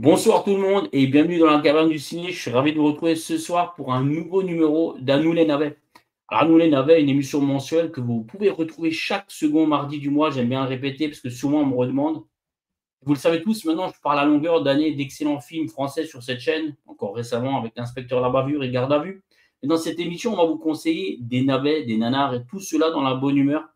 Bonsoir tout le monde et bienvenue dans la caverne du ciné. Je suis ravi de vous retrouver ce soir pour un nouveau numéro d'Anou les Navets. Alors, Anou les Navets, une émission mensuelle que vous pouvez retrouver chaque second mardi du mois. J'aime bien le répéter parce que souvent on me redemande. Vous le savez tous, maintenant je parle à longueur d'années d'excellents films français sur cette chaîne, encore récemment avec l'inspecteur La Bavure et Garde à vue. Et dans cette émission, on va vous conseiller des navets, des nanars et tout cela dans la bonne humeur.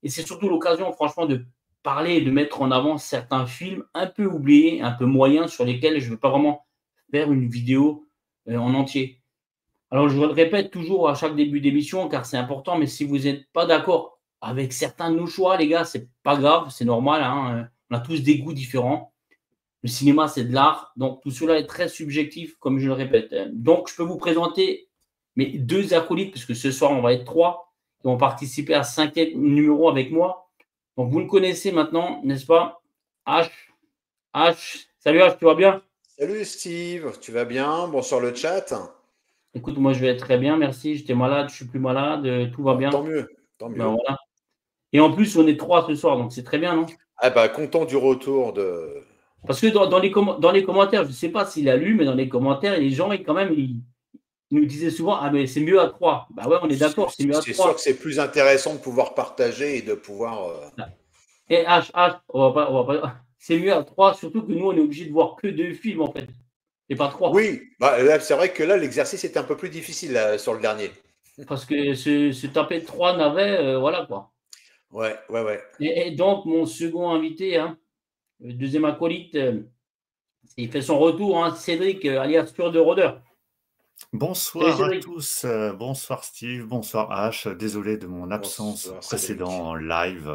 Et c'est surtout l'occasion, franchement, de parler et de mettre en avant certains films un peu oubliés, un peu moyens, sur lesquels je ne veux pas vraiment faire une vidéo en entier. Alors, je le répète toujours à chaque début d'émission, car c'est important, mais si vous n'êtes pas d'accord avec certains de nos choix, les gars, c'est pas grave, c'est normal, hein, on a tous des goûts différents. Le cinéma, c'est de l'art, donc tout cela est très subjectif, comme je le répète. Donc, je peux vous présenter mes deux acolytes, puisque ce soir, on va être trois, qui vont participer à 5e numéro avec moi. Donc, vous le connaissez maintenant, n'est-ce pas? H. H. Salut H, tu vas bien? Salut Steve, tu vas bien? Bonsoir le chat. Écoute, moi, je vais très bien, merci. J'étais malade, je suis plus malade, tout va Bon, tant bien. mieux, tant Ben mieux. voilà. Et en plus, on est trois ce soir, donc c'est très bien, non? Ah bah content du retour de. Parce que dans les commentaires, je ne sais pas s'il a lu, mais dans les commentaires, les gens, quand même, ils nous disaient souvent, ah, mais c'est mieux à trois. Bah ouais, on est C'est d'accord, c'est mieux à c'est sûr que trois. c'est plus intéressant de pouvoir partager et de pouvoir. Et H, on va pas, c'est mieux à trois, surtout que nous, on est obligé de voir que deux films, en fait, et pas trois. Oui, bah là, c'est vrai que là l'exercice était un peu plus difficile là, sur le dernier. Parce que se taper trois navets, voilà quoi. Ouais, ouais, ouais. Et donc, mon second invité, hein, le deuxième acolyte, il fait son retour, hein, Cédric, alias Pure de Rôdeur. Salut Bonsoir à Cédric. tous, bonsoir Steve, bonsoir H, désolé de mon absence Bonsoir précédente Cédric. en live.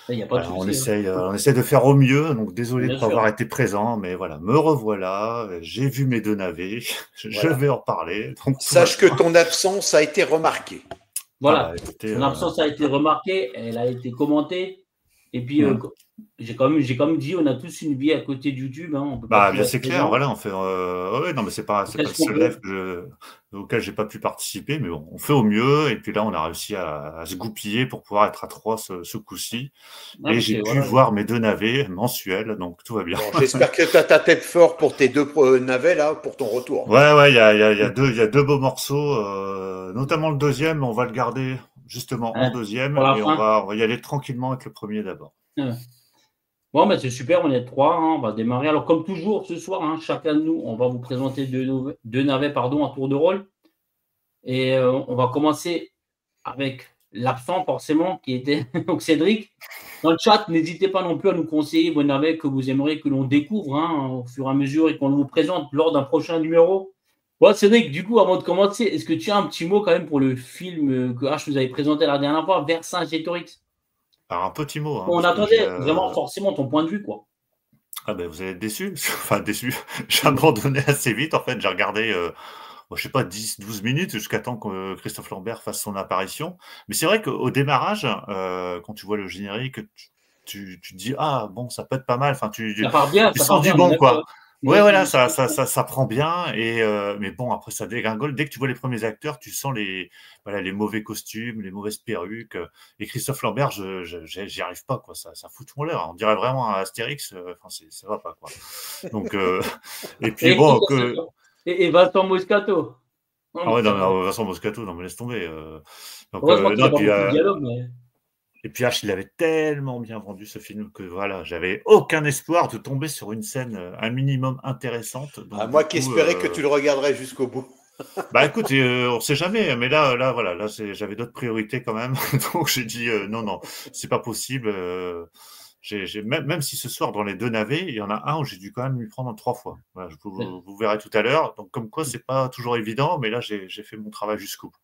Il n'y a pas de Voilà, on souci. Hein. essaye, on essaie de faire au mieux, donc désolé de Bien ne pas avoir sûr. été présent, mais voilà, me revoilà, j'ai vu mes deux navets, je Voilà. vais en parler, donc tout va Sache que bien. ton absence a été remarquée. Ah Voilà. bah écoutez, Son absence a été remarquée, elle a été commentée. Et puis, mmh. j'ai quand même dit, on a tous une vie à côté de YouTube, hein, on ne peut pas Bah, toujours bien être c'est clair, présent. voilà, on fait, ouais, non, mais On c'est fait pas ce le qu'on seul peut. live auquel j'ai pas pu participer, mais bon, on fait au mieux et puis là, on a réussi à se goupiller pour pouvoir être à 3 ce coup-ci Ah, et parce j'ai que pu voilà. voir mes 2 navets mensuels, donc tout va bien. Bon, j'espère que tu as ta tête fort pour tes deux navets là, pour ton retour. Ouais, ouais, il y a 2 beaux morceaux, notamment le deuxième, on va le garder justement en Hein, pour deuxième la et fin. on va y aller tranquillement avec le premier d'abord. Bon, ben, c'est super, on est trois, hein, on va démarrer. Alors, comme toujours, ce soir, hein, chacun de nous, on va vous présenter deux navets pardon, à tour de rôle. Et on va commencer avec l'absent, forcément, qui était donc Cédric. Dans le chat, n'hésitez pas non plus à nous conseiller vos navets que vous aimeriez que l'on découvre hein, au fur et à mesure et qu'on vous présente lors d'un prochain numéro. Bon, Cédric, du coup, avant de commencer, est-ce que tu as un petit mot quand même pour le film que H nous avait présenté la dernière fois, Vercingétorix? Alors un petit mot, hein, On parce que j'ai, attendait vraiment forcément ton point de vue, quoi. ah ben vous allez être déçus, enfin déçus, j'ai abandonné assez vite en fait, j'ai regardé, je sais pas 10 12 minutes jusqu'à temps que Christophe Lambert fasse son apparition. Mais c'est vrai qu'au démarrage, quand tu vois le générique, tu te dis: «Ah bon, ça peut être pas mal», enfin tu Ça sens part du bien, on est bon d'accord. quoi. Hein. Moi Ouais, aussi, voilà, je suis d'accord. ça prend bien et mais bon après ça dégringole. Dès que tu vois les premiers acteurs, tu sens les voilà, les mauvais costumes, les mauvaises perruques, et Christophe Lambert, j'y arrive pas quoi, ça fout tout en l'air. On dirait vraiment un Astérix, enfin ça va pas quoi. Donc et puis Et, bon que et Vincent Moscato. Non, ah mais ouais, ça non, mais va. Vincent Moscato, non, mais laisse tomber. Donc, Heureusement qu'il non, n'a pas beaucoup de dialogue, mais et puis H, il avait tellement bien vendu ce film que voilà, j'avais aucun espoir de tomber sur une scène un minimum intéressante. Ah, Donc, du moi qui coup, espérais que tu le regarderais jusqu'au bout. bah écoute, on sait jamais, mais là, voilà, là, j'avais d'autres priorités quand même. Donc, j'ai dit non, non, c'est pas possible. Même si ce soir, dans les deux navets, il y en a un où j'ai dû quand même lui prendre 3 fois. Voilà, vous verrez tout à l'heure. Donc, comme quoi, c'est pas toujours évident, mais là, j'ai fait mon travail jusqu'au bout.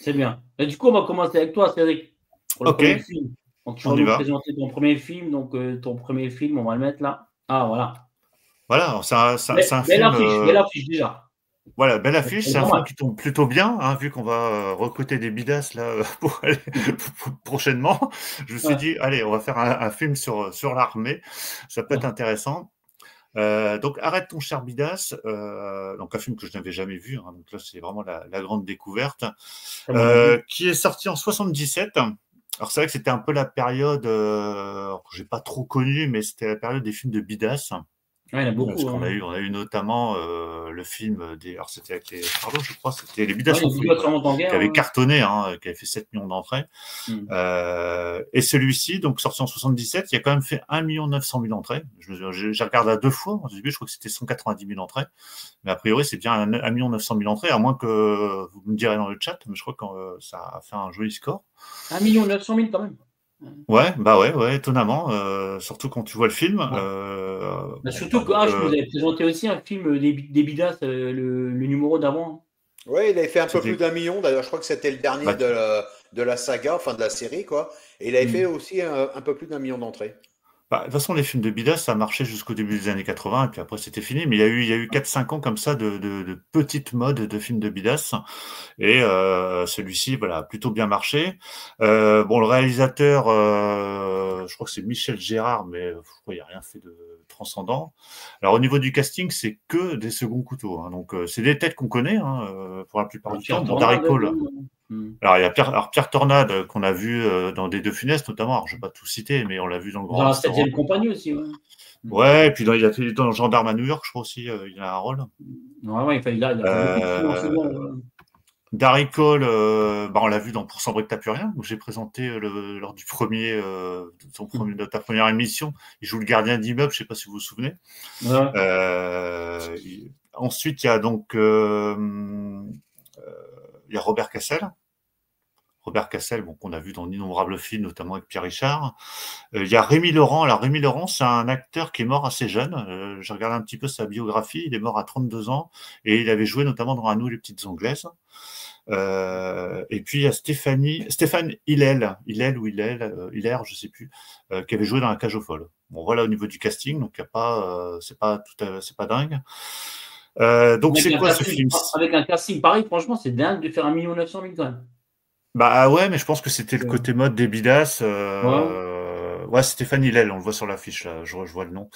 c'est bien. Et du coup, on va commencer avec toi, Cédric, pour le Ok, premier film. Donc, tu vas on y nous va. présenter ton premier film. Donc, ton premier film, on va le mettre là. Ah, voilà. Voilà, c'est un film, Belle affiche déjà. voilà, belle affiche. Elle est C'est un pas film mal. qui tombe plutôt bien, hein, vu qu'on va recruter des bidasses là pour aller prochainement. Je me suis Ouais. dit, allez, on va faire un film sur l'armée. Ça peut être Ouais. intéressant. Donc, Arrête ton cher bidasse. Donc, un film que je n'avais jamais vu. Hein, donc là, c'est vraiment la grande découverte. Très bon avis. Qui est sorti en 77. Alors, c'est vrai que c'était un peu la période que j'ai pas trop connue, mais c'était la période des films de bidasse. Ouais, il y en a Parce beaucoup. qu'on Hein. on a eu notamment le film des. Alors, c'était avec les Charlots, je crois, c'était Les Ouais, Bidas en les folie, Bigots voilà, remontent en qui guerre. avait Ouais. cartonné, hein, qui avait fait 7 millions d'entrées. Mm. Et celui-ci, donc sorti en 77, il a quand même fait 1 900 000 entrées. J'ai regardé à 2 fois. Au début, je crois que c'était 190 000 entrées. Mais a priori, c'est bien 1 900 000 entrées, à moins que vous me direz dans le chat, mais je crois que ça a fait un joli score. 1 900 000 quand même. Ouais, ouais, étonnamment, surtout quand tu vois le film. Ouais. Bah, Bon, surtout que je vous avais présenté aussi un film des Bidas, le numéro d'avant. Ouais, il avait fait un peu plus c'était, d'1 million. D'ailleurs, je crois que c'était le dernier bah, de la saga, enfin de la série, quoi. Et il avait fait Mm. aussi un peu plus d'1 million d'entrées. de toute façon, les films de Bidas, ça a marché jusqu'au début des années 80, et puis après, c'était fini. Mais il y a eu 4-5 ans comme ça de petites modes de films de Bidas. Et celui-ci, voilà, a plutôt bien marché. Bon, le réalisateur, je crois que c'est Michel Gérard, mais je crois qu'il n'y a rien fait de transcendant. Alors, au niveau du casting, c'est que des seconds couteaux. Hein. Donc, c'est des têtes qu'on connaît pour la plupart Alors, du temps. Pierre Bon, Darry Tornade, Cole. Mm. Alors, il y a Pierre Tornade qu'on a vu dans des Deux Funès, notamment. Alors, je ne vais pas tout citer, mais on l'a vu dans Le Grand Dans la Restaurant. 7e compagnie aussi. Ouais. Mm. Ouais, et puis il a fait dans Gendarme à New York, je crois aussi, il a un rôle. Ouais, il a fait beaucoup de films en Euh, second. Ouais. Darry Cole, on l'a vu dans Pour Sans que t'as plus rien, où j'ai présenté lors du de ta première émission. Il joue le gardien d'immeuble, je sais pas si vous vous souvenez. Ouais. Ensuite, il y a donc il y a Robert Cassel. Robert Cassel, bon, qu'on a vu dans d'innombrables films, notamment avec Pierre Richard. Il y a Rémi Laurent. Alors, Rémi Laurent, c'est un acteur qui est mort assez jeune. J'ai regardé un petit peu sa biographie. Il est mort à 32 ans et il avait joué notamment dans À nous les petites Anglaises. Et puis il y a Stéphane Hillel, Hiller, je sais plus, qui avait joué dans La Cage aux folles. Bon, voilà au niveau du casting, donc il y a pas, c'est pas dingue. Donc c'est quoi ce film? Avec un casting pareil, franchement, c'est dingue de faire 1 900 000 quand même. Bah ouais, mais je pense que c'était le Ouais. côté mode des Bidas. Ouais. Ouais, Stéphane Hillel, on le voit sur l'affiche là, je vois le nom.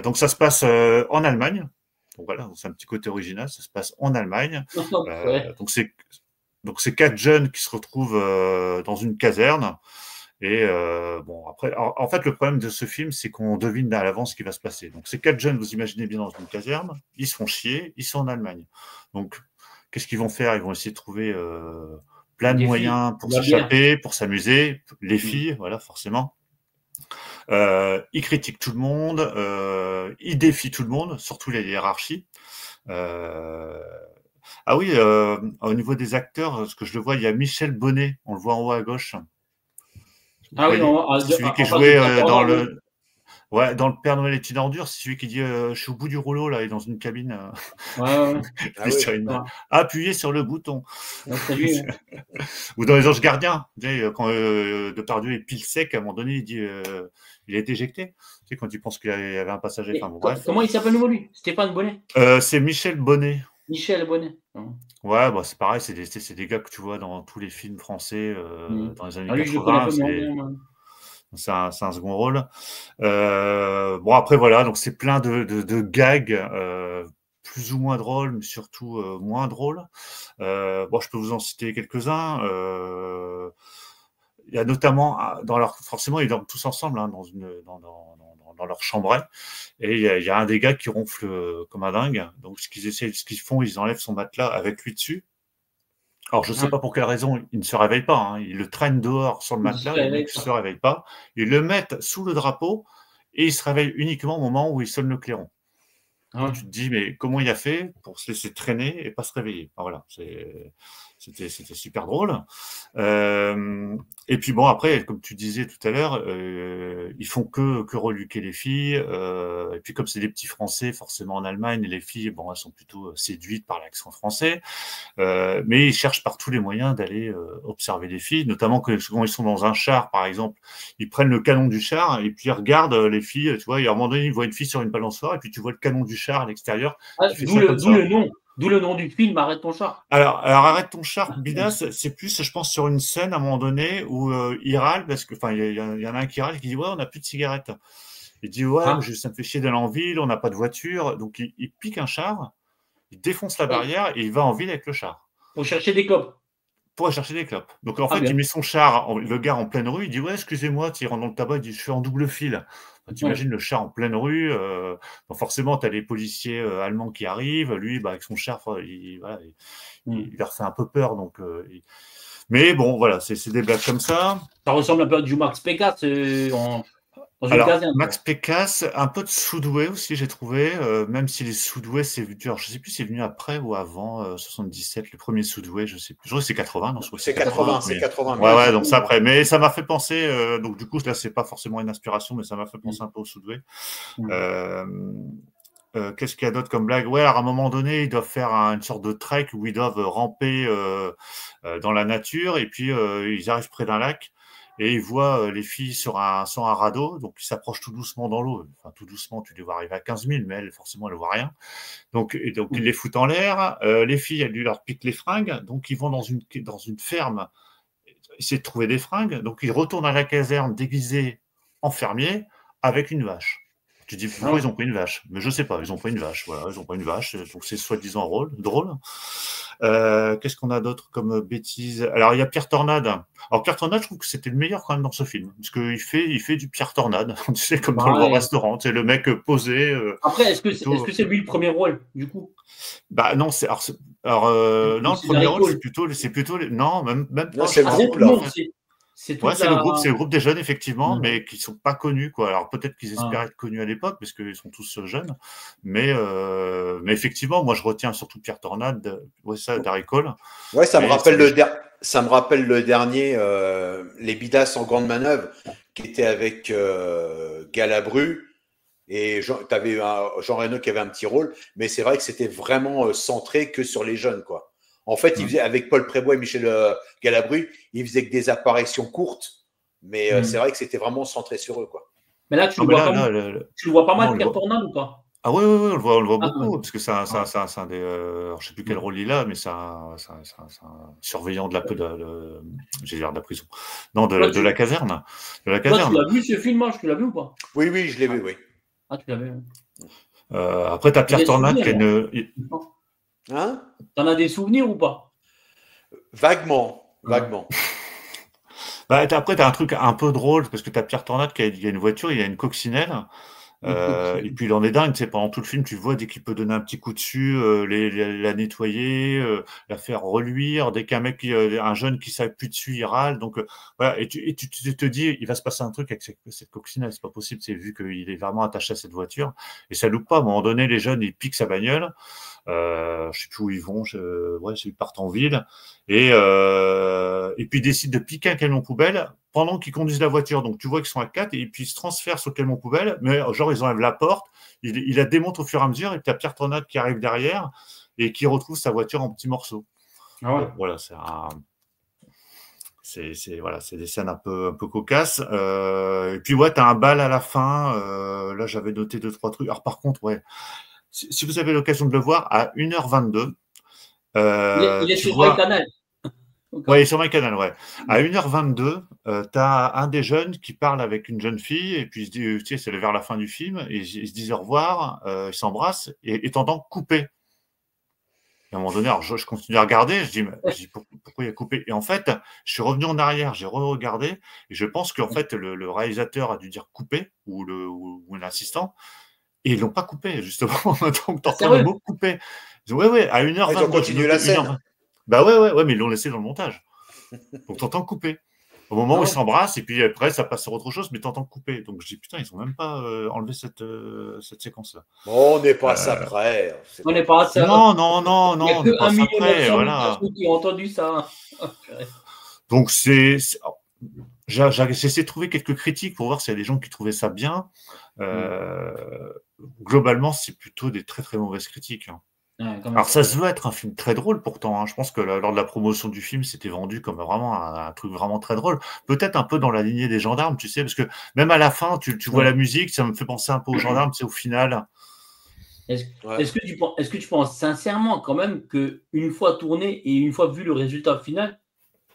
Donc ça se passe en Allemagne. Donc voilà, c'est un petit côté original, ça se passe en Allemagne. Ouais. Donc c'est 4 jeunes qui se retrouvent dans une caserne. Et bon, après, en fait, le problème de ce film, c'est qu'on devine à l'avance ce qui va se passer. Donc ces 4 jeunes, vous imaginez bien dans une caserne, ils se font chier, ils sont en Allemagne. Donc qu'est-ce qu'ils vont faire? Ils vont essayer de trouver plein de Des filles, moyens pour de la bière. s'échapper, pour s'amuser. Les filles, voilà, forcément. Il critique tout le monde, il défie tout le monde, surtout les hiérarchies. Ah oui, au niveau des acteurs, ce que je le vois, il y a Michel Bonnet, on le voit en haut à gauche. Vous Ah oui, voyez, c'est celui qui en face de jouait Pierre dans Tornade, le dans le Père Noël est une ordure, c'est celui qui dit je suis au bout du rouleau là, et dans une cabine, ouais. Ah oui. appuyez sur le bouton. Ouais, c'est lui. Ouais. Ou dans Les Anges Gardiens, quand Depardieu est pile sec, à un moment donné, il dit il a été éjecté. Tu sais, quand il pense qu'il y avait un passager. Enfin bon, bref. Comment il s'appelle nouveau lui? Stéphane Bonnet? C'est Michel Bonnet. Michel Bonnet. Ouais, bah, c'est pareil, c'est des gars que tu vois dans tous les films français dans les années Ah, lui, je le connais 80. pas bien. C'est un second rôle. Bon, après, voilà, donc c'est plein de gags, plus ou moins drôles, mais surtout moins drôles. Bon, je peux vous en citer quelques-uns. Il y a notamment, forcément, ils dorment tous ensemble hein, dans leur chambrette. Et il y a un des gars qui ronfle comme un dingue. Donc, ce qu'ils font, ils enlèvent son matelas avec lui dessus. Alors, je ne sais pas pour quelle raison, il ne se réveille pas. Hein. Ils le traînent dehors sur le matelas et le mec ne se réveille pas. Ils le mettent sous le drapeau et il se réveille uniquement au moment où il sonne le clairon. Ouais. Tu te dis, mais comment il a fait pour se laisser traîner et pas se réveiller? Enfin, voilà, c'était super drôle. Et puis bon, après, comme tu disais tout à l'heure, ils font que reluquer les filles. Et puis comme c'est des petits Français, forcément en Allemagne, les filles, bon, elles sont plutôt séduites par l'accent français. Mais ils cherchent par tous les moyens d'aller observer les filles, notamment quand ils sont dans un char, par exemple, ils prennent le canon du char et puis ils regardent les filles, tu vois, et à un moment donné, ils voient une fille sur une balançoire et puis tu vois le canon du char à l'extérieur. D'où le nom du film, Arrête ton char. Alors Arrête ton char, Bidas, c'est plus, je pense, sur une scène à un moment donné où il râle parce que, enfin, il y en a un qui râle et qui dit ouais, on n'a plus de cigarettes. Il dit ouais, ça me fait chier d'aller en ville, on n'a pas de voiture, donc il pique un char, il défonce la barrière et il va en ville avec le char. Pour chercher des clopes. pour aller chercher des clopes. Donc, en fait, bien. il met son char, le gars en pleine rue, il dit « Ouais, excusez-moi », il rentre dans le tabac, il dit « Je suis en double fil ». T'imagines le char en pleine rue, donc forcément, tu as les policiers allemands qui arrivent, lui, avec son char, il leur fait un peu peur. Donc, mais bon, voilà, c'est des blagues comme ça. Ça ressemble un peu à du Max Pécasse dans une Alors, caserne. Max Pécasse, un peu de Soudoué aussi, j'ai trouvé, même si les Soudoué, c'est venu, alors, je sais plus si c'est venu après ou avant 77, le premier Soudoué, je sais plus. Je crois que c'est 80, non, je crois que C'est 80, c'est 80. Ouais, donc c'est après. Mais ça m'a fait penser, donc du coup, là, c'est pas forcément une inspiration, mais ça m'a fait penser un peu au Soudoué. Qu'est-ce qu'il y a d'autre comme blague? Ouais, alors à un moment donné, ils doivent faire une sorte de trek où ils doivent ramper dans la nature, et puis ils arrivent près d'un lac et ils voient les filles sur un radeau, donc ils s'approchent tout doucement dans l'eau. Enfin, tout doucement, tu les vois arriver à 15 000, mais elles, forcément, elles ne voient rien. Donc ils les foutent en l'air. Les filles, elles lui leur piquent les fringues, donc ils vont dans une ferme essayer de trouver des fringues. Donc ils retournent à la caserne déguisés en fermiers avec une vache. Tu dis, pourquoi ils ont pris une vache? Mais je sais pas, ils ont pris une vache. Voilà, ils ont pris une vache, donc c'est soi-disant drôle. Qu'est-ce qu'on a d'autre comme bêtises? Alors, il y a Pierre Tornade. Alors, Pierre Tornade, je trouve que c'était le meilleur quand même dans ce film. Parce qu'il fait du Pierre Tornade, tu sais, comme dans le restaurant. C'est le mec posé. Après, est-ce que c'est lui le premier rôle, du coup? Bah non, non, le premier rôle, c'est plutôt non, même pas. Non, c'est le groupe, là. C'est le groupe des jeunes, effectivement, mais qui sont pas connus, quoi. Alors peut-être qu'ils espéraient être connus à l'époque, parce qu'ils sont tous jeunes, mais effectivement, moi je retiens surtout Pierre Tornade, Darry Cole. Ouais, ça me rappelle le dernier, Les Bidas en grande manœuvre, qui était avec Galabru, et tu avais Jean Reno qui avait un petit rôle, mais c'est vrai que c'était vraiment centré que sur les jeunes, quoi. En fait, il faisait, avec Paul Prébois et Michel Galabru, il faisait que des apparitions courtes, mais c'est vrai que c'était vraiment centré sur eux, quoi. Mais là, tu le vois pas mal, Pierre Tornade, ou pas? Ah oui, on le voit beaucoup, parce que c'est un des... je sais plus quel rôle il a, mais c'est un surveillant de la prison. Non, de la caserne. Toi, tu l'as vu ce film, tu l'as vu ou pas? Oui, je l'ai vu, oui. Ah, tu l'as vu. Après, tu as Pierre Tornade qui a une... Hein? T'en as des souvenirs ou pas? Vaguement. Après, tu as un truc un peu drôle, parce que tu as Pierre Tornade qui a une voiture, il a une coccinelle. Et puis il en est dingue, tu sais, pendant tout le film, tu vois, dès qu'il peut donner un petit coup dessus, la nettoyer, la faire reluire, dès qu'un jeune qui s'appuie dessus, il râle. Donc voilà, et tu te dis, il va se passer un truc avec cette coccinelle, c'est pas possible, c'est vu qu'il est vraiment attaché à cette voiture, et ça loupe pas. À un moment donné, les jeunes, ils piquent sa bagnole. Je sais plus où ils vont, ils partent en ville, et puis ils décident de piquer un camion poubelle pendant qu'ils conduisent la voiture. Donc tu vois qu'ils sont à 4, et puis ils se transfèrent sur le camion poubelle, mais genre ils enlèvent la porte, il la démonte au fur et à mesure, et puis il y a Pierre Tornade qui arrive derrière et qui retrouve sa voiture en petits morceaux. Voilà, c'est des scènes un peu cocasses. Et puis ouais, t'as un bal à la fin. Là, j'avais noté 2-3 trucs. Alors par contre, ouais, si vous avez l'occasion de le voir, à 1h22, il est sur MyCanal. Ouais, sur MyCanal, ouais. À 1h22, t'as un des jeunes qui parle avec une jeune fille, et puis il se dit, tu sais, c'est vers la fin du film, et ils se disent au revoir, ils s'embrassent, et t'entends couper. Et à un moment donné, alors je continue à regarder, je dis pourquoi il a coupé? Et en fait, je suis revenu en arrière, j'ai regardé, et je pense qu'en fait, le réalisateur a dû dire couper, ou l'assistant, et ils l'ont pas coupé, justement, donc t'entends le mot couper. Ouais, à 1h22. Ils ont continué la scène. Bah ouais, mais ils l'ont laissé dans le montage. Donc t'entends couper. Au moment où ils s'embrassent, et puis après, ça passe sur autre chose, mais t'entends couper. Donc je dis, putain, ils ont même pas enlevé cette séquence-là. Bon, on n'est pas à ça près. On n'est pas à ça. Non, il n'y a que 1 million qui ont entendu ça. Donc j'essaie de trouver quelques critiques pour voir s'il y a des gens qui trouvaient ça bien. Globalement, c'est plutôt des très très mauvaises critiques. Alors ça se veut être un film très drôle pourtant, hein. Je pense que lors de la promotion du film, c'était vendu comme vraiment un truc vraiment très drôle. Peut-être un peu dans la lignée des gendarmes, tu sais, parce que même à la fin, tu vois la musique, ça me fait penser un peu aux gendarmes, tu sais, au final. Est-ce que tu penses sincèrement quand même qu'une fois tourné et une fois vu le résultat final,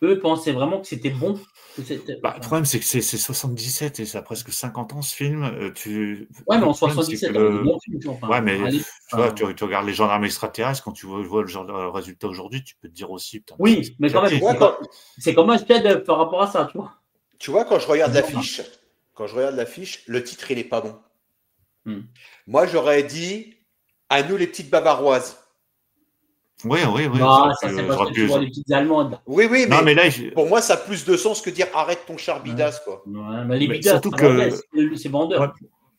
eux pensaient vraiment que c'était bon. Le problème, c'est que c'est 77 et ça a presque 50 ans ce film. Ouais, mais en Le problème, c'est 77, que on a des bons films, tu vois. Enfin, Ouais, mais allez, tu vois, tu regardes les gendarmes extraterrestres, quand tu vois le genre de résultat aujourd'hui, tu peux te dire aussi, putain, mais oui, mais quand même, Tu vois, c'est comme un chef-d'œuvre par rapport à ça, tu vois. quand je regarde C'est l'affiche, le titre, il est pas bon. Hmm. Moi, j'aurais dit à nous les petites bavaroises. Oui. Non, ça c'est parce que tu vois les petites Allemandes. Oui, Non, mais là, pour moi, ça a plus de sens que dire arrête ton char bidasse, quoi. Ouais, mais les Mais bidas, surtout que- c'est vendeur.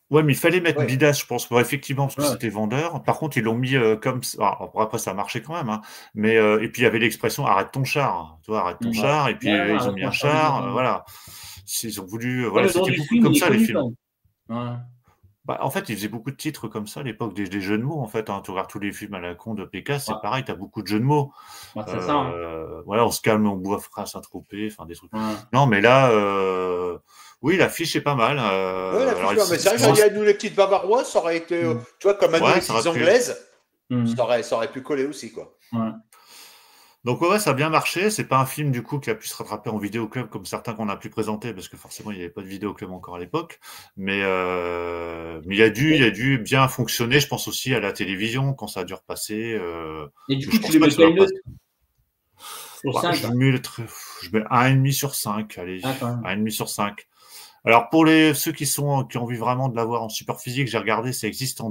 ouais, mais il fallait mettre Ouais. bidasse, je pense, effectivement, parce que Ouais. c'était vendeur. Par contre, ils l'ont mis comme ça. Alors, après, ça marchait quand même, hein. Mais et puis il y avait l'expression arrête ton char, tu vois, arrête ton Ouais. char. Et puis Ouais, ils ont mis un char, voilà. Ils ont voulu, voilà, le nom c'était du beaucoup film, comme il est ça les connu films. quand même. Ouais. Bah, en fait, ils faisaient beaucoup de titres comme ça à l'époque, des jeux de mots, en fait, hein. Tu regardes tous les films à la con de PK, c'est Ouais. pareil, t'as beaucoup de jeux de mots. Bah, c'est ça. Hein. Voilà, on se calme, on boit à Saint-Tropez, enfin des trucs. Ouais. Non, mais là, oui, l'affiche est pas mal. Ouais, alors, mais c'est vrai, j'aurais dit à nous les petites bavaroises, ça aurait été, tu vois, comme à nous Ouais, les ça petites aurait pu. anglaises, Hmm. ça aurait pu coller aussi, quoi. Ouais. Donc ouais, ça a bien marché. C'est pas un film du coup qui a pu se rattraper en vidéoclub comme certains qu'on a pu présenter parce que forcément il n'y avait pas de vidéoclub encore à l'époque. Mais il a dû bien fonctionner. Je pense aussi à la télévision quand ça a dû repasser. Et du je coup, tu pense lui pas mets que ça va quelle note passer. sur 5 Je mets 1,5 sur 5. Allez, Ah, quand même. 1,5 sur 5. Alors pour ceux qui ont envie vraiment de l'avoir en support physique, j'ai regardé, ça existe en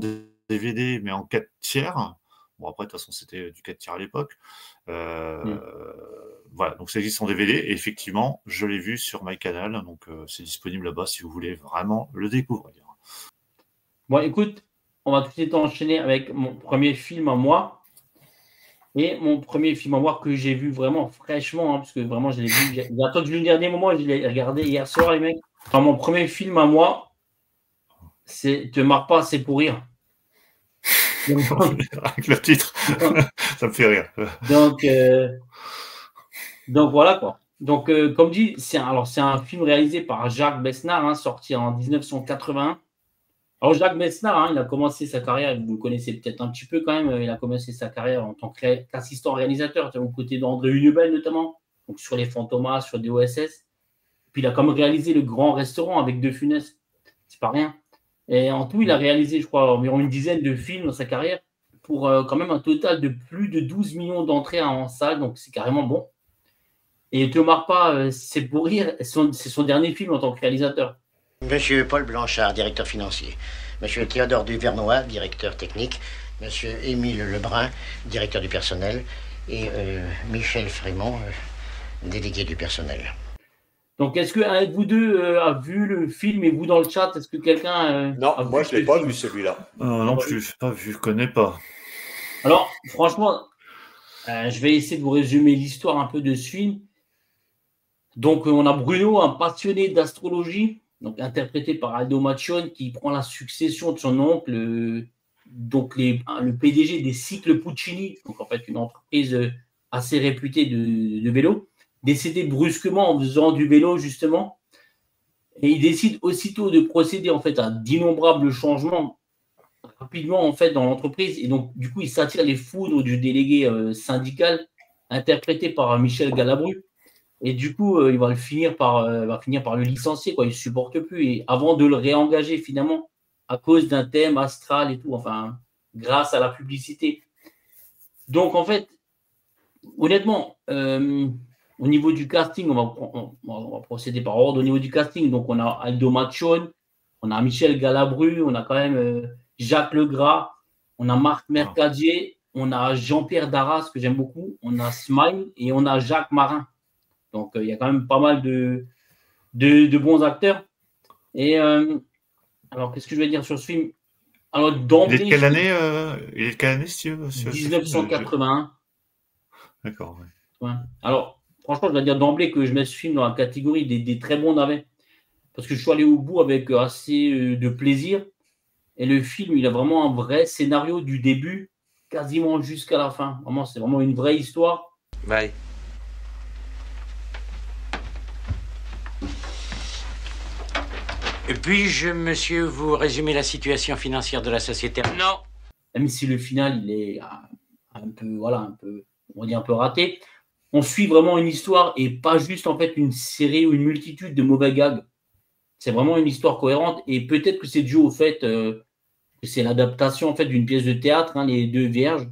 DVD mais en 4 tiers. Bon après de toute façon c'était du 4 tiers à l'époque. Voilà, donc ça existe en DVD et effectivement, je l'ai vu sur MyCanal, donc c'est disponible là-bas si vous voulez vraiment le découvrir. Bon, écoute, on va tout de suite enchaîner avec mon premier film à moi. Et mon premier film à voir que j'ai vu vraiment fraîchement, hein, parce que vraiment je l'ai vu. J'ai attendu le dernier moment et je l'ai regardé hier soir, les mecs. Enfin, mon premier film à moi, c'est Te marre pas, c'est pour rire. Avec le titre, ça me fait rire. Donc voilà quoi. Donc comme dit, c'est un film réalisé par Jacques Besnard, hein, sorti en 1981. Alors Jacques Besnard, hein, il a commencé sa carrière, vous le connaissez peut-être un petit peu quand même, il a commencé sa carrière en tant qu'assistant réalisateur, aux côtés d'André Hunebelle notamment, donc sur Les Fantomas, sur des OSS. Puis il a quand même réalisé Le Grand Restaurant avec De Funès, c'est pas rien. Et en tout, il a réalisé, je crois, environ une dizaine de films dans sa carrière, pour quand même un total de plus de 12 millions d'entrées en salle, donc c'est carrément bon. Et Te marre pas, c'est pour rire, c'est son dernier film en tant que réalisateur. Monsieur Paul Blanchard, directeur financier. Monsieur Théodore Duvernois, directeur technique. Monsieur Émile Lebrun, directeur du personnel. Et Michel Frémont, délégué du personnel. Donc, est-ce qu'un de vous deux a vu le film et vous dans le chat, est-ce que quelqu'un Non, moi je ne l'ai pas vu celui-là. Non plus, je pas vu, je connais pas. Alors, franchement, je vais essayer de vous résumer l'histoire un peu de ce film. Donc, on a Bruno, un passionné d'astrologie, donc interprété par Aldo Maccione, qui prend la succession de son oncle, le PDG des Cycles Puccini, donc en fait une entreprise assez réputée de vélo, décédé brusquement en faisant du vélo justement, et il décide aussitôt de procéder en fait à d'innombrables changements rapidement en fait dans l'entreprise, et donc du coup il s'attire les foudres du délégué syndical interprété par Michel Galabru. Et du coup, il va finir par le licencier, quoi. Il ne supporte plus. Et avant de le réengager, finalement, à cause d'un thème astral et tout, enfin, grâce à la publicité. Donc, en fait, honnêtement, au niveau du casting, on va procéder par ordre. Au niveau du casting, donc, on a Aldo Maccione, on a Michel Galabru, on a quand même Jacques Legras, on a Marc Mercadier, on a Jean-Pierre Darras, que j'aime beaucoup, on a Smile et on a Jacques Marin. Donc, il y a quand même pas mal de bons acteurs. Et alors, qu'est-ce que je vais dire sur ce film? Alors, d'emblée. Il est de quelle année, si 1981. D'accord. Ouais. Alors, franchement, je vais dire d'emblée que je mets ce film dans la catégorie des très bons navets. Parce que je suis allé au bout avec assez de plaisir. Et le film, il a vraiment un vrai scénario du début quasiment jusqu'à la fin. Vraiment, c'est vraiment une vraie histoire. Bye. Puis-je, monsieur, vous résumer la situation financière de la société? Non. Même si le final, il est un peu, on va dire un peu raté. on suit vraiment une histoire et pas juste en fait une série ou une multitude de mauvais gags. C'est vraiment une histoire cohérente et peut-être que c'est dû au fait que c'est l'adaptation en fait d'une pièce de théâtre, hein, Les Deux Vierges.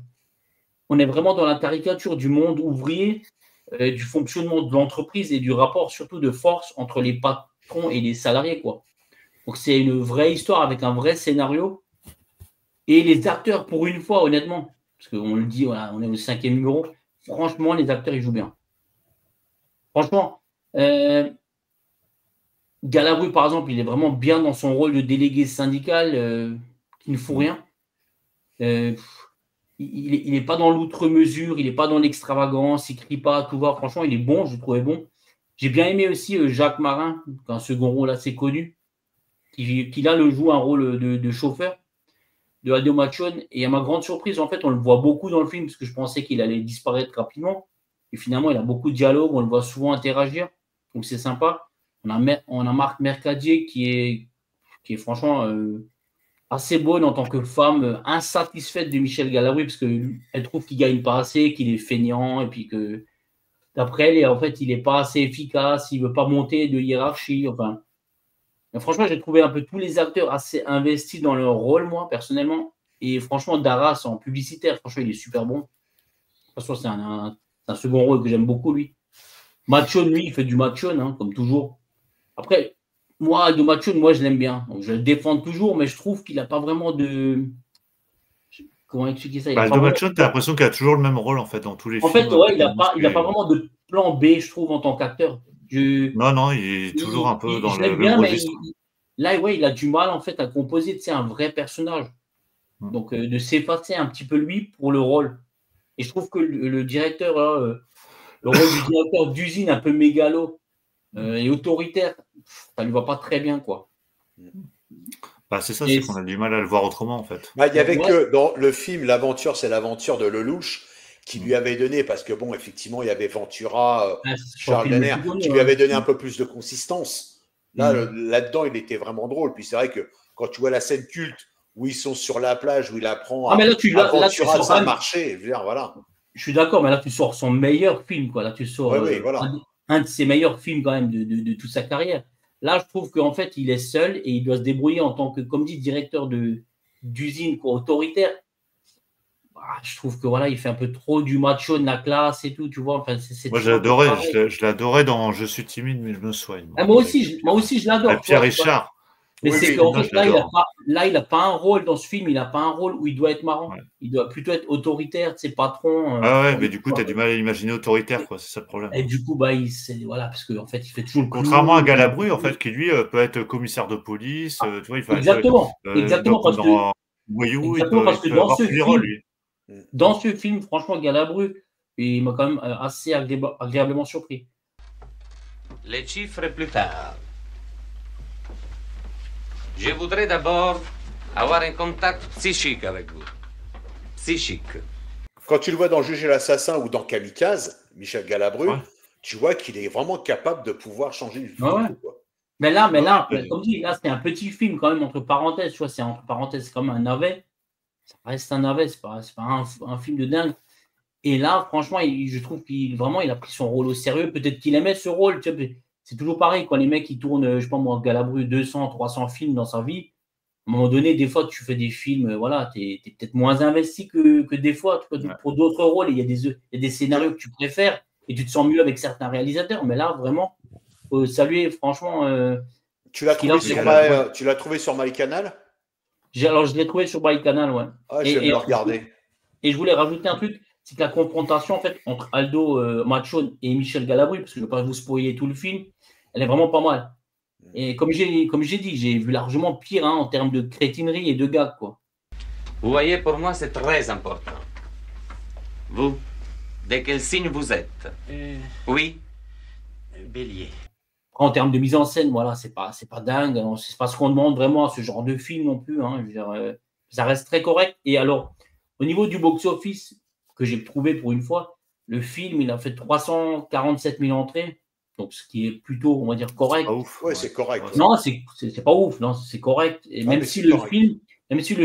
On est vraiment dans la caricature du monde ouvrier, du fonctionnement de l'entreprise et du rapport surtout de force entre les patrons et les salariés, quoi. Donc c'est une vraie histoire avec un vrai scénario et les acteurs pour une fois honnêtement, parce qu'on le dit, voilà, on est au 5e numéro. Franchement, les acteurs ils jouent bien. Franchement. Galabru, par exemple, il est vraiment bien dans son rôle de délégué syndical qui ne fout rien. Il n'est pas dans l'outre-mesure, il n'est pas dans l'extravagance, il ne crie pas à tout va. Franchement, il est bon, je le trouvais bon. J'ai bien aimé aussi Jacques Marin, un second rôle assez connu, qui là joue un rôle de chauffeur de Aldo Machon. Et à ma grande surprise, en fait, on le voit beaucoup dans le film, parce que je pensais qu'il allait disparaître rapidement. Et finalement, il a beaucoup de dialogues, on le voit souvent interagir, donc c'est sympa. On a Marc Mercadier qui est franchement assez bonne en tant que femme insatisfaite de Michel Galabru parce qu'elle trouve qu'il gagne pas assez, qu'il est feignant et puis que d'après elle, en fait, il n'est pas assez efficace, il veut pas monter de hiérarchie. Enfin, mais franchement, j'ai trouvé un peu tous les acteurs assez investis dans leur rôle, moi, personnellement. Et franchement, Darras en publicitaire, franchement, il est super bon. Franchement, c'est un second rôle que j'aime beaucoup, lui. Machon, lui, il fait du Machon, hein, comme toujours. Après, moi, Aldo Machon, moi, je l'aime bien. Donc, je le défends toujours, mais je trouve qu'il n'a pas vraiment de... Comment expliquer ça? Aldo Machon, tu as l'impression qu'il a toujours le même rôle, en fait, dans tous les films. En fait, ouais, il n'a pas vraiment de plan B, je trouve, en tant qu'acteur. Non, il est toujours un peu dans le même registre. Là, ouais, il a du mal, en fait, à composer, tu sais, un vrai personnage. Donc, de s'effacer un petit peu lui pour le rôle. Et je trouve que le directeur, là, le rôle du directeur d'usine un peu mégalo, et autoritaire, ça ne lui va pas très bien, quoi. Bah, c'est ça, c'est qu'on a du mal à le voir autrement, en fait. Bah, il y avait que dans le film, l'aventure, c'est l'aventure de Lelouch qui lui avait donné, parce que bon, effectivement, il y avait Ventura, Charles Denner, qui lui avait donné un peu plus de consistance. Là, là-dedans, il était vraiment drôle. Puis c'est vrai que quand tu vois la scène culte où ils sont sur la plage, où il apprend à Ventura de ça marcher, je veux dire, voilà. Je suis d'accord, mais là, tu sors son meilleur film, quoi. Là, tu sors voilà. un de ses meilleurs films, quand même, de toute sa carrière. Là, je trouve qu'en fait, il est seul et il doit se débrouiller en tant que, comme dit, directeur d'usine, quoi, autoritaire. Bah, je trouve que voilà, il fait un peu trop du macho de la classe et tout, tu vois. Enfin, moi, je l'adorais dans Je suis timide, mais je me soigne. Moi aussi, je l'adore. Pierre Richard. Mais c'est qu'en fait, là, il n'a pas un rôle dans ce film, il n'a pas un rôle où il doit être marrant. Ouais. Il doit plutôt être autoritaire, c'est patron. Mais du coup, tu as du mal à l'imaginer autoritaire, quoi. C'est ça le problème. Et du coup, voilà, parce qu'en fait, il fait toujours le contrairement à Galabru, en fait, qui lui peut être commissaire de police. Tu vois, il fait exactement, parce que dans ce film, franchement, Galabru, il m'a quand même assez agréablement surpris. Les chiffres plus tard. Je voudrais d'abord avoir un contact psychique avec vous. Psychique. Quand tu le vois dans Juger l'assassin ou dans Kamikaze, Michel Galabru, tu vois qu'il est vraiment capable de pouvoir changer le film. Mais là, comme dit, là, c'est un petit film quand même, entre parenthèses. Tu vois, c'est entre parenthèses comme un navet. Ça reste un navet, c'est pas un film de dingue. Et là, franchement, je trouve qu'il a pris son rôle au sérieux. Peut-être qu'il aimait ce rôle. Tu vois, c'est toujours pareil, quand les mecs ils tournent, je sais pas moi, Galabru, 200, 300 films dans sa vie, à un moment donné, des fois, tu fais des films, voilà, tu es peut-être moins investi que des fois, pour d'autres rôles, il y a des scénarios que tu préfères et tu te sens mieux avec certains réalisateurs, mais là, vraiment, faut saluer, franchement. Tu l'as trouvé sur MyCanal? Alors, je l'ai trouvé sur MyCanal, ouais. Ah, je vais le regarder. Et je voulais rajouter un truc, c'est que la confrontation en fait entre Aldo Machon et Michel Galabru, parce que je ne vais pas vous spoiler tout le film, elle est vraiment pas mal. Et comme j'ai dit, j'ai vu largement pire en termes de crétinerie et de gags, quoi. Vous voyez, pour moi, c'est très important. Vous, de quel signe vous êtes? Oui. Bélier. En termes de mise en scène, voilà, c'est pas dingue, hein, c'est pas ce qu'on demande vraiment à ce genre de film non plus. Hein, je veux dire, ça reste très correct. Et alors, au niveau du box-office, que j'ai trouvé pour une fois, le film, il a fait 347 000 entrées, donc ce qui est plutôt, on va dire, correct. Pas ouf. Ouais, c'est correct. Non, c'est pas ouf, non, c'est correct. Et même si le film, Même si c'est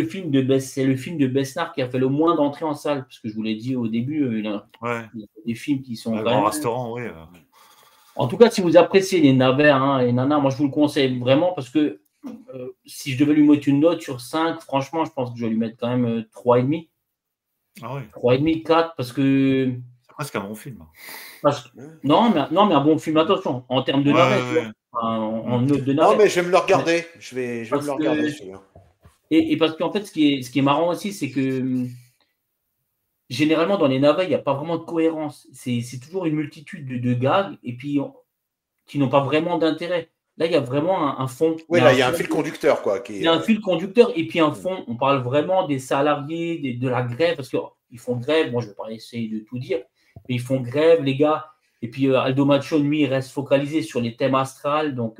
le film de Besnard qui a fait le moins d'entrées en salle, parce que je vous l'ai dit au début, il y a des films qui sont Le quand Grand même... Restaurant, oui. En tout cas, si vous appréciez les navets, hein, les nanas, moi je vous le conseille vraiment parce que si je devais lui mettre une note sur 5, franchement, je pense que je vais lui mettre quand même 3,5. Ah oui. 3,5, 4, parce que... C'est presque un bon film. Non, mais un bon film, attention, en termes de navets, en note de navets. Non, mais je vais me le regarder. Je vais me le regarder, celui-là. Et parce qu'en fait, ce qui est marrant aussi, c'est que généralement, dans les navets, il n'y a pas vraiment de cohérence. C'est toujours une multitude de gags et puis qui n'ont pas vraiment d'intérêt. Là, il y a vraiment un fond. Oui, là, il y a un fil conducteur, quoi. Il y a un fil conducteur et puis un fond. On parle vraiment des salariés, de la grève, parce qu'ils font grève. Bon, je ne vais pas essayer de tout dire, mais ils font grève, les gars. Et puis Aldo Macho, lui, il reste focalisé sur les thèmes astrales. Donc,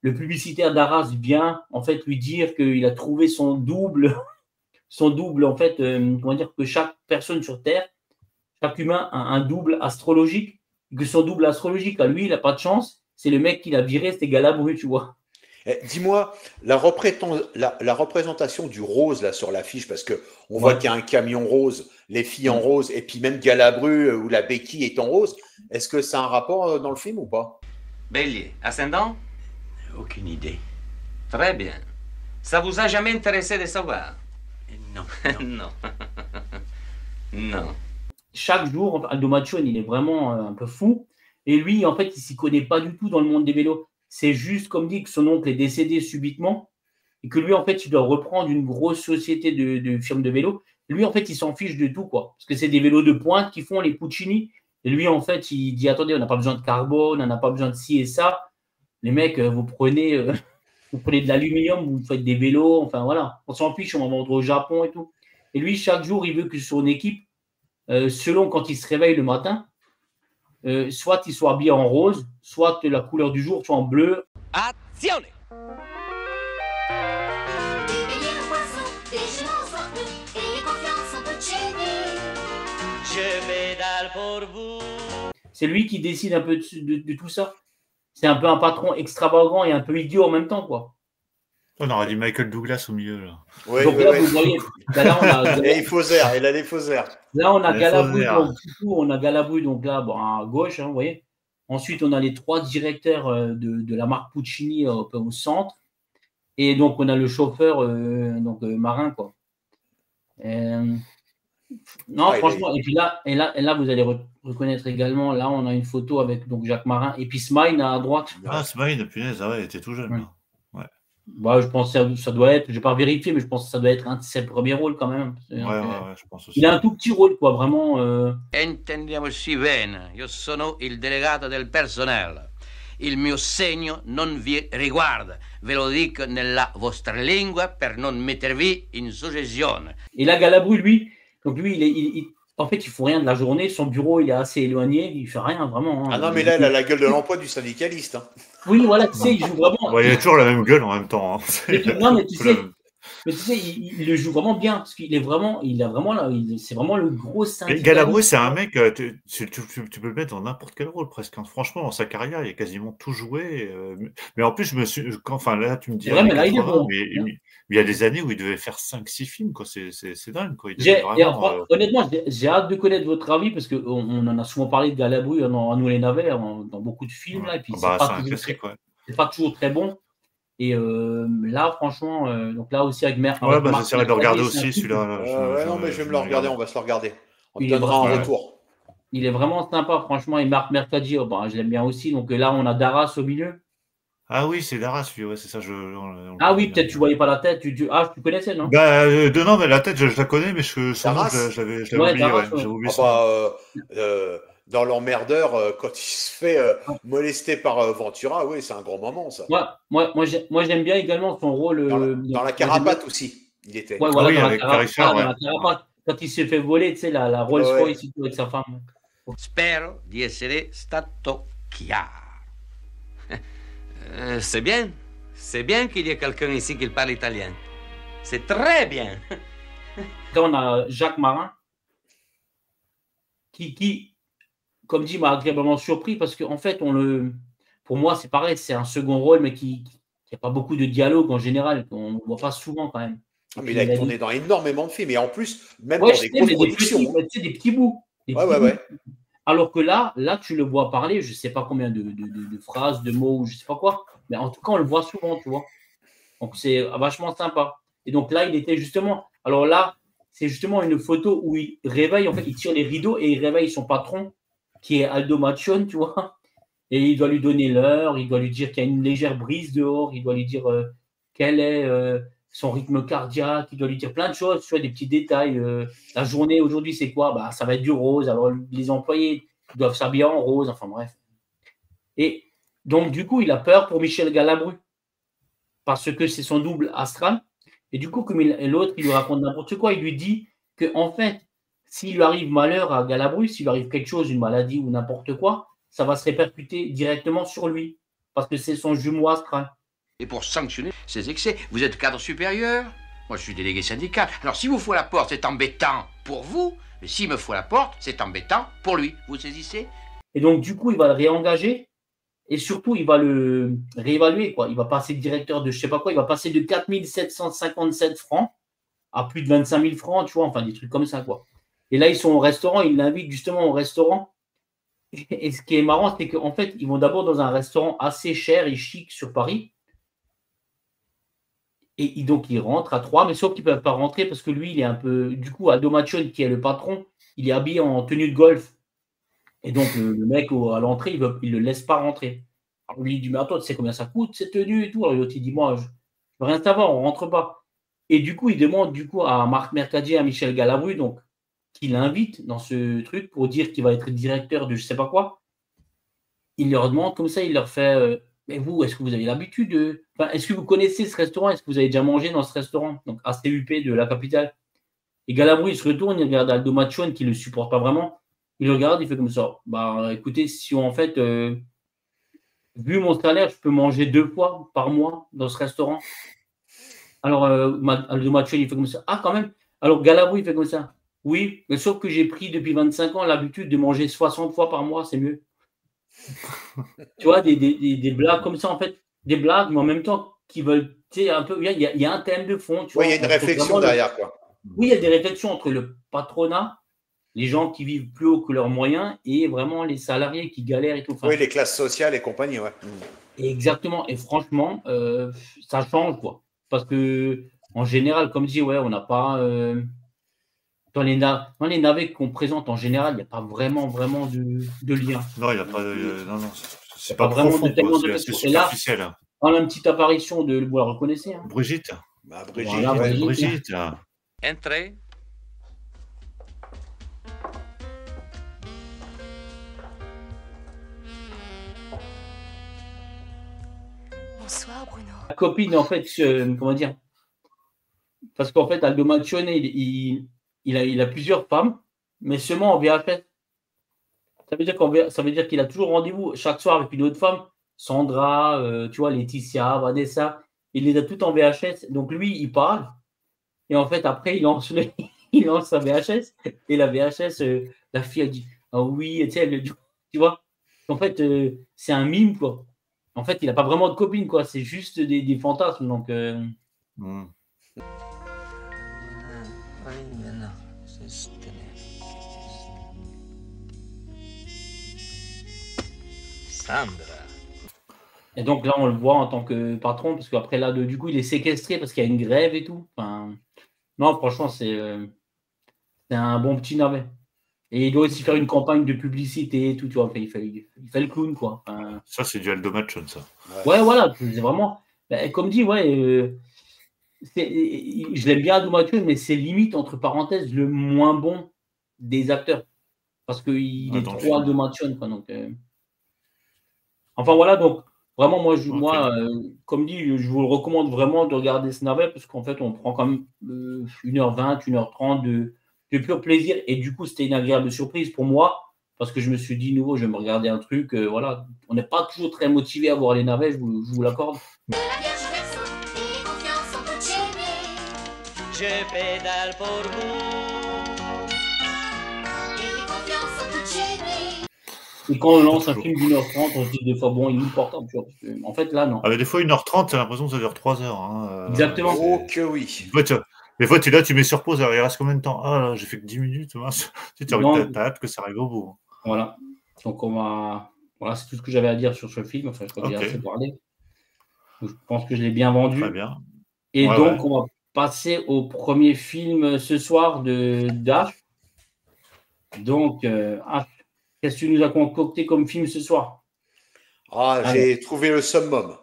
le publicitaire d'Arras vient, en fait, lui dire qu'il a trouvé son double, en fait, comment dire, que chaque personne sur Terre, chaque humain a un double astrologique, et que son double astrologique, à lui, il n'a pas de chance. C'est le mec qui l'a viré, c'était Galabru, tu vois. Dis-moi, la représentation du rose là sur l'affiche, parce que on voit qu'il y a un camion rose, les filles en rose, et puis même Galabru où la béquille est en rose. Est-ce que ça a un rapport dans le film ou pas? Bélier, ascendant? Aucune idée. Très bien. Ça vous a jamais intéressé de savoir? Non. Non. Non. Chaque jour, Aldo Macho, il est vraiment un peu fou. Et lui, en fait, il ne s'y connaît pas du tout dans le monde des vélos. C'est juste, comme dit, que son oncle est décédé subitement et que lui, en fait, il doit reprendre une grosse société de firme de vélos. Lui, en fait, il s'en fiche de tout, quoi. Parce que c'est des vélos de pointe qui font les Puccini. Et lui, en fait, il dit, attendez, on n'a pas besoin de carbone, on n'a pas besoin de ci et ça. Les mecs, vous prenez de l'aluminium, vous faites des vélos. Enfin, voilà. On s'en fiche, on va vendre au Japon et tout. Et lui, chaque jour, il veut que son équipe, selon quand il se réveille le matin, soit il soit habillé en rose, soit la couleur du jour, soit en bleu. Azione! Des béliers en poisson, des gémeaux en sorte, et confiance en Puccini. Je pédale pour vous. C'est lui qui décide un peu de tout ça. C'est un peu un patron extravagant et un peu idiot en même temps, quoi. On aurait dit Michael Douglas au milieu, là. Oui, Donc là, vous voyez, là, on a, Et il faut zère, il a des faux airs. là, on a Les Galabru, faux donc là, bon, à gauche, hein, vous voyez. Ensuite, on a les 3 directeurs de la marque Puccini au centre. Et donc, on a le chauffeur marin, quoi. Non, franchement, et puis là, vous allez reconnaître également, là, on a une photo avec donc Jacques Marin et puis Smine à droite. Ah, Smile, punaise, il était tout jeune. Ouais. Là. Ouais. Bah, je pense que ça doit être, je n'ai pas vérifié, mais je pense que ça doit être un de ses premiers rôles quand même. Ouais, je pense aussi. Il a un tout petit rôle, quoi, vraiment. Intendiamoci bene, io sono il delegato del personale. Il mio segno non vi riguarda. Ve lo dico nella vostra lingua per non mettervi in soggezione. Et là, Galabru, lui, en fait, il ne faut rien de la journée. Son bureau, il est assez éloigné. Il ne fait rien, vraiment. Hein. Ah non, mais là, il a la gueule de l'emploi du syndicaliste. Hein. Oui, voilà, tu sais, il joue vraiment. Ouais, il a toujours la même gueule en même temps. Hein. Non, mais tu sais, il le joue vraiment bien. Parce qu'il est vraiment, c'est vraiment le gros syndicaliste. Galabru, c'est un mec, tu peux le mettre dans n'importe quel rôle presque. Hein. Franchement, dans sa carrière, il a quasiment tout joué. Mais en plus, là, tu me dis. Ouais, mais là, il est bon. Mais il y a des années où il devait faire 5-6 films, quoi. C'est dingue, quoi. Honnêtement, j'ai hâte de connaître votre avis parce qu'on en a souvent parlé de Galabru dans Nous les navets, dans beaucoup de films. Là, et puis c'est pas toujours très bon. Et là, franchement, donc là aussi avec Merck. Ouais, j'essaierai de le regarder aussi, celui-là. Non, mais je vais me le regarder, on va se le regarder. On te donnera un retour. Il est vraiment sympa, franchement. Et Marc Mercadier, je l'aime bien aussi. Donc là, on a Darras au milieu. Ah oui, c'est Darras, lui, ouais, c'est ça. Oui, peut-être tu voyais pas la tête. Tu connaissais, non? Non, mais la tête, je la connais, mais je l'avais oublié. Dans l'emmerdeur, quand il se fait molester par Ventura, oui, c'est un grand moment, ça. Moi j'aime bien également son rôle. Dans la Carapate aussi, il était. Ouais, voilà, dans avec la Carapate. Quand il s'est fait voler, tu sais, la Rolls-Royce avec sa femme. Spero di essere stato chiaro. C'est bien. C'est bien qu'il y ait quelqu'un ici qui parle italien. C'est très bien. Là, on a Jacques Marin qui, comme dit, m'a agréablement surpris parce qu'en fait, pour moi, c'est pareil, c'est un second rôle, mais qui n'a pas beaucoup de dialogue en général, qu'on ne voit pas souvent quand même. Ah, mais Puis il a il a tourné dit, dans énormément de films. Et en plus, même ouais, dans je des sais, grosses mais des petits, productions. mais tu sais, des petits bouts. Des Ouais, petits ouais, bouts. ouais. Alors que là, tu le vois parler, je sais pas combien de phrases, de mots, ou je sais pas quoi, mais en tout cas, on le voit souvent, tu vois. Donc, c'est vachement sympa. Et donc là, il était justement. Alors là, c'est justement une photo où il réveille, en fait, il tire les rideaux et il réveille son patron, qui est Aldo Macione, tu vois. Et il doit lui donner l'heure, il doit lui dire qu'il y a une légère brise dehors, il doit lui dire quel est son rythme cardiaque, il doit lui dire plein de choses, tu vois, des petits détails. La journée aujourd'hui, c'est quoi? Bah, ça va être du rose. Alors, les employés doivent s'habiller en rose, enfin bref. Et donc, du coup, il a peur pour Michel Galabru, parce que c'est son double astral. Et du coup, comme l'autre, il lui raconte n'importe quoi, il lui dit que en fait, s'il lui arrive malheur à Galabru, s'il lui arrive quelque chose, une maladie ou n'importe quoi, ça va se répercuter directement sur lui, parce que c'est son jumeau astral. Et pour sanctionner ces excès, vous êtes cadre supérieur. Moi, je suis délégué syndical. Alors, si vous faut la porte, c'est embêtant pour vous. Mais s'il me faut la porte, c'est embêtant pour lui. Vous saisissez? Et donc, du coup, il va le réengager et surtout, il va le réévaluer, quoi. Il va passer directeur de je sais pas quoi, il va passer de 4 757 francs à plus de 25 000 francs, tu vois, enfin des trucs comme ça, quoi. Et là, ils sont au restaurant, il l'invite justement au restaurant. Et ce qui est marrant, c'est qu'en fait, ils vont d'abord dans un restaurant assez cher et chic sur Paris. Et donc, ils rentrent à 3, mais sauf qu'ils ne peuvent pas rentrer parce que lui, il est un peu. Du coup, Aldo Macione, qui est le patron, il est habillé en tenue de golf. Et donc, le mec à l'entrée, il ne le laisse pas rentrer. Alors, lui, il dit, mais attends, tu sais combien ça coûte, cette tenue et tout. Alors, l'autre, il dit, moi, je ne veux rien savoir, on ne rentre pas. Et du coup, il demande à Marc Mercadier, à Michel Galabru, donc, qui l'invite dans ce truc pour dire qu'il va être directeur de je ne sais pas quoi. Il leur demande, comme ça, il leur fait, mais vous, est-ce que vous avez l'habitude enfin, est-ce que vous connaissez ce restaurant? Est-ce que vous avez déjà mangé dans ce restaurant? Donc, ACUP de la capitale. Et Galabru, il se retourne, il regarde Aldo Macione, qui ne le supporte pas vraiment. Il le regarde, il fait comme ça. Bah, écoutez, si en fait, vu mon salaire, je peux manger 2 fois par mois dans ce restaurant. Alors, Aldo Macione, il fait comme ça. Ah, quand même. Alors, Galabru, il fait comme ça. Oui, mais sauf que j'ai pris depuis 25 ans l'habitude de manger 60 fois par mois, c'est mieux. Tu vois, des blagues comme ça, en fait. Des blagues, mais en même temps, qui veulent, tu sais, un peu. Il y a un thème de fond, tu Ouais, vois. il y a une entre réflexion vraiment derrière, quoi. Oui, il y a des réflexions entre le patronat, les gens qui vivent plus haut que leurs moyens, et vraiment les salariés qui galèrent et tout. Enfin, Oui, les classes sociales et compagnie, ouais. exactement. Et franchement, ça change, quoi. Parce que, en général, comme je dis, ouais, on n'a pas. Dans les navets qu'on présente, en général, il n'y a pas vraiment de lien. Non, il n'y a pas. Non, Il c'est n'y a pas vraiment profond, tellement quoi. de C'est réflexion. Et là, superficiel. on a une petite apparition de. Vous la reconnaissez, hein? Brigitte. Bah, Brigitte, Voilà, ouais. Brigitte. Entrez. Bonsoir, Bruno. La copine, en fait, comment dire? Parce qu'en fait, Aldo Macione, il a plusieurs femmes, mais seulement en VHS. Ça veut dire qu'il a toujours rendez-vous chaque soir avec une autre femme, Sandra, tu vois, Laetitia, Vanessa. Il les a toutes en VHS. Donc lui, il parle. Et en fait, après, il lance sa VHS. Et la VHS, la fille, elle dit, ah oui, tu sais, tu vois. En fait, c'est un mime, quoi. En fait, il n'a pas vraiment de copine, quoi. C'est juste des fantasmes. Donc, Sandra. Et donc là, on le voit en tant que patron, parce qu'après, là, du coup, il est séquestré parce qu'il y a une grève et tout. Enfin, non, franchement, c'est un bon petit navet. Et il doit aussi faire une campagne de publicité et tout, tu vois. Enfin, il fait le clown, quoi. Enfin, Ça, c'est du Aldo Macione, ça. ouais, voilà, c'est vraiment. Comme dit, ouais, je l'aime bien Aldo Macione, mais c'est limite, entre parenthèses, le moins bon des acteurs. Parce qu'il est trop Aldo Macione, quoi. Donc, enfin, voilà, donc. Vraiment, moi, comme dit, je vous le recommande vraiment de regarder ce navet parce qu'en fait, on prend quand même 1h20, 1h30 de pur plaisir. Et du coup, c'était une agréable surprise pour moi parce que je me suis dit, nouveau, je vais me regarder un truc. Voilà, on n'est pas toujours très motivé à voir les navets, je vous l'accorde. La Vierge Verseau et confiance en Puccini. Je pédale pour vous. Et confiance en Puccini. Et quand on lance un film d'1h30, on se dit des fois, bon, il est important. Tu vois, parce que, en fait, là, non. Ah, mais des fois, 1h30, j'ai l'impression que ça dure 3 heures. Hein. Exactement. Oh que oui. Il Des fois, tu es là, tu mets sur pause, alors il reste combien de temps? Ah, là, j'ai fait que 10 minutes. Mince. Tu sais, Non. t'as hâte que ça arrive au bout. Voilà. Donc, voilà, c'est tout ce que j'avais à dire sur ce film. Enfin, je crois que j'ai Ok. assez parlé. Donc, je pense que je l'ai bien vendu. Très bien. Et Ouais, donc, ouais. on va passer au premier film ce soir d'H. Donc, H, qu'est-ce que tu nous as concocté comme film ce soir? Ah, j'ai trouvé le summum.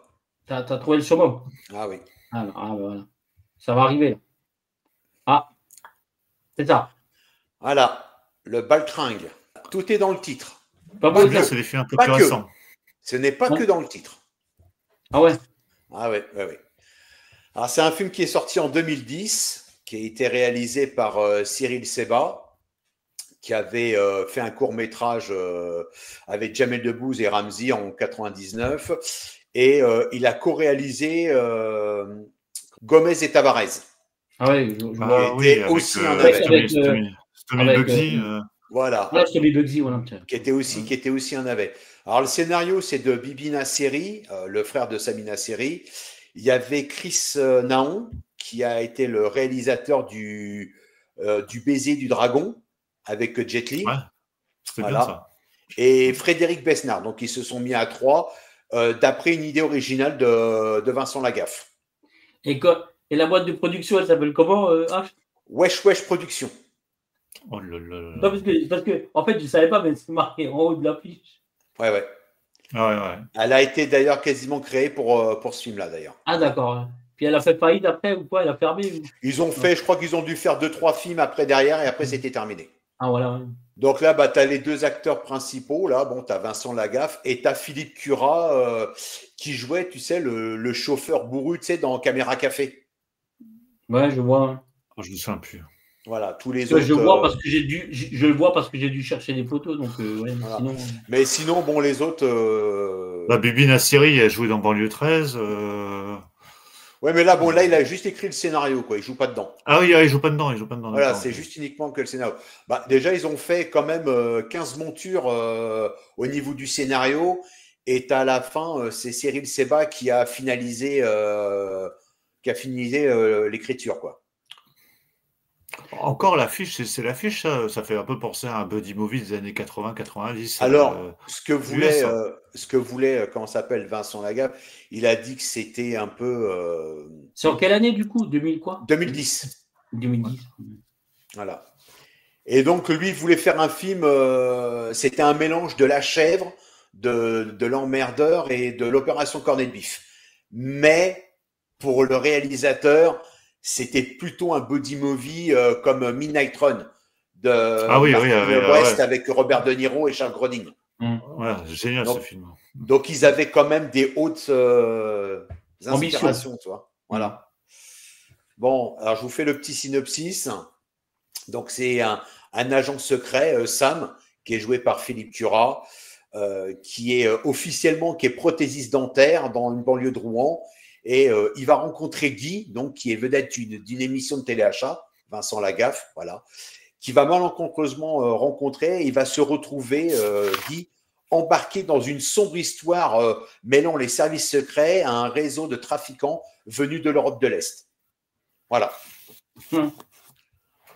T'as trouvé le summum? Ah oui. Voilà. Ça va arriver. Là. Ah, c'est ça. Voilà, le baltringue. Tout est dans le titre. Pas C'est beau bien, dire. c'est des films un peu Pas plus que. récents. Ce n'est pas que dans le titre. Ah ouais. Ah ouais, ouais, ouais. Alors, c'est un film qui est sorti en 2010, qui a été réalisé par Cyril Seba, qui avait fait un court-métrage avec Jamel Debbouze et Ramzy en 99. Et il a co-réalisé Gomez et Tavares. Ah ouais, je vois. Ah oui, était avec aussi un navet. Stomy Bugsy. Voilà. Ouais, Stomy Bugsy, voilà. Qui était aussi un navet. Alors, le scénario, c'est de Bibi Nasseri, le frère de Samina Seri. Il y avait Chris Naon, qui a été le réalisateur du Baiser du Dragon avec Jet Li. Ouais, c'était bien ça. Et Frédéric Besnard. Donc, ils se sont mis à 3 d'après une idée originale de Vincent Lagaffe. Et la boîte de production, elle s'appelle comment, H? Wesh Wesh Productions. Oh là là là. Non, parce que, en fait, je ne savais pas, mais c'est marqué en haut de l'affiche. Ouais, ouais. Ouais. Elle a été d'ailleurs quasiment créée pour ce film-là, d'ailleurs. Ah, d'accord. Puis elle a fait faillite après ou quoi? Elle a fermé ou... Ils ont fait, je crois qu'ils ont dû faire 2-3 films après derrière et après c'était terminé. Ah, voilà. Ouais. Donc là, tu as les deux acteurs principaux. Là, bon, tu as Vincent Lagaffe et tu as Philippe Curat qui jouait, tu sais, le chauffeur bourru, tu sais, dans Caméra Café. Ouais, je vois. Oh, je ne me souviens plus. Voilà, tous les autres. Je vois parce que je le vois parce que j'ai dû chercher des photos. Donc, ouais, Voilà. sinon... Mais sinon, bon, les autres. Bibi Nasseri, elle joué dans Banlieue 13. Ouais, mais là, bon, là, il a juste écrit le scénario, quoi. Il joue pas dedans. Ah oui, il joue pas dedans. Voilà, c'est juste uniquement que le scénario. Bah, déjà, ils ont fait quand même 15 montures au niveau du scénario. Et à la fin, c'est Cyril Seba qui a finalisé l'écriture, quoi. Encore l'affiche, c'est l'affiche, ça fait un peu penser à un buddy movie des années 80-90. Alors, ce que voulait, comment s'appelle, Vincent Lagaffe, il a dit que c'était un peu. C'est en quelle année, du coup? 2000 quoi? 2010. 2010. Voilà. Et donc, lui, il voulait faire un film, c'était un mélange de La Chèvre, de L'Emmerdeur et de l'Opération Cornet de Bif. Mais, pour le réalisateur, c'était plutôt un body movie comme Midnight Run de West avec Robert De Niro et Charles Grodin. Ouais, génial ce film. Donc, ils avaient quand même des hautes inspirations, tu vois. Voilà. Bon, alors je vous fais le petit synopsis. Donc, c'est un agent secret, Sam, qui est joué par Philippe Curat, qui est officiellement prothésiste dentaire dans une banlieue de Rouen. Et il va rencontrer Guy, donc qui est vedette d'une émission de téléachat, Vincent Lagaffe, voilà, qui va malencontreusement rencontrer. Il va se retrouver, Guy, embarqué dans une sombre histoire mêlant les services secrets à un réseau de trafiquants venus de l'Europe de l'Est. Voilà.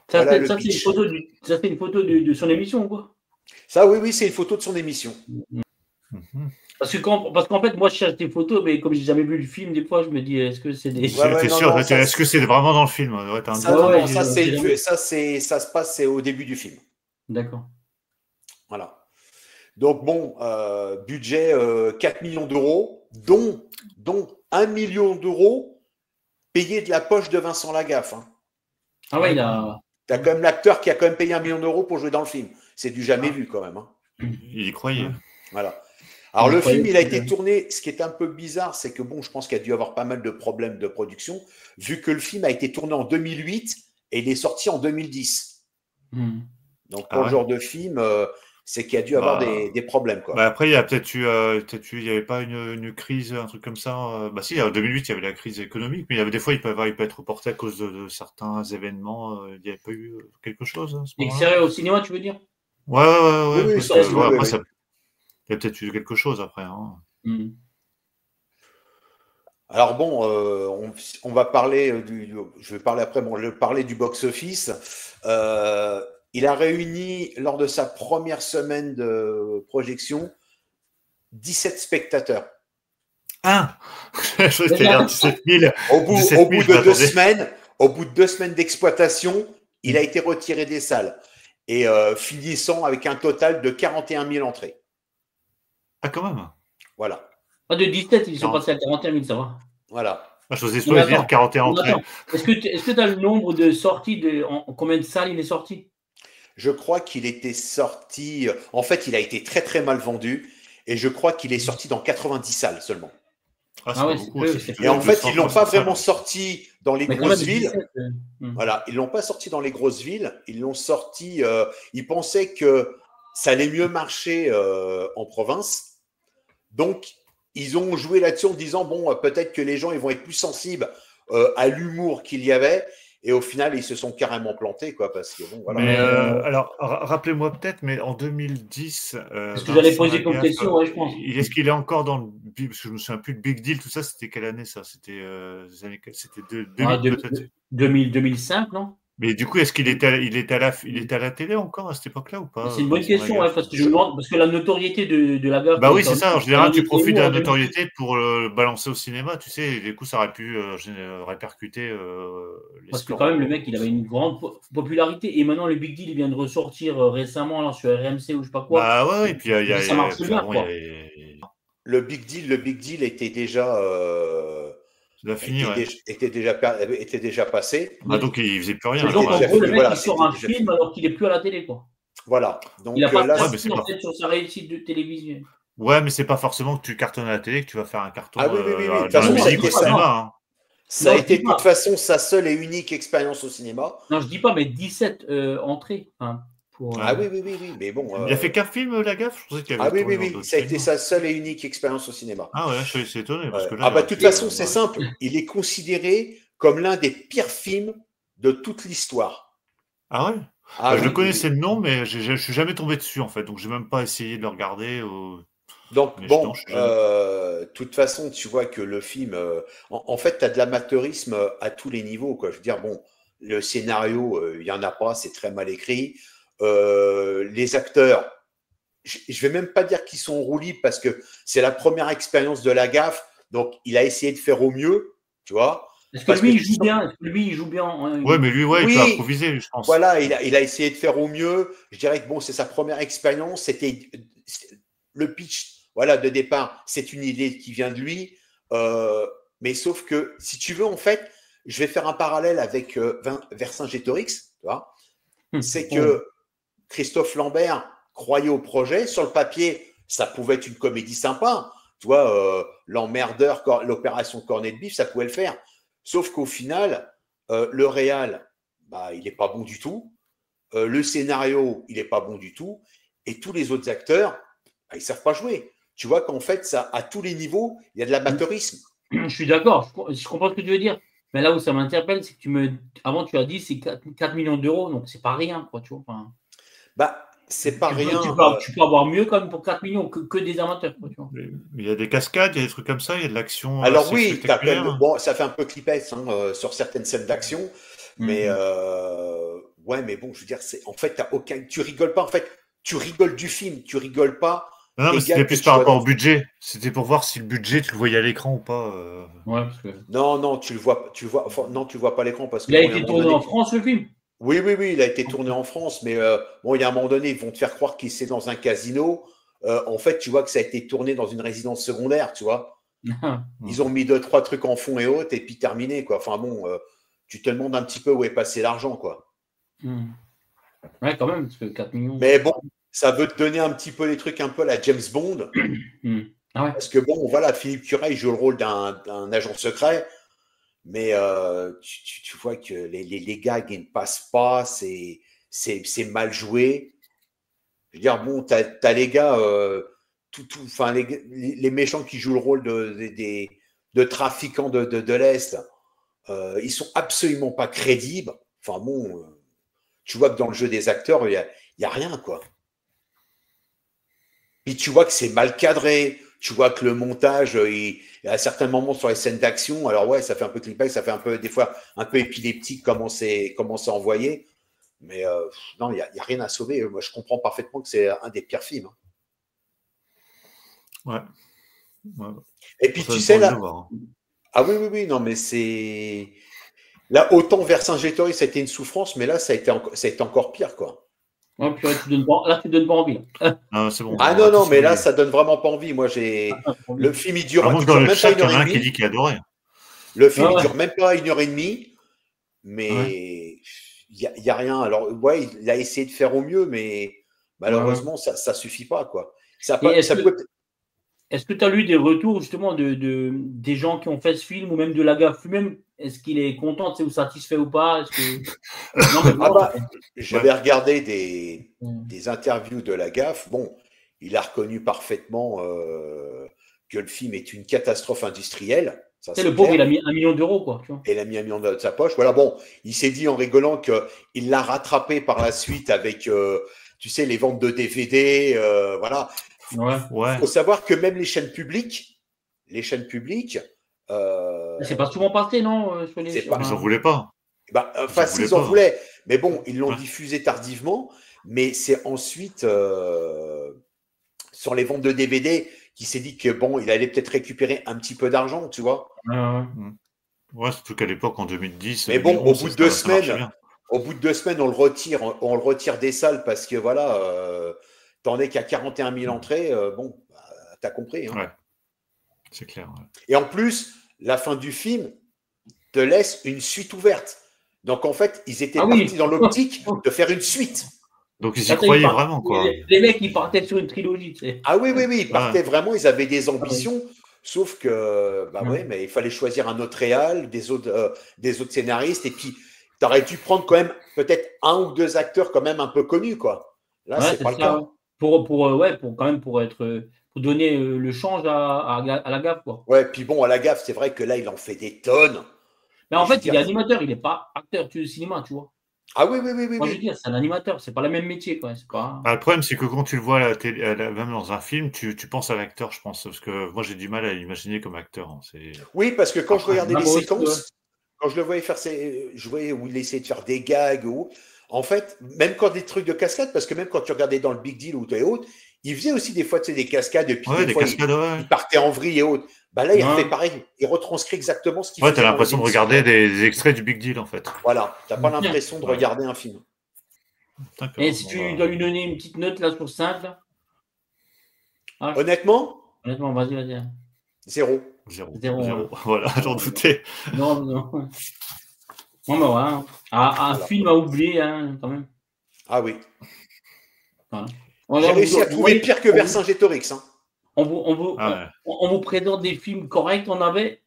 Ça, c'est une photo de son émission, quoi. Ça, oui, c'est une photo de son émission. Parce qu'en fait, moi, je cherche des photos, mais comme j'ai jamais vu le film, des fois, je me dis, est-ce que c'est des... T'es sûr, est-ce que c'est vraiment dans le film? Ça se passe au début du film. D'accord. Voilà. Donc, bon, budget 4 millions d'euros, dont 1 million d'euros payés de la poche de Vincent Lagaffe. Hein. Ah ouais, il a... T'as quand même l'acteur qui a quand même payé 1 million d'euros pour jouer dans le film. C'est du jamais vu quand même. Hein. Il y croyait. Voilà. Alors, le film, il a été tourné. Ce qui est un peu bizarre, c'est que, bon, je pense qu'il y a dû avoir pas mal de problèmes de production, vu que le film a été tourné en 2008 et il est sorti en 2010. Donc, pour le genre de film, c'est qu'il y a dû avoir des problèmes, quoi. Après, il y a peut-être eu, il n'y avait pas une crise, un truc comme ça. Si, en 2008, il y avait la crise économique, mais il y avait des fois, il peut être reporté à cause de certains événements. Il n'y avait pas eu quelque chose à ce moment-là. Extérieur au cinéma, tu veux dire? Ouais. Oui, après, ça... Il y a peut-être eu quelque chose après. Hein. Alors bon, on va parler je vais parler après, bon, je vais parler du box-office. Il a réuni, lors de sa première semaine de projection, 17 spectateurs. Ah Je vais dire 17 000. Au bout 17 000, je de 2 m'attendais. semaines, au bout de 2 semaines d'exploitation, il a été retiré des salles et finissant avec un total de 41 000 entrées. Ah, quand même. Voilà. Ah, de 17, ils sont Non. passés à 41 000, ça va. Voilà. Ah, je osais Non, mais pas dire attends. 41 Non, entrées. attends. Est-ce que tu as le nombre de sorties en combien de salles il est sorti? Je crois qu'il était sorti. En fait, il a été très très mal vendu et je crois qu'il est sorti dans 90 salles seulement. Ah, c'est Ah pas ouais, c'est beaucoup. peu, c'est c'est plutôt Et en fait, 200, ils l'ont pas 300 vraiment salles. sorti dans les Mais quand grosses même, villes. 17, Voilà, ils l'ont pas sorti dans les grosses villes. Ils l'ont sorti. Ils pensaient que ça allait mieux marcher en province. Donc, ils ont joué là-dessus en disant bon, peut-être que les gens ils vont être plus sensibles à l'humour qu'il y avait. Et au final, ils se sont carrément plantés, quoi, parce que bon, voilà. Mais Mais, alors, rappelez-moi peut-être, mais en 2010, c'est ce que j'allais Vincent poser comme Lagaffe, question, ouais, je pense. est-ce qu'il est encore dans le parce que je me souviens plus de Big Deal, tout ça, c'était quelle année ça? C'était c'était 2000 peut-être. 2005, non? Mais du coup, est-ce qu'il était à la télé encore à cette époque-là ou pas, C'est une bonne Vincent question, ouais, Lagaffe? parce que je me demande, parce que la notoriété de la gaffe. Bah oui, c'est ça. En général, tu profites de la en 2010. notoriété pour le balancer au cinéma, tu sais. Et du coup, ça aurait pu répercuter les Parce que scores. quand même, le mec, il avait une grande popularité. Et maintenant, le Big Deal, il vient de ressortir récemment là, sur RMC ou je sais pas quoi. Bah ouais, et puis Ça marche puis bien, avant, quoi. Le Big Deal était déjà, Ça doit finir, ouais. était déjà passé. Bah donc, il faisait plus rien. Et donc, alors. en déjà gros, le fini, mec, voilà, il sort c'était un déjà film fini. alors qu'il est plus à la télé, quoi. Voilà. Donc Il n'a pas là, Ouais, mais de c'est en pas. fait, sur sa réussite de télévision. Ouais, mais c'est pas forcément que tu cartonnes à la télé que tu vas faire un carton ah oui, oui, oui, oui. De toute dans la façon, ça a musique, été au cinéma. non. Hein. Ça a Non, je été dis de toute pas. façon sa seule et unique expérience au cinéma. Non, je dis pas, mais 17 entrées. Hein, pour, Ah oui, oui, oui, oui. Mais bon. Il a fait qu'un film, Lagaffe? Je pensais qu'il Ah avait oui, oui, tourné dans oui. d'autres Ça a films. été sa seule et unique expérience au cinéma. Ah ouais, je suis étonné parce que là, Ah il bah aurait de toute pu, façon, c'est ouais. simple. Il est considéré comme l'un des pires films de toute l'histoire. Ah ouais? Ah Je oui, le connaissais oui, de nom, mais je suis jamais tombé dessus en fait, donc j'ai même pas essayé de le regarder. Donc Mais bon, non, je suis jamais. de toute façon, tu vois que le film, en fait, tu as de l'amateurisme à tous les niveaux, quoi. Je veux dire, bon, le scénario, il y en a pas, c'est très mal écrit. Les acteurs, je vais même pas dire qu'ils sont roulis parce que c'est la première expérience de la gaffe, donc il a essayé de faire au mieux, tu vois. Est-ce que Parce lui, que il tu joue sens- bien? Est-ce que lui, il joue bien? Ouais, mais lui, ouais, il peut Oui, improviser, je pense. voilà, il a essayé de faire au mieux. Je dirais que bon, c'est sa première expérience. C'était le pitch, voilà, de départ. C'est une idée qui vient de lui. Mais sauf que, si tu veux, en fait, je vais faire un parallèle avec Vercingétorix, tu vois. C'est que Christophe Lambert croyait au projet. Sur le papier, ça pouvait être une comédie sympa. Tu vois, l'emmerdeur, l'opération cornet de bif, ça pouvait le faire. Sauf qu'au final, le réal, bah, il n'est pas bon du tout. Le scénario, il n'est pas bon du tout. Et tous les autres acteurs, bah, ils ne savent pas jouer. Tu vois qu'en fait, ça, à tous les niveaux, il y a de l'amateurisme. Je suis d'accord, je comprends ce que tu veux dire. Mais là où ça m'interpelle, c'est que avant, tu as dit c'est 4 millions d'euros, donc c'est pas rien, quoi, tu vois. Enfin, Bah, c'est pas rien. Tu peux avoir mieux quand même pour 4 millions que des amateurs, quoi, tu vois. Il y a des cascades, il y a des trucs comme ça, il y a de l'action. Alors assez oui, t'as spectaculaire. bon, ça fait un peu clipette sur certaines scènes d'action, mais ouais, mais bon, je veux dire, en fait, tu rigoles pas. En fait, tu rigoles du film, tu rigoles pas. Non, mais des c'était gars plus que tu par vois rapport dans- au budget. C'était pour voir si le budget, tu le voyais à l'écran ou pas. Ouais, parce que... Non, tu le vois, enfin, non, tu le vois pas à l'écran parce que Il a bon, il y a un été moment tourné donné- en France, le film. Oui, il a été tourné en France, mais bon, il y a un moment donné, ils vont te faire croire qu'il c'est dans un casino. En fait, tu vois que ça a été tourné dans une résidence secondaire, tu vois. Ils ont mis 2-3 trucs en fond et haute et puis terminé, quoi. Enfin bon, tu te demandes un petit peu où est passé l'argent, quoi. Ouais, quand même, parce que 4 millions. Mais bon, ça veut te donner un petit peu les trucs un peu à la James Bond. Ah ouais. Parce que bon, voilà, Philippe Curet joue le rôle d'un agent secret, mais tu vois que les gags ils ne passent pas, c'est mal joué. Je veux dire, bon, t'as les gars, enfin, les méchants qui jouent le rôle de trafiquants de l'Est, ils sont absolument pas crédibles. Enfin bon, tu vois que dans le jeu des acteurs, il y a rien, quoi. Puis tu vois que c'est mal cadré, tu vois que le montage, à certains moments sur les scènes d'action, alors ouais, ça fait un peu clickbait, ça fait un peu, des fois, un peu épileptique comment c'est envoyé. Mais non, il y a rien à sauver. Moi, je comprends parfaitement que c'est un des pires films. Ouais. Ouais. Et puis, Ça tu donne sais, pas envie de là. le voir, hein. Ah oui, oui, oui, non, mais c'est. Là, autant Vercingétorix, ça a été une souffrance, mais là, ça a été encore pire, quoi. Ouais, puis là, tu donnes pas envie. Là. Ah, c'est bon. Ah on non, va non, tous mais là, oublier. ça donne vraiment pas envie. Moi, le film, il dure, Ah, moi, il dans dure le même pas chat, une il y heure en et a un qui demie. dit qu'il adorait. Le film, Ouais, il ouais. dure même pas une heure et demie, mais il y a rien. Alors, ouais, il a essayé de faire au mieux, mais malheureusement, ça suffit pas, quoi. Ça, Et ça pouvait. est-ce que tu as lu des retours justement des gens qui ont fait ce film ou même de la gaffe lui-même? Est-ce qu'il est content, tu sais, ou satisfait ou pas? Est-ce que... Non, mais Ah vraiment, bah, ouais. j'avais regardé des interviews de la gaffe. Bon, il a reconnu parfaitement que le film est une catastrophe industrielle. Ça, Tu sais, c'est le pauvre, clair. il a mis 1 million d'euros, quoi. Tu vois. Et il a mis 1 million de sa poche. Voilà, bon, il s'est dit en rigolant qu'il l'a rattrapé par la suite avec, tu sais, les ventes de DVD. Voilà. Ouais. Ouais. Il faut savoir que même les chaînes publiques, C'est pas souvent passé, non, sur les... c'est pas- Ils en voulaient pas. enfin, Ils en voulaient s'ils en pas. voulaient, mais bon, ils l'ont Ouais. diffusé tardivement. Mais c'est ensuite sur les ventes de DVD qu'il s'est dit que bon, il allait peut-être récupérer un petit peu d'argent, tu vois. Ouais, surtout qu'à l'époque, en 2010, Mais bon, 2011, ça marchait bien. au bout de 2 semaines, on le retire des salles parce que voilà, t'en es qu'à 41 000 entrées. Bon, bah, t'as compris. Hein. Ouais, c'est clair. Ouais. Et en plus, la fin du film te laisse une suite ouverte. Donc en fait, ils étaient partis dans l'optique de faire une suite. Donc ils y croyaient vraiment, quoi. Les mecs, ils partaient sur une trilogie, tu sais. Ah oui, oui, oui, ils partaient vraiment, ils avaient des ambitions. Sauf que, bah ouais, mais il fallait choisir un autre réal, des autres scénaristes, et puis tu aurais dû prendre quand même peut-être 1 ou 2 acteurs quand même un peu connus, quoi. Là, c'est pas le cas. Pour donner le change à la gaffe, quoi. Ouais, puis bon, à la gaffe, c'est vrai que là, il en fait des tonnes. Mais en fait, il est animateur, il n'est pas acteur de cinéma, tu vois. Ah oui, oui, oui, oui. Moi, je veux dire, c'est un animateur, c'est pas le même métier, quoi. Pas... le problème, c'est que quand tu le vois à la télé, même dans un film, tu penses à l'acteur, je pense, parce que moi, j'ai du mal à l'imaginer comme acteur. Hein. Oui, parce que quand je regardais les séquences, quand je le voyais faire, je voyais où il essayait de faire des gags, en fait, même quand des trucs de cascade, parce que même quand tu regardais dans le Big Deal ou autres, il faisait aussi des fois, tu sais, des cascades, et puis des fois, il partait en vrille et autres. Bah là, il fait pareil, il retranscrit exactement ce qu'il fait. Ouais, t'as l'impression de regarder des extraits du Big Deal, en fait. Voilà, t'as pas l'impression de regarder un film. Et si tu dois lui donner une petite note là sur 5, là Honnêtement, vas-y. 0. Voilà, j'en doutais. Non. Non, mais voilà. Un film à oublier, hein, quand même. Ah oui. Voilà. J'ai réussi à trouver pire que Vercingétorix. Hein. On vous présente des films corrects,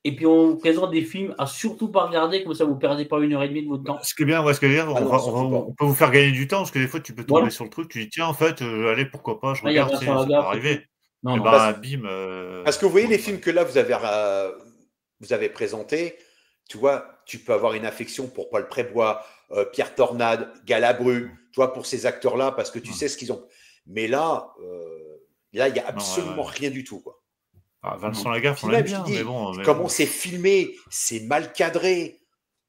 et puis on vous présente des films à surtout pas regarder, comme ça vous perdez pas 1h30 de votre temps. Ce qui est bien, on peut vous faire gagner du temps, parce que des fois tu peux tomber sur le truc, tu dis tiens, en fait, allez, pourquoi pas, je regarde, ça peut arriver. Non, bim. Parce que vous voyez les films que là vous avez présentés, tu vois, tu peux avoir une affection pour Paul Prébois, Pierre Tornade, Galabru, tu vois, pour ces acteurs-là, parce que tu sais ce qu'ils ont. Mais là, il n'y a absolument rien du tout, quoi. Vincent Lagaffe, on l'aime bien, mais bon. Comment c'est filmé, c'est mal cadré.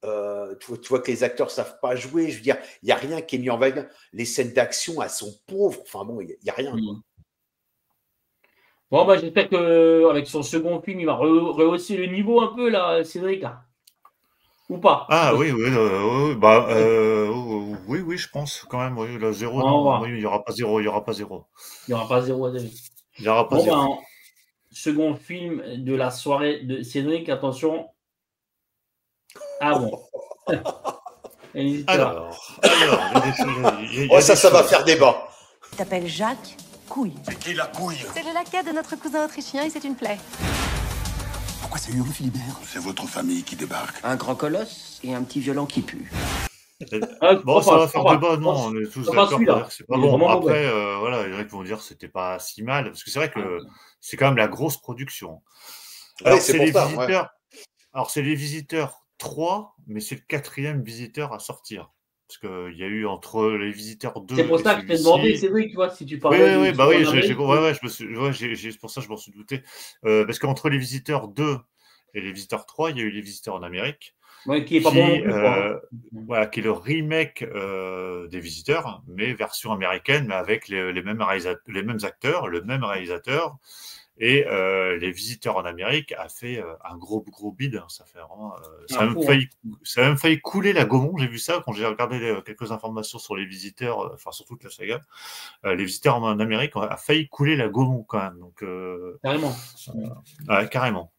Tu vois que les acteurs ne savent pas jouer. Je veux dire, il n'y a rien qui est mis en valeur. Les scènes d'action, elles sont pauvres. Enfin bon, il n'y a rien. Bon, bah, j'espère qu'avec son second film, il va rehausser le niveau un peu, là, Cédric. Là. Ou pas? Oui, je pense quand même. Oui, là, 0, il n'y aura pas 0. Il n'y aura pas 0. Il n'y aura pas 0 à 0. Il n'y aura pas 0. Ben, second film de la soirée de Cédric, attention. Ah bon. Alors, ça va faire débat. Il t'appelle Jacques Couille. C'est qui la couille? C'est le laquais de notre cousin autrichien et c'est une plaie. Pourquoi c'est lui, Philibert? C'est votre famille qui débarque. Un grand colosse et un petit violent qui pue. Bon, ça va faire débat, non, on est tous d'accord. C'est pas bon. Après, voilà, il y en a qui vont dire que c'était pas si mal, parce que c'est vrai que c'est quand même la grosse production. Alors, c'est les visiteurs. Alors, c'est les visiteurs 3, mais c'est le 4e visiteur à sortir. Parce qu'il y a eu entre les visiteurs 2 C'est pour et ça que je t'ai demandé, celui-ci. c'est vrai, tu vois, si tu Oui, parlais oui, de oui, bah en oui, Amérique ouais, ouais, c'est pour ça que je m'en suis douté. Parce qu'entre les visiteurs 2 et les visiteurs 3, il y a eu les visiteurs en Amérique, ouais, qui est pas bon non qui, plus, quoi. voilà, qui est le remake des visiteurs, mais version américaine, mais avec les mêmes les mêmes acteurs, le même réalisateur. Et les visiteurs en Amérique a fait un gros bid. Hein, ça fait vraiment, ça a même failli couler la Gaumont. J'ai vu ça quand j'ai regardé quelques informations sur les visiteurs, enfin sur toute la saga. Les visiteurs en Amérique a failli couler la Gaumont quand même. Donc carrément. Carrément.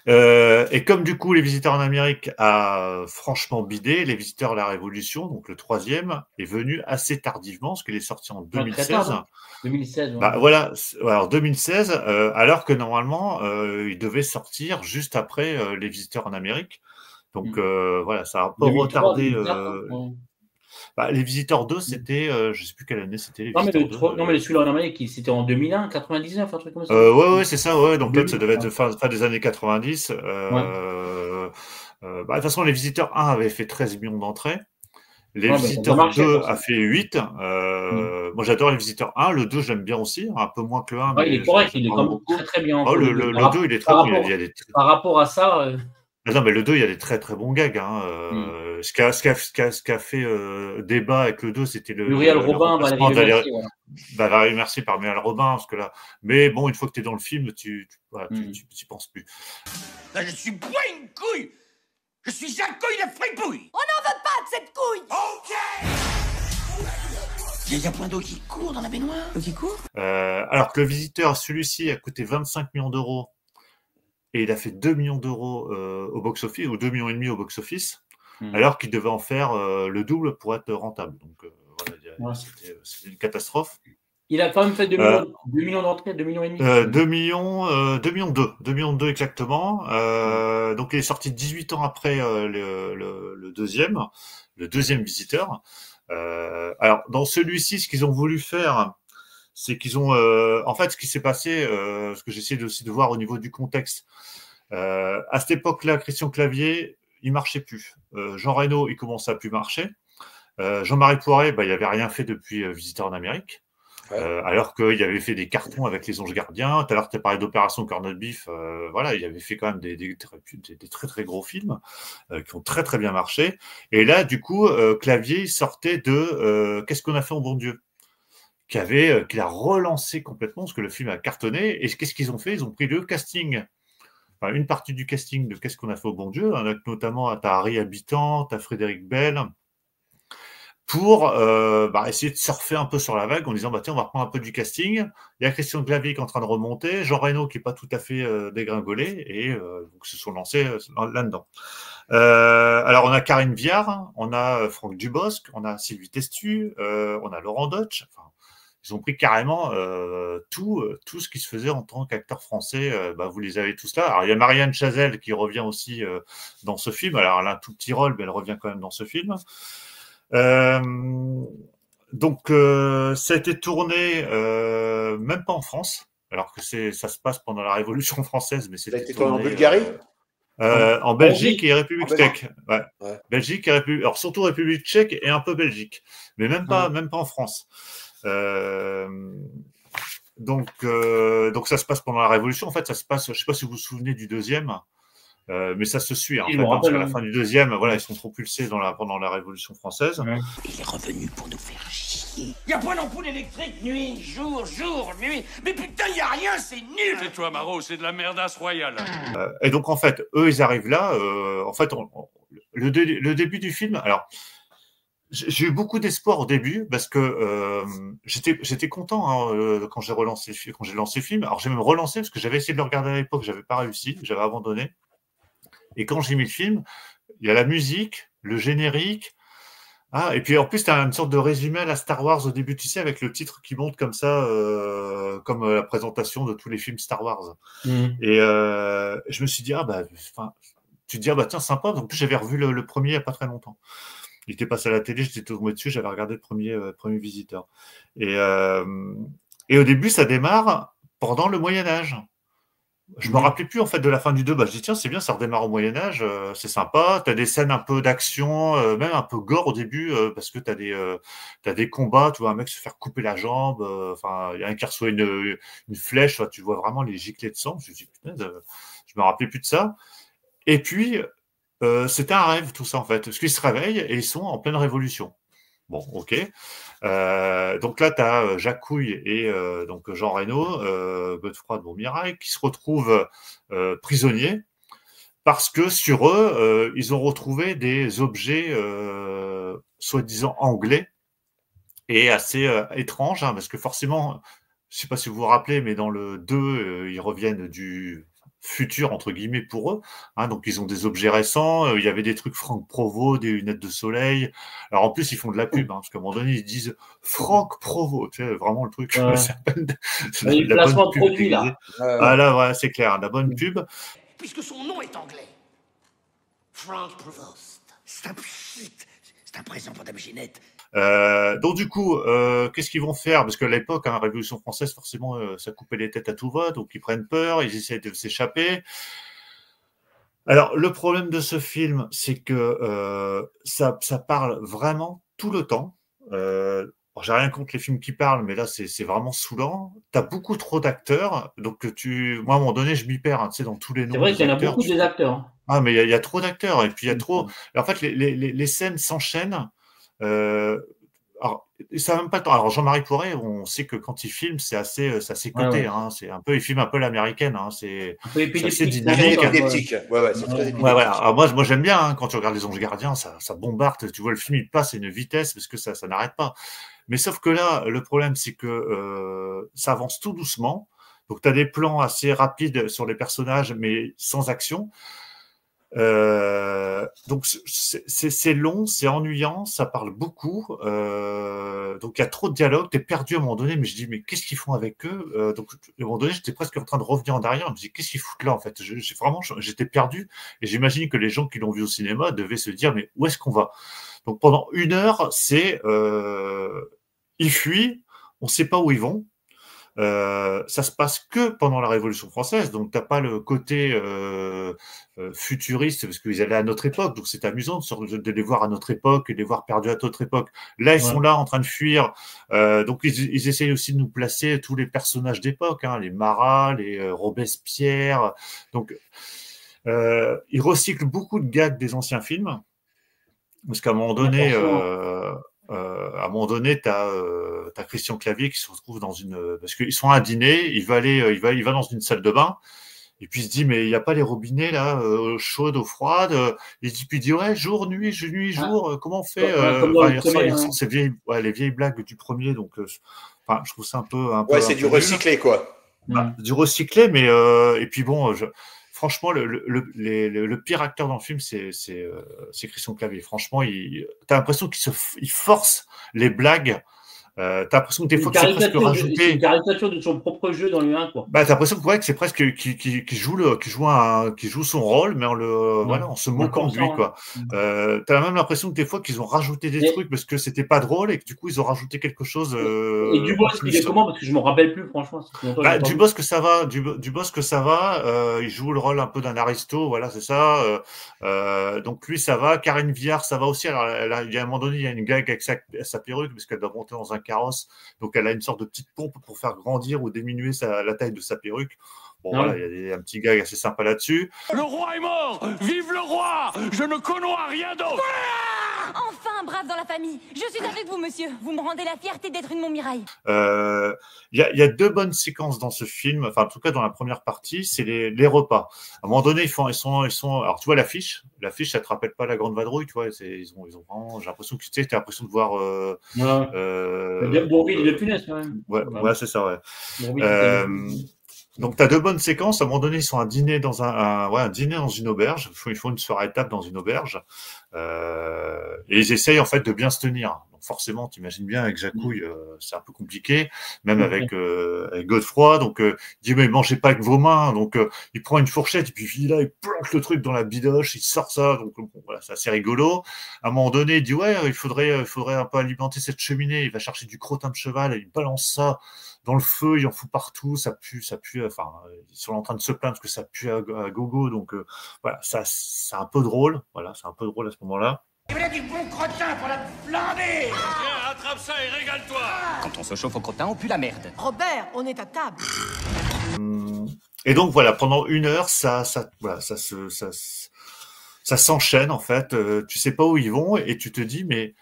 Et comme du coup les visiteurs en Amérique a franchement bidé, les visiteurs à la Révolution, donc le 3e, est venu assez tardivement, parce qu'il est sorti en 2016. Très tard, hein. 2016, ouais. Bah voilà, alors 2016, alors que normalement il devait sortir juste après les visiteurs en Amérique. Donc voilà, ça a un peu 2003, retardé. 2004, ouais. Bah, les visiteurs 2, c'était, je sais plus quelle année c'était les Non, mais visiteurs 2. non, mais celui-là en Amérique, c'était en 2001, 99, un truc comme ça. Ouais, c'est ça, ouais. Donc l'autre, ça devait être fin des années 90. Bah, de toute façon, les visiteurs 1 avaient fait 13 millions d'entrées. Les visiteurs 2 a fait 8. Moi, j'adore les visiteurs 1. Le 2, j'aime bien aussi. Un peu moins que le 1. Ouais, il est correct, il est quand même très très bien. Oh, le 2, il est très bon. Par rapport à ça. Non, mais le 2, il y a des très très bons gags. Hein. Ce qui a fait débat avec le 2, c'était Muriel Robin, Valérie Mercier par Muriel Robin. Parce que là... Mais bon, une fois que tu es dans le film, tu penses plus. Là, je suis pas une couille. Je suis un couille de fripouille. On n'en veut pas de cette couille. Ok. Il y a plein d'eau qui court dans la baignoire. Qui court alors que le visiteur, celui-ci, a coûté 25 millions d'euros. Et il a fait 2 millions d'euros au box-office, ou 2,5 millions au box-office, alors qu'il devait en faire le double pour être rentable. Donc voilà, c'était une catastrophe. Il a quand même fait 2 millions d'entrées, 2 millions et demi. 2 millions 2 exactement. Donc il est sorti 18 ans après le deuxième visiteur. Alors dans celui-ci, ce qu'ils ont voulu faire, c'est qu'ils ont, en fait, ce qui s'est passé, ce que j'essaie aussi de voir au niveau du contexte. À cette époque-là, Christian Clavier, il marchait plus. Jean Reno, il commençait à plus marcher. Jean-Marie Poiret, il n'avait rien fait depuis Visiteur en Amérique. Alors qu'il avait fait des cartons avec Les Anges Gardiens. Tout à l'heure, tu as parlé d'Opération Corned Beef. Voilà, il avait fait quand même des très très gros films qui ont très très bien marché. Et là, du coup, Clavier sortait de Qu'est-ce qu'on a fait au bon Dieu, qu'il a relancé complètement, parce que le film a cartonné. Et qu'est-ce qu'ils ont fait? Ils ont pris le casting, enfin, une partie du casting de Qu'est-ce qu'on a fait au bon Dieu, notamment t'as Harry Habitant, t'as Frédéric Bell, pour essayer de surfer un peu sur la vague en disant tiens, on va reprendre un peu du casting. Il y a Christian Clavier qui est en train de remonter, Jean Reno qui n'est pas tout à fait dégringolé, et donc se sont lancés là-dedans. Alors on a Karine Viard, on a Franck Dubosc, on a Sylvie Testu, on a Laurent Deutsch. Enfin, ils ont pris carrément tout ce qui se faisait en tant qu'acteur français. Vous les avez tous là. Alors il y a Marianne Chazelle qui revient aussi dans ce film. Alors elle a un tout petit rôle, mais elle revient quand même dans ce film. Donc ça a été tourné même pas en France, alors que ça se passe pendant la Révolution française, mais c'était tourné en Bulgarie, en Belgique et République tchèque. Ouais. Belgique et République, alors surtout République tchèque et un peu Belgique, mais même pas en France. Donc ça se passe pendant la Révolution. En fait, ça se passe. Je sais pas si vous vous souvenez du deuxième. Mais ça se suit, en fait, parce qu'à la fin du deuxième, voilà, ils sont propulsés pendant la Révolution française. Il est revenu pour nous faire chier. Il n'y a pas d'ampoule électrique, nuit, jour, nuit. Mais putain, il n'y a rien, c'est nul. Tais-toi, Marot, c'est de la merdasse royale. Et donc, en fait, eux, ils arrivent là. En fait, le début du film, alors, j'ai eu beaucoup d'espoir au début, parce que j'étais content quand j'ai lancé le film. Alors, j'ai même relancé, parce que j'avais essayé de le regarder à l'époque, j'avais pas réussi, j'avais abandonné. Et quand j'ai mis le film, il y a la musique, le générique. Et puis en plus, tu as une sorte de résumé à la Star Wars au début, tu sais, avec le titre qui monte comme ça, comme la présentation de tous les films Star Wars. Et je me suis dit, tu te dis, tiens, sympa. En plus, j'avais revu le premier il n'y a pas très longtemps. Il était passé à la télé, j'étais tombé dessus, j'avais regardé le premier visiteur. Et au début, ça démarre pendant le Moyen-Âge. Je me rappelais plus en fait de la fin du 2. Bah, je dis tiens, c'est bien, ça redémarre au Moyen-Âge, c'est sympa. T'as des scènes un peu d'action, même un peu gore au début, parce que t'as des combats, tu vois un mec se faire couper la jambe, enfin, il y a un qui reçoit une flèche, tu vois vraiment les giclées de sang. Je me dis putain, je me rappelais plus de ça. Et puis, c'était un rêve tout ça en fait, parce qu'ils se réveillent et ils sont en pleine révolution. Bon, ok. Donc là, tu as Jacques Couille et donc Jean Reno, Godefroy de Montmirail, qui se retrouvent prisonniers parce que sur eux, ils ont retrouvé des objets soi-disant anglais et assez étranges, hein, parce que forcément, je sais pas si vous vous rappelez, mais dans le 2, ils reviennent du futur entre guillemets pour eux, hein, donc ils ont des objets récents, il y avait des trucs Franck Provo, des lunettes de soleil. Alors en plus ils font de la pub, hein, parce qu'à un moment donné ils disent Franck Provo, tu sais, vraiment le truc, le placement de produit là. Ah là ouais, c'est clair, la bonne pub. Puisque son nom est anglais. Frank Provost. C'est un présent pour Dame Ginette. Donc du coup, qu'est-ce qu'ils vont faire? Parce qu'à l'époque, hein, Révolution française, forcément, ça coupait les têtes à tout va, donc ils prennent peur, ils essaient de s'échapper. Alors, le problème de ce film, c'est que ça parle vraiment tout le temps. J'ai rien contre les films qui parlent, mais là, c'est vraiment saoulant. T'as beaucoup trop d'acteurs, donc moi, à un moment donné, je m'y perds, hein, tu sais, dans tous les noms. C'est vrai qu'il y en a beaucoup des acteurs. Ah, mais il y a trop d'acteurs, et puis il y a trop. En fait, les scènes s'enchaînent. Alors, ça n'a même pas le temps. Alors, Jean-Marie Poiret, on sait que quand il filme, c'est assez coté. Ouais. Hein, c'est un peu, il filme un peu l'américaine. Hein, c'est assez dynamique. Ouais, c'est très ouais, voilà. Alors, moi, j'aime bien hein, quand tu regardes Les Anges Gardiens, ça bombarde. Tu vois, le film, il passe à une vitesse parce que ça n'arrête pas. Mais sauf que là, le problème, c'est que ça avance tout doucement. Donc, tu as des plans assez rapides sur les personnages, mais sans action. Donc c'est long, c'est ennuyant, ça parle beaucoup, donc il y a trop de dialogue, t'es perdu à un moment donné, mais je dis mais qu'est-ce qu'ils font avec eux, donc à un moment donné j'étais presque en train de revenir en arrière, je me dis qu'est-ce qu'ils foutent là en fait, j'étais perdu et j'imagine que les gens qui l'ont vu au cinéma devaient se dire mais où est-ce qu'on va. Donc pendant 1 heure c'est ils fuient, on sait pas où ils vont. Ça se passe que pendant la Révolution française, donc t'as pas le côté futuriste parce qu'ils allaient à notre époque, donc c'est amusant de les voir à notre époque et de les voir perdus à notre époque. Là, ils sont là en train de fuir, donc ils essayent aussi de nous placer tous les personnages d'époque, hein, les Marat, les Robespierre. Donc ils recyclent beaucoup de gags des anciens films, parce qu'à un moment donné. À un moment donné, t'as Christian Clavier qui se retrouve dans parce qu'ils sont à un dîner, il va dans une salle de bain, et puis il se dit mais il y a pas les robinets là, chaudes ou froides. Puis il dit ouais jour nuit jour, comment on fait il ressort ces les vieilles blagues du premier, donc je trouve ça un peu c'est du recyclé quoi. Du recyclé, mais et puis bon. Franchement, le pire acteur dans le film, c'est Christian Clavier. Franchement, t'as l'impression qu'il force les blagues. T'as l'impression que des fois que c'est presque rajouté. C'est une caricature de son propre jeu dans le 1, quoi. T'as l'impression que c'est presque qu'il joue son rôle, mais en se moquant de lui, quoi. T'as même l'impression que des fois qu'ils ont rajouté des trucs parce que c'était pas drôle et que du coup ils ont rajouté quelque chose. Et Dubosc, il est comment? Parce que je me rappelle plus, franchement. Dubosc, ça va. Dubosc, ça va. Il joue le rôle un peu d'un aristo, voilà, c'est ça. Donc lui, ça va. Karine Viard, ça va aussi. Alors, il y a un moment donné, il y a une gag avec sa perruque parce qu'elle doit monter dans un carrosse, donc elle a une sorte de petite pompe pour faire grandir ou diminuer la taille de sa perruque. Bon, voilà, il y a un petit gag assez sympa là-dessus. Le roi est mort! Vive le roi! Je ne connois rien d'autre! Enfin, un brave dans la famille. Je suis avec vous, monsieur. Vous me rendez la fierté d'être une Montmirail. Il y a 2 bonnes séquences dans ce film, enfin, en tout cas, dans la première partie, c'est les repas. À un moment donné, ils sont, alors, tu vois l'affiche, ça te rappelle pas la Grande Vadrouille, tu vois, ils ont vraiment, j'ai l'impression que, tu sais, t'as l'impression de voir, Bourvil et de Funès, quand même. Ouais, c'est ça, ouais. Donc, tu as 2 bonnes séquences. À un moment donné, ils sont à dîner dans un dîner dans une auberge. Ils font une soirée table dans une auberge. Et ils essayent, en fait, de bien se tenir. Donc, forcément, t'imagines bien, avec Jacouille, c'est un peu compliqué, même avec Godefroy. Donc, il dit, mais mangez pas avec vos mains. Donc, il prend une fourchette et puis là, il plante le truc dans la bidoche, il sort ça. Donc, bon, voilà, c'est assez rigolo. À un moment donné, il dit, ouais, il faudrait un peu alimenter cette cheminée. Il va chercher du crottin de cheval et il balance ça dans le feu, il en fout partout, ça pue, enfin, ils sont en train de se plaindre parce que ça pue à gogo, donc voilà, ça, c'est un peu drôle, voilà, c'est un peu drôle à ce moment-là. Il voulait du bon crottin pour la flamber. Viens, attrape ça et régale-toi. Quand on se chauffe au crottin, on pue la merde. Robert, on est à table. Et donc voilà, pendant 1 heure, ça s'enchaîne en fait, tu sais pas où ils vont et tu te dis, mais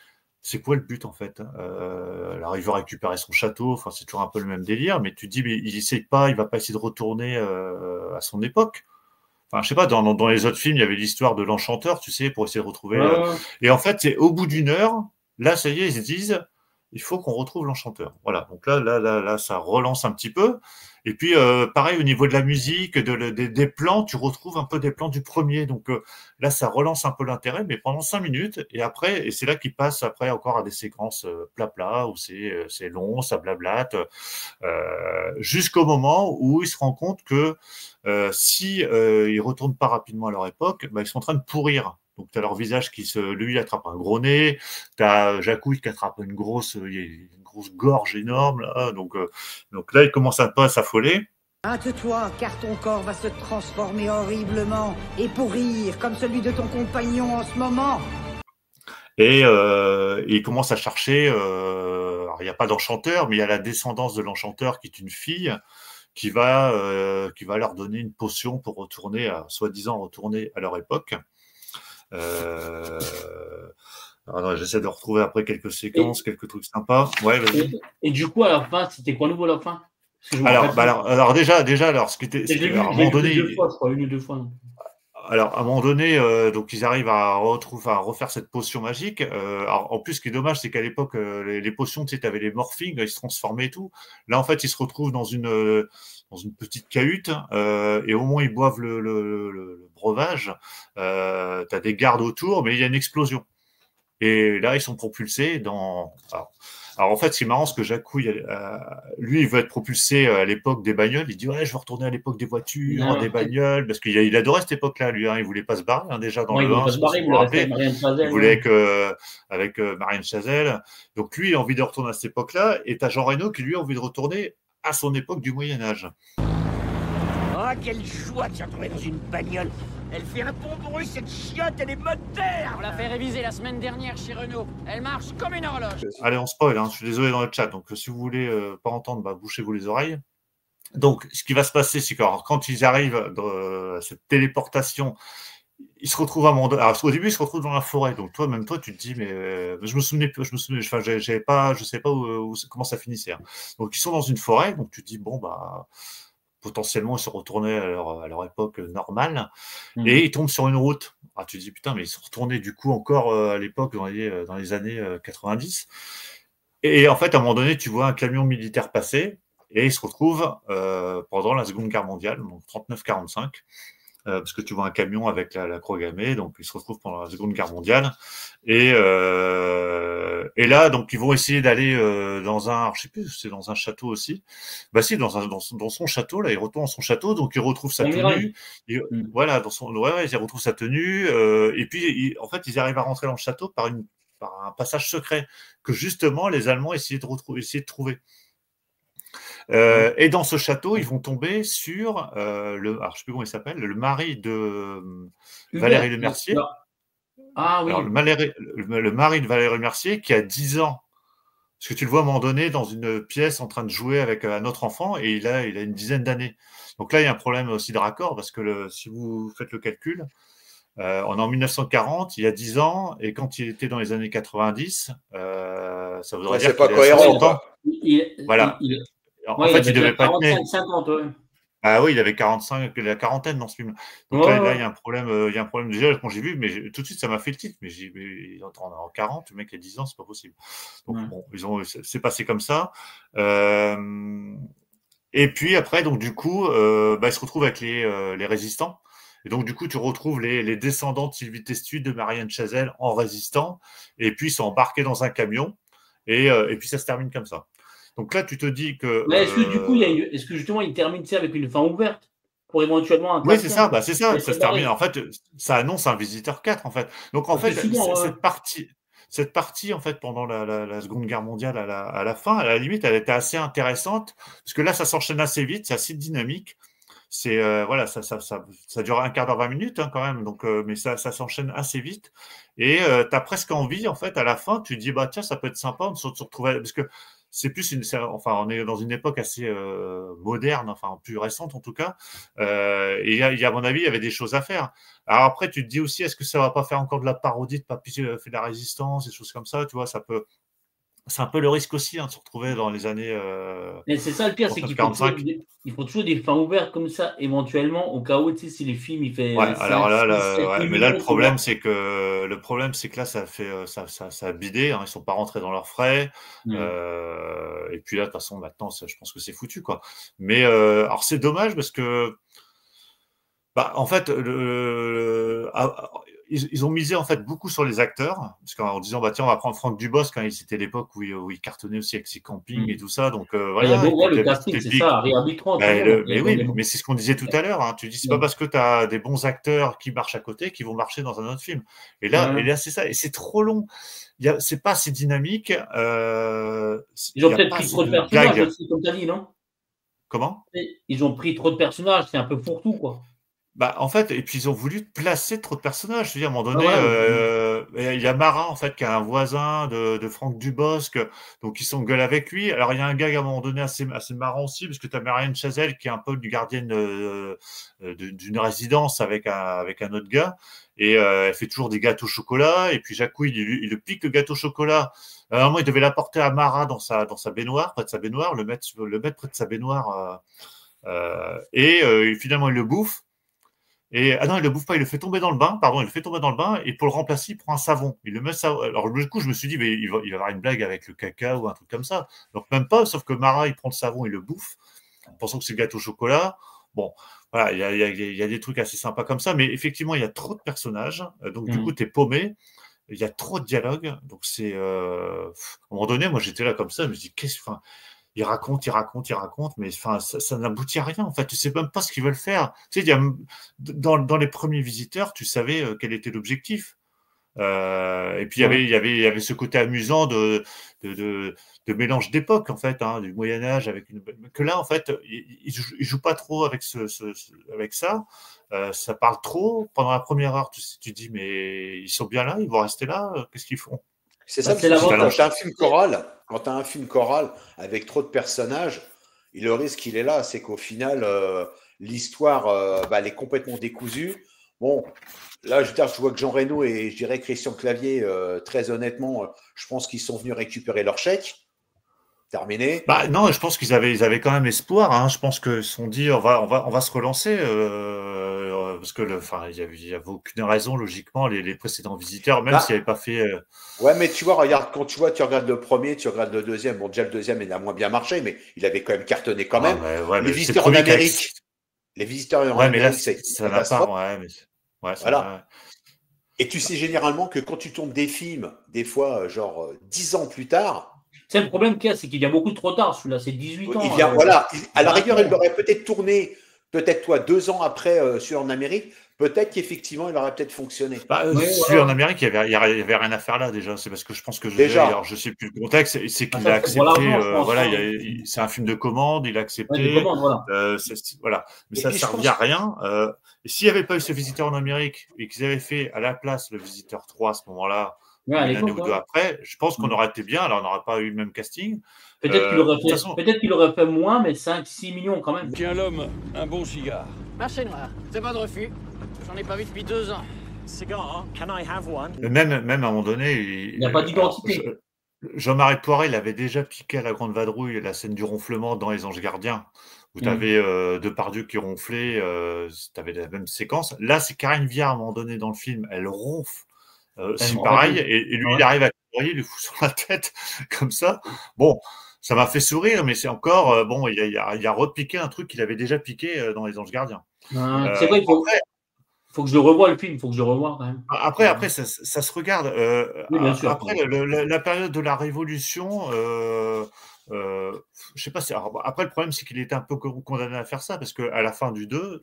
c'est quoi le but en fait? Alors il veut récupérer son château, enfin c'est toujours un peu le même délire, mais tu te dis mais il va pas essayer de retourner à son époque. Enfin je sais pas, dans les autres films il y avait l'histoire de l'enchanteur, tu sais, pour essayer de retrouver. Et en fait c'est au bout d'1 heure, là ça y est ils se disent il faut qu'on retrouve l'enchanteur. Voilà, donc là ça relance un petit peu. Et puis pareil au niveau de la musique, des plans, tu retrouves un peu des plans du premier. Donc là, ça relance un peu l'intérêt, mais pendant 5 minutes. Et après, et c'est là qu'il passe après encore à des séquences plat où c'est long, ça blablate, jusqu'au moment où il se rend compte que si ils retournent pas rapidement à leur époque, bah, ils sont en train de pourrir. Donc, tu as leur visage lui attrape un gros nez, tu as Jacouille qui attrape une grosse gorge énorme, là. Donc là, il commence un peu à s'affoler. Hâte-toi, car ton corps va se transformer horriblement et pourrir comme celui de ton compagnon en ce moment. Et il commence à chercher, alors il n'y a pas d'enchanteur, mais il y a la descendance de l'enchanteur qui est une fille, qui va leur donner une potion pour soi-disant retourner à leur époque. Alors, j'essaie de retrouver après quelques séquences, quelques trucs sympas. Ouais, vas-y. Et du coup, à la fin, c'était quoi nouveau à la fin? Alors déjà, ce qui était, à un moment donné, 2 fois, je crois, 1 ou 2 fois. Alors, à un moment donné, donc ils arrivent à refaire cette potion magique. Alors, en plus, ce qui est dommage, c'est qu'à l'époque, les potions, tu sais, t'avais les morphings, ils se transformaient et tout. Là, en fait, ils se retrouvent dans une petite cahute, et au moment où ils boivent le breuvage, t'as des gardes autour, mais il y a une explosion. Et là, ils sont propulsés dans... Alors en fait, c'est marrant, parce que Jacouille, lui, il veut être propulsé à l'époque des bagnoles. Il dit, ouais, je veux retourner à l'époque des voitures, des bagnoles, parce qu'il adorait cette époque-là, lui. Il voulait pas se barrer, déjà, dans le 1. Il voulait rester avec Marianne Chazelle. Il voulait avec Marianne Chazelle. Donc lui, il a envie de retourner à cette époque-là. Et t'as Jean Reno qui, lui, a envie de retourner à son époque du Moyen-Âge. Oh, quelle joie de se retrouver dans une bagnole. Elle fait un bon bruit, cette chiotte, elle est moderne. On l'a fait réviser la semaine dernière chez Renault. Elle marche comme une horloge. Allez, on spoil, je suis désolé dans le chat. Donc, si vous voulez pas entendre, bouchez-vous les oreilles. Donc, ce qui va se passer, c'est que quand ils arrivent à cette téléportation, ils se retrouvent à un moment donné. Alors, au début, ils se retrouvent dans la forêt. Donc, toi, tu te dis, mais je me souvenais, enfin, je sais pas comment ça finissait. Donc, ils sont dans une forêt. Donc, tu te dis, bon, potentiellement, ils se retournaient à leur époque normale, et ils tombent sur une route. Tu te dis, putain, mais ils sont retournés du coup encore à l'époque, dans les années 90. Et en fait, à un moment donné, tu vois un camion militaire passer, et ils se retrouvent pendant la Seconde Guerre mondiale, donc 39-45, parce que tu vois un camion avec la croix gammée, donc ils se retrouvent pendant la Seconde Guerre mondiale. Et là, donc ils vont essayer d'aller dans je sais plus, c'est dans un château aussi. Si, dans son château, là, il retourne dans son château, donc il retrouve sa tenue. Voilà, il retrouve sa tenue. Et puis, en fait, ils arrivent à rentrer dans le château par un passage secret que justement les Allemands essayaient de trouver. Et dans ce château, ils vont tomber sur alors je sais plus comment il s'appelle, le mari de Valérie Lemercier. Ah oui. Alors, le mari de Valérie Lemercier qui a 10 ans. Parce que tu le vois à un moment donné dans une pièce en train de jouer avec un autre enfant, et il a une dizaine d'années. Donc là, il y a un problème aussi de raccord, parce que si vous faites le calcul, on est en 1940, il y a 10 ans, et quand il était dans les années 90, ça voudrait dire qu'il pas cohérent, ans. Voilà. En fait, il devait pas être né. 50, ouais. Ah oui, il avait 45, la quarantaine dans ce film. Donc là, il y a un problème. Déjà, quand j'ai vu, mais tout de suite, ça m'a fait le titre. Mais il est en 40, le mec a 10 ans, c'est pas possible. Donc bon, c'est passé comme ça. Et puis après, donc du coup, il se retrouve avec les résistants. Et donc, du coup, tu retrouves les descendants de Sylvie Testu, de Marianne Chazelle en résistant. Et puis, ils sont embarqués dans un camion. Et puis ça se termine comme ça. Donc là, tu te dis que. Mais est-ce que du coup, est-ce que justement, il termine avec une fin ouverte pour éventuellement un Oui, c'est ça, quatrième ça se termine. En fait, ça annonce un Visiteur 4, en fait. Donc en fait, cette partie, en fait, pendant la Seconde Guerre mondiale à la fin, à la limite, elle était assez intéressante, parce que là, ça s'enchaîne assez vite, c'est assez dynamique. C'est voilà, ça dure un quart d'heure, 20 minutes quand même, donc mais ça s'enchaîne assez vite. Et tu as presque envie, en fait, à la fin, tu te dis bah tiens, ça peut être sympa de se retrouver, parce que c'est plus enfin, on est dans une époque assez moderne, enfin plus récente en tout cas. Et à mon avis, il y avait des choses à faire. Alors après, tu te dis aussi, est-ce que ça va pas faire encore de la parodie de Papy fait de la résistance, des choses comme ça, tu vois, ça peut. C'est un peu le risque aussi de se retrouver dans les années. Mais c'est ça le pire, c'est qu'il faut toujours des fins ouvertes comme ça, éventuellement, au cas où, tu sais, si les films, il fait. Ouais, alors là, mais là, le problème, c'est que là, ça a bidé, hein, ils sont pas rentrés dans leurs frais. Et puis là, de toute façon, maintenant, je pense que c'est foutu, quoi. Mais alors, c'est dommage parce que. Bah, en fait, ils ont misé en fait beaucoup sur les acteurs, parce qu'en disant bah tiens, on va prendre Franck Dubosc, quand c'était l'époque où il cartonnait aussi avec ses campings et tout ça, donc voilà. Il y a beaucoup le casting, c'est ça, réarbitrant. Mais oui, mais c'est ce qu'on disait tout à l'heure. Hein. Tu dis c'est pas parce que tu as des bons acteurs qui marchent à côté qu'ils vont marcher dans un autre film. Et là, c'est ça, et c'est trop long. C'est pas assez dynamique. Ils ont peut-être pris trop de personnages aussi, comme tu as dit, non? Comment? Ils ont pris trop de personnages, c'est un peu fourre-tout, quoi. Bah, en fait, et puis ils ont voulu placer trop de personnages. Je veux dire, à un moment donné, il y a Marat, en fait, qui a un voisin de Franck Dubosc, donc ils s'engueulent avec lui. Alors, il y a un gars, à un moment donné, assez marrant aussi, parce que tu as Marianne Chazelle, qui est un peu du gardienne d'une résidence avec un autre gars, et elle fait toujours des gâteaux au chocolat, et puis Jacques il le pique le gâteau au chocolat. À un moment, il devait l'apporter à Marat dans sa baignoire, près de sa baignoire, le mettre près de sa baignoire, et finalement, il le bouffe. Ah non, il le bouffe pas, il le fait tomber dans le bain, et pour le remplacer, il prend un savon. Il le met savon. Alors, du coup, je me suis dit, mais il va y avoir une blague avec le caca ou un truc comme ça. Donc, même pas, sauf que Marat, il prend le savon, il le bouffe, en pensant que c'est le gâteau au chocolat. Bon, voilà, il y a des trucs assez sympas comme ça, mais effectivement, il y a trop de personnages, donc du coup, t'es paumé. Il y a trop de dialogues, donc c'est. À un moment donné, moi, j'étais là comme ça, je me dis, il raconte, mais enfin, ça n'aboutit à rien. En fait, tu sais même pas ce qu'ils veulent faire. Tu sais, dans les premiers visiteurs, tu savais quel était l'objectif. Et puis il y avait ce côté amusant de mélange d'époque, en fait, hein, du Moyen Âge avec que là, en fait, ils jouent pas trop avec avec ça. Ça parle trop. Pendant la première heure, tu dis mais ils sont bien là, ils vont rester là. Qu'est-ce qu'ils font? C'est ça, c'est quand tu as un film choral, avec trop de personnages, le risque, il est là, c'est qu'au final, l'histoire, elle est complètement décousue. Bon, là, je vois que Jean Reno et je dirais Christian Clavier, très honnêtement, je pense qu'ils sont venus récupérer leur chèque. Terminé. Bah non, je pense qu'ils avaient quand même espoir. Hein. Je pense qu'ils se sont dit on va se relancer parce que il y avait aucune raison logiquement les précédents visiteurs, même s'ils n'avaient pas fait. Ouais, mais tu vois, regarde, tu regardes le premier, tu regardes le deuxième. Bon, déjà le deuxième, il a moins bien marché, mais il avait quand même cartonné quand même. Les visiteurs en Amérique. Les visiteurs en Amérique, ça n'a pas. Voilà. Et tu sais généralement que quand tu tombes des films, des fois, genre 10 ans plus tard. C'est le problème qu'il y a, c'est qu'il vient beaucoup trop tard. Celui-là, c'est 18 ans. Voilà. À la rigueur, il aurait peut-être tourné, 2 ans après celui en Amérique. Peut-être qu'effectivement, il aurait peut-être fonctionné. Celui en Amérique, il y avait rien à faire là déjà. C'est parce que je pense que je sais plus le contexte. C'est qu'il a accepté. C'est un film de commande. Il a accepté. Voilà. Mais ça ne servait à rien. Et s'il n'y avait pas eu ce visiteur en Amérique et qu'ils avaient fait à la place le visiteur 3 à ce moment-là, une année ou deux après, je pense qu'on aurait été bien. Alors, on n'aurait pas eu le même casting. Peut-être qu'il aurait fait moins, mais 5-6 millions quand même. Tiens, l'homme, un bon cigare. Marché noir, c'est pas de refus. J'en ai pas vu depuis 2 ans. Cigar, can I have one? Même à un moment donné, il n'y a pas d'identité. Jean-Marie Poiret, il avait déjà piqué à la Grande Vadrouille la scène du ronflement dans Les Anges Gardiens, où tu avais Depardieu qui ronflait, tu avais la même séquence. Là, c'est Karine Viard, à un moment donné dans le film, elle ronfle. C'est pareil, et lui, il arrive à courir, il lui fout sur la tête, comme ça. Bon, ça m'a fait sourire, mais c'est encore, il a repiqué un truc qu'il avait déjà piqué dans Les Anges Gardiens. C'est vrai, faut que je le revoie le film, faut que je le revoie quand même. Après, ça se regarde. Oui, bien sûr. Après, la période de la Révolution, je sais pas. Après, le problème, c'est qu'il était un peu condamné à faire ça parce qu'à la fin du 2,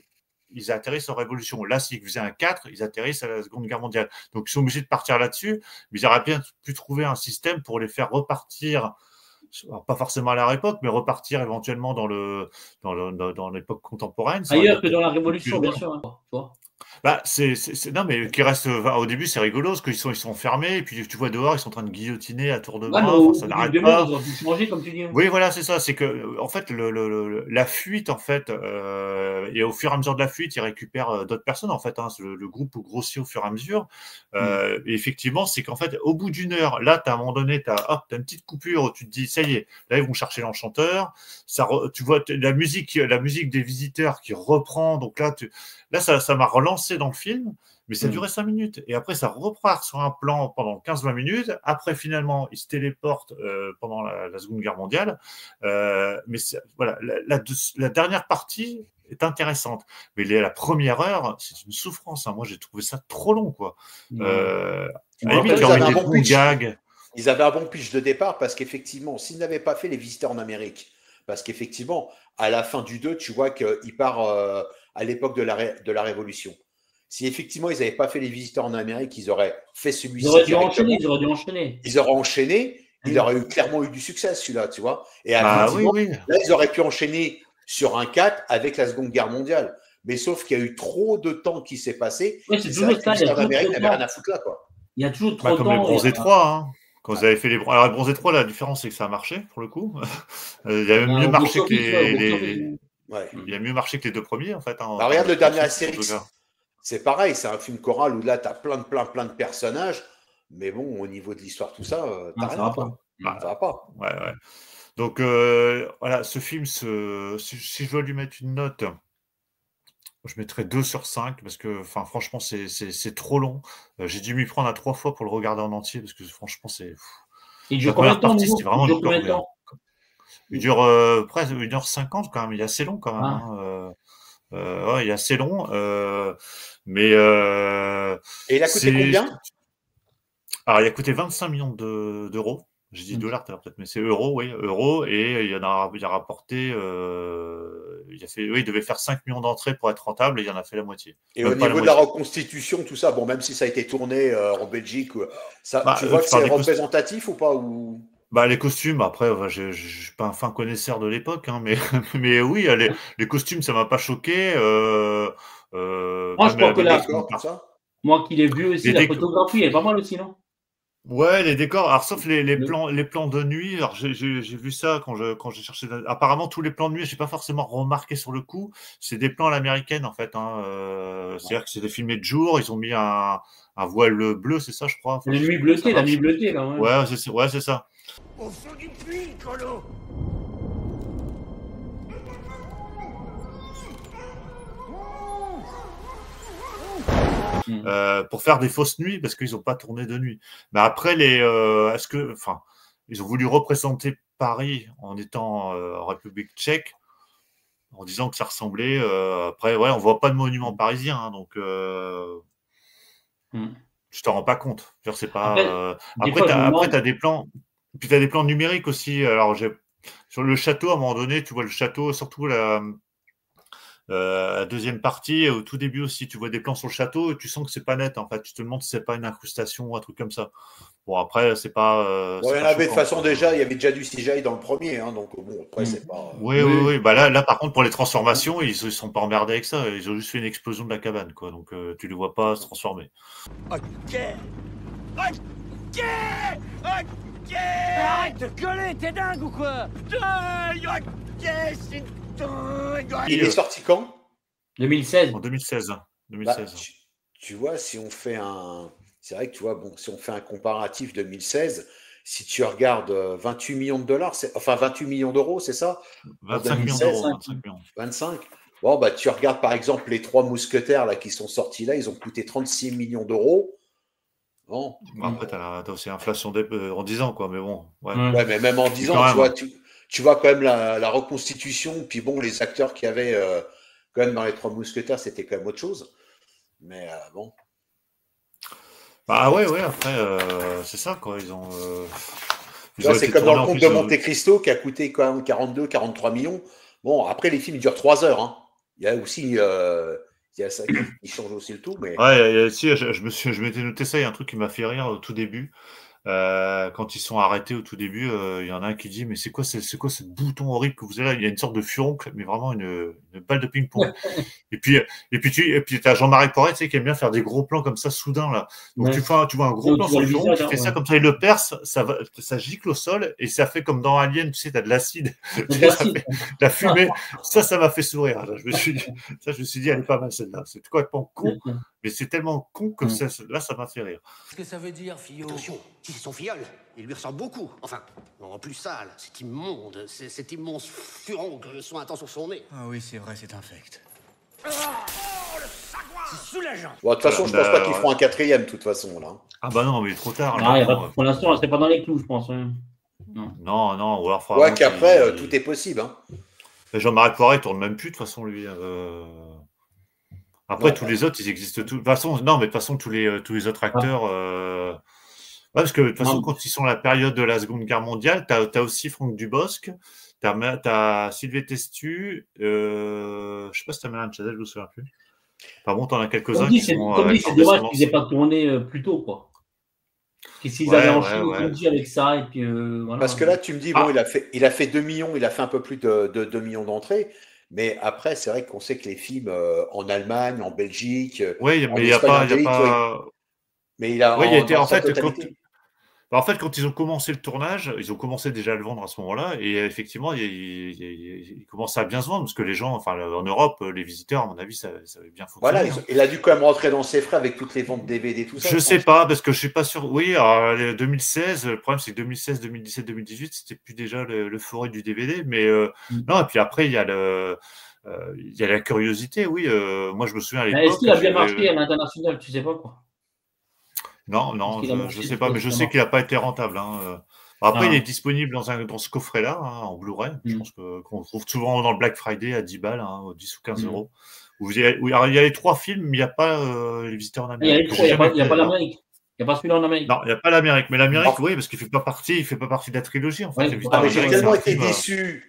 ils atterrissent en Révolution. Là, s'ils faisaient un 4, ils atterrissent à la Seconde Guerre mondiale. Donc, ils sont obligés de partir là-dessus, mais ils auraient bien pu trouver un système pour les faire repartir. Alors, pas forcément à leur époque, mais repartir éventuellement dans l'époque contemporaine. Ailleurs que dans la Révolution, bien sûr. Hein, bah, non, mais qui reste. Au début, c'est rigolo parce qu'ils sont fermés, et puis tu vois dehors, ils sont en train de guillotiner à tour de bras. Ça n'arrête pas. Ils ont pu changer, comme tu dis. Oui, voilà, c'est ça. C'est que, en fait, la fuite, en fait, et au fur et à mesure de la fuite, ils récupèrent d'autres personnes, en fait. Hein, le groupe grossit au fur et à mesure. Et effectivement, c'est qu'en fait, au bout d'une heure, là, à un moment donné, t'as une petite coupure où tu te dis, ça y est, là, ils vont chercher l'enchanteur. Tu vois la musique des visiteurs qui reprend. Donc là, ça m'a relancé dans le film, mais ça durait 5 minutes. Et après, ça repart sur un plan pendant 15-20 minutes. Après, finalement, ils se téléportent pendant la Seconde Guerre mondiale. Mais voilà, la dernière partie est intéressante. Mais la première heure, c'est une souffrance. Hein. Moi, j'ai trouvé ça trop long, quoi. Ils avaient un bon pitch de départ parce qu'effectivement, s'ils n'avaient pas fait les visiteurs en Amérique, parce qu'effectivement, à la fin du 2, tu vois qu'il part à l'époque de la Révolution. Si effectivement, ils n'avaient pas fait les visiteurs en Amérique, ils auraient fait celui-ci. Ils auraient dû enchaîner. Ils auraient enchaîné. Il aurait clairement eu du succès, celui-là, tu vois. Et là, ils auraient pu enchaîner sur un 4 avec la Seconde Guerre mondiale. Mais sauf qu'il y a eu trop de temps qui s'est passé. Ouais, c'est toujours ça. Les Américains n'avaient rien à foutre là, quoi. Il y a toujours trop de temps. Comme les Bronzés 3, hein. Quand vous avez fait Alors, les Bronzés 3, la différence, c'est que ça a marché, pour le coup. Il a mieux marché que il a mieux marché que les 2 premiers, en fait. Hein, regarde le dernier Astérix. C'est pareil, c'est un film choral où là, tu as plein de personnages. Mais bon, au niveau de l'histoire, tout ça, ça va pas. Ça va pas. Ouais. Donc, voilà, ce film, si je dois lui mettre une note, je mettrais 2 sur 5 parce que, franchement, c'est trop long. J'ai dû m'y prendre à 3 fois pour le regarder en entier parce que, franchement, c'est. La première partie, c'était vraiment il dure presque 1h50 quand même. Il est assez long quand même. Hein. Il est assez long. Mais. Et il a coûté combien? Alors, il a coûté 25 millions d'euros. J'ai dit dollars peut-être, mais c'est euros, oui, euros. Et il a rapporté. Il devait faire 5 millions d'entrées pour être rentable et il en a fait la moitié. Et au niveau de la reconstitution, tout ça, bon, même si ça a été tourné en Belgique, tu vois que c'est représentatif ou pas ou... Les costumes, après, je ne suis pas un fin connaisseur de l'époque, hein, mais oui, les costumes, ça ne m'a pas choqué. Moi, je crois que moi qui l'ai vu aussi, la photographie, elle est pas mal aussi, non? Ouais, les décors, alors sauf les plans de nuit. Alors j'ai vu ça quand j'ai cherché. Apparemment, tous les plans de nuit, j'ai pas forcément remarqué sur le coup. C'est des plans à l'américaine en fait. Hein. C'est-à-dire que c'était filmé de jour. Ils ont mis un voile bleu, c'est ça, je crois. La nuit bleutée, là. Ouais, c'est ça. Au fond du puits, Colo. Pour faire des fausses nuits parce qu'ils n'ont pas tourné de nuit. Mais après, ils ont voulu représenter Paris en étant en République tchèque, en disant que ça ressemblait. Après, on voit pas de monument parisien, hein, donc tu t'en rends pas compte. C'est pas. Après, t'as des plans. Puis t'as des plans numériques aussi. Alors, sur le château, à un moment donné, tu vois le château, surtout la deuxième partie, au tout début aussi, tu vois des plans sur le château et tu sens que c'est pas net en fait. Tu te demandes si c'est pas une incrustation ou un truc comme ça. Bon, après, c'est pas. Il y en avait de toute façon déjà, il y avait déjà du CGI dans le premier, hein, donc bon, après, c'est pas. Oui. Là, par contre, pour les transformations, ils se sont pas emmerdés avec ça. Ils ont juste fait une explosion de la cabane, quoi. Donc, tu les vois pas se transformer. Ok. Arrête de gueuler, t'es dingue ou quoi? Il est sorti quand? 2016. En 2016. Tu vois, si on fait c'est vrai que tu vois, bon, si on fait un comparatif 2016, si tu regardes 28 millions de dollars, 28 millions d'euros, c'est ça? 25 millions d'euros. 25. Bon, tu regardes par exemple les 3 mousquetaires là, qui sont sortis là, ils ont coûté 36 millions d'euros. Bon. Après, t'as aussi inflation en 10 ans, quoi, mais bon. Ouais, mais même en 10 ans, tu vois quand même la reconstitution, puis bon, les acteurs qu'il y avait quand même dans les 3 mousquetaires, c'était quand même autre chose. Mais bon. Bah ouais, après, c'est ça, quoi. Ils ont c'est comme dans le Comte de Monte Cristo qui a coûté quand même 42, 43 millions. Bon, après, les films durent 3 heures. Hein. Il y a aussi il y a ça qui change aussi le tout. Mais... Ouais, si, je m'étais noté ça, il y a un truc qui m'a fait rire au tout début. Quand ils sont arrêtés au tout début, il y en a un qui dit mais c'est quoi ce bouton horrible que vous avez là? Il y a une sorte de furoncle, mais vraiment une balle de ping-pong. et puis t'as Jean-Marie Poiret, tu sais, qui aime bien faire des gros plans comme ça soudain là. Donc tu vois un gros plan sur le furon, tu fais ça comme ça, il le perce, ça gicle au sol et ça fait comme dans Alien, tu sais, t'as de l'acide, la fumée. Ça m'a fait sourire. Je me suis dit, elle est pas mal celle-là. C'est complètement con, mais c'est tellement con que là, ça m'a fait rire. Qu'est-ce que ça veut dire, Fillot? Attention, si c'est son filleul, il lui ressemble beaucoup. Enfin, en plus sale, c'est immonde, cet immense furoncle sointant sur son nez. Ah oui, c'est vrai, c'est infect. Oh, le sagouin! C'est soulageant. Bon, de toute façon, je pense pas qu'ils feront un 4e, de toute façon, là. Ah bah non, mais trop tard. Pour l'instant, c'est pas dans les clous, je pense. Non, ou alors... Ouais, qu'après, tout est possible. Hein. Jean-Marie Poiret tourne même plus, de toute façon, lui. Après, tous les autres, ils existent tous. De toute façon, non, mais de toute façon, tous les autres acteurs... parce que de toute façon, quand ils sont à la période de la Seconde Guerre mondiale, t'as aussi Franck Dubosc, t'as Sylvie Testu, je sais pas si t'as Mélanie Chazelle, je me souviens plus. Par contre, t'en as quelques-uns qui sont... Comme dit, c'est dommage qu'ils n'aient pas tourné plus tôt, quoi. S'ils avaient enchaîné avec ça, et puis voilà. Parce que là, tu me dis, bon, il a fait 2 millions, il a fait un peu plus de 2 millions d'entrées. Mais après, c'est vrai qu'on sait que les films en Allemagne, en Belgique, oui, mais il n'y a pas. Mais il a. Oui, il a été en fait, quand ils ont commencé le tournage, ils ont commencé déjà à le vendre à ce moment-là, et effectivement, il commençait à bien se vendre parce que les gens, enfin, en Europe, les visiteurs, à mon avis, ça avait bien fonctionné. Voilà, il a dû quand même rentrer dans ses frais avec toutes les ventes DVD, tout ça. Je sais pas, parce que je suis pas sûr. Oui, alors, 2016, le problème, c'est que 2016, 2017, 2018, c'était plus déjà l'euphorie du DVD, mais non, et puis après, il y a la curiosité, oui. Moi, je me souviens à l'époque. Est-ce qu'il a bien marché à l'international? Tu sais pas, quoi. Non, je sais pas, mais je sais qu'il n'a pas été rentable. Hein. Après, il est disponible dans ce coffret-là, hein, en Blu-ray. Je pense qu'on trouve souvent dans le Black Friday à 10 balles, hein, 10 ou 15 euros. Alors, il y a les 3 films, mais il n'y a pas les visiteurs en Amérique. Il n'y a pas l'Amérique. Il n'y a pas celui-là en Amérique. Non, il n'y a pas l'Amérique. Mais l'Amérique, oui, parce qu'il ne fait pas partie de la trilogie. En fait.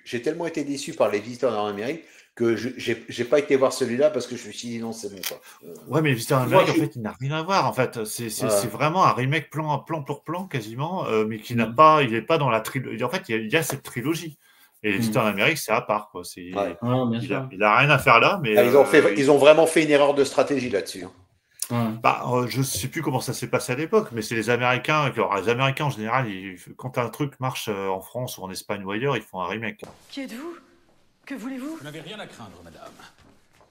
J'ai tellement été déçu par les visiteurs en Amérique que j'ai pas été voir celui-là parce que je me suis dit non, c'est bon, quoi. Ouais, mais Visiteurs en Amérique, en fait, il n'a rien à voir. En fait, c'est vraiment un remake plan pour plan quasiment, mais qui n'a pas, il n'est pas dans la trilogie. En fait, il y a cette trilogie. Et les Visiteurs en Amérique, c'est à part, quoi. Il a rien à faire là, mais ils ont vraiment fait une erreur de stratégie là-dessus. Je sais plus comment ça s'est passé à l'époque, mais c'est les Américains. Alors, les Américains en général, quand un truc marche en France ou en Espagne ou ailleurs, ils font un remake. Qui êtes-vous? Que voulez-vous? Vous n'avez rien à craindre, madame.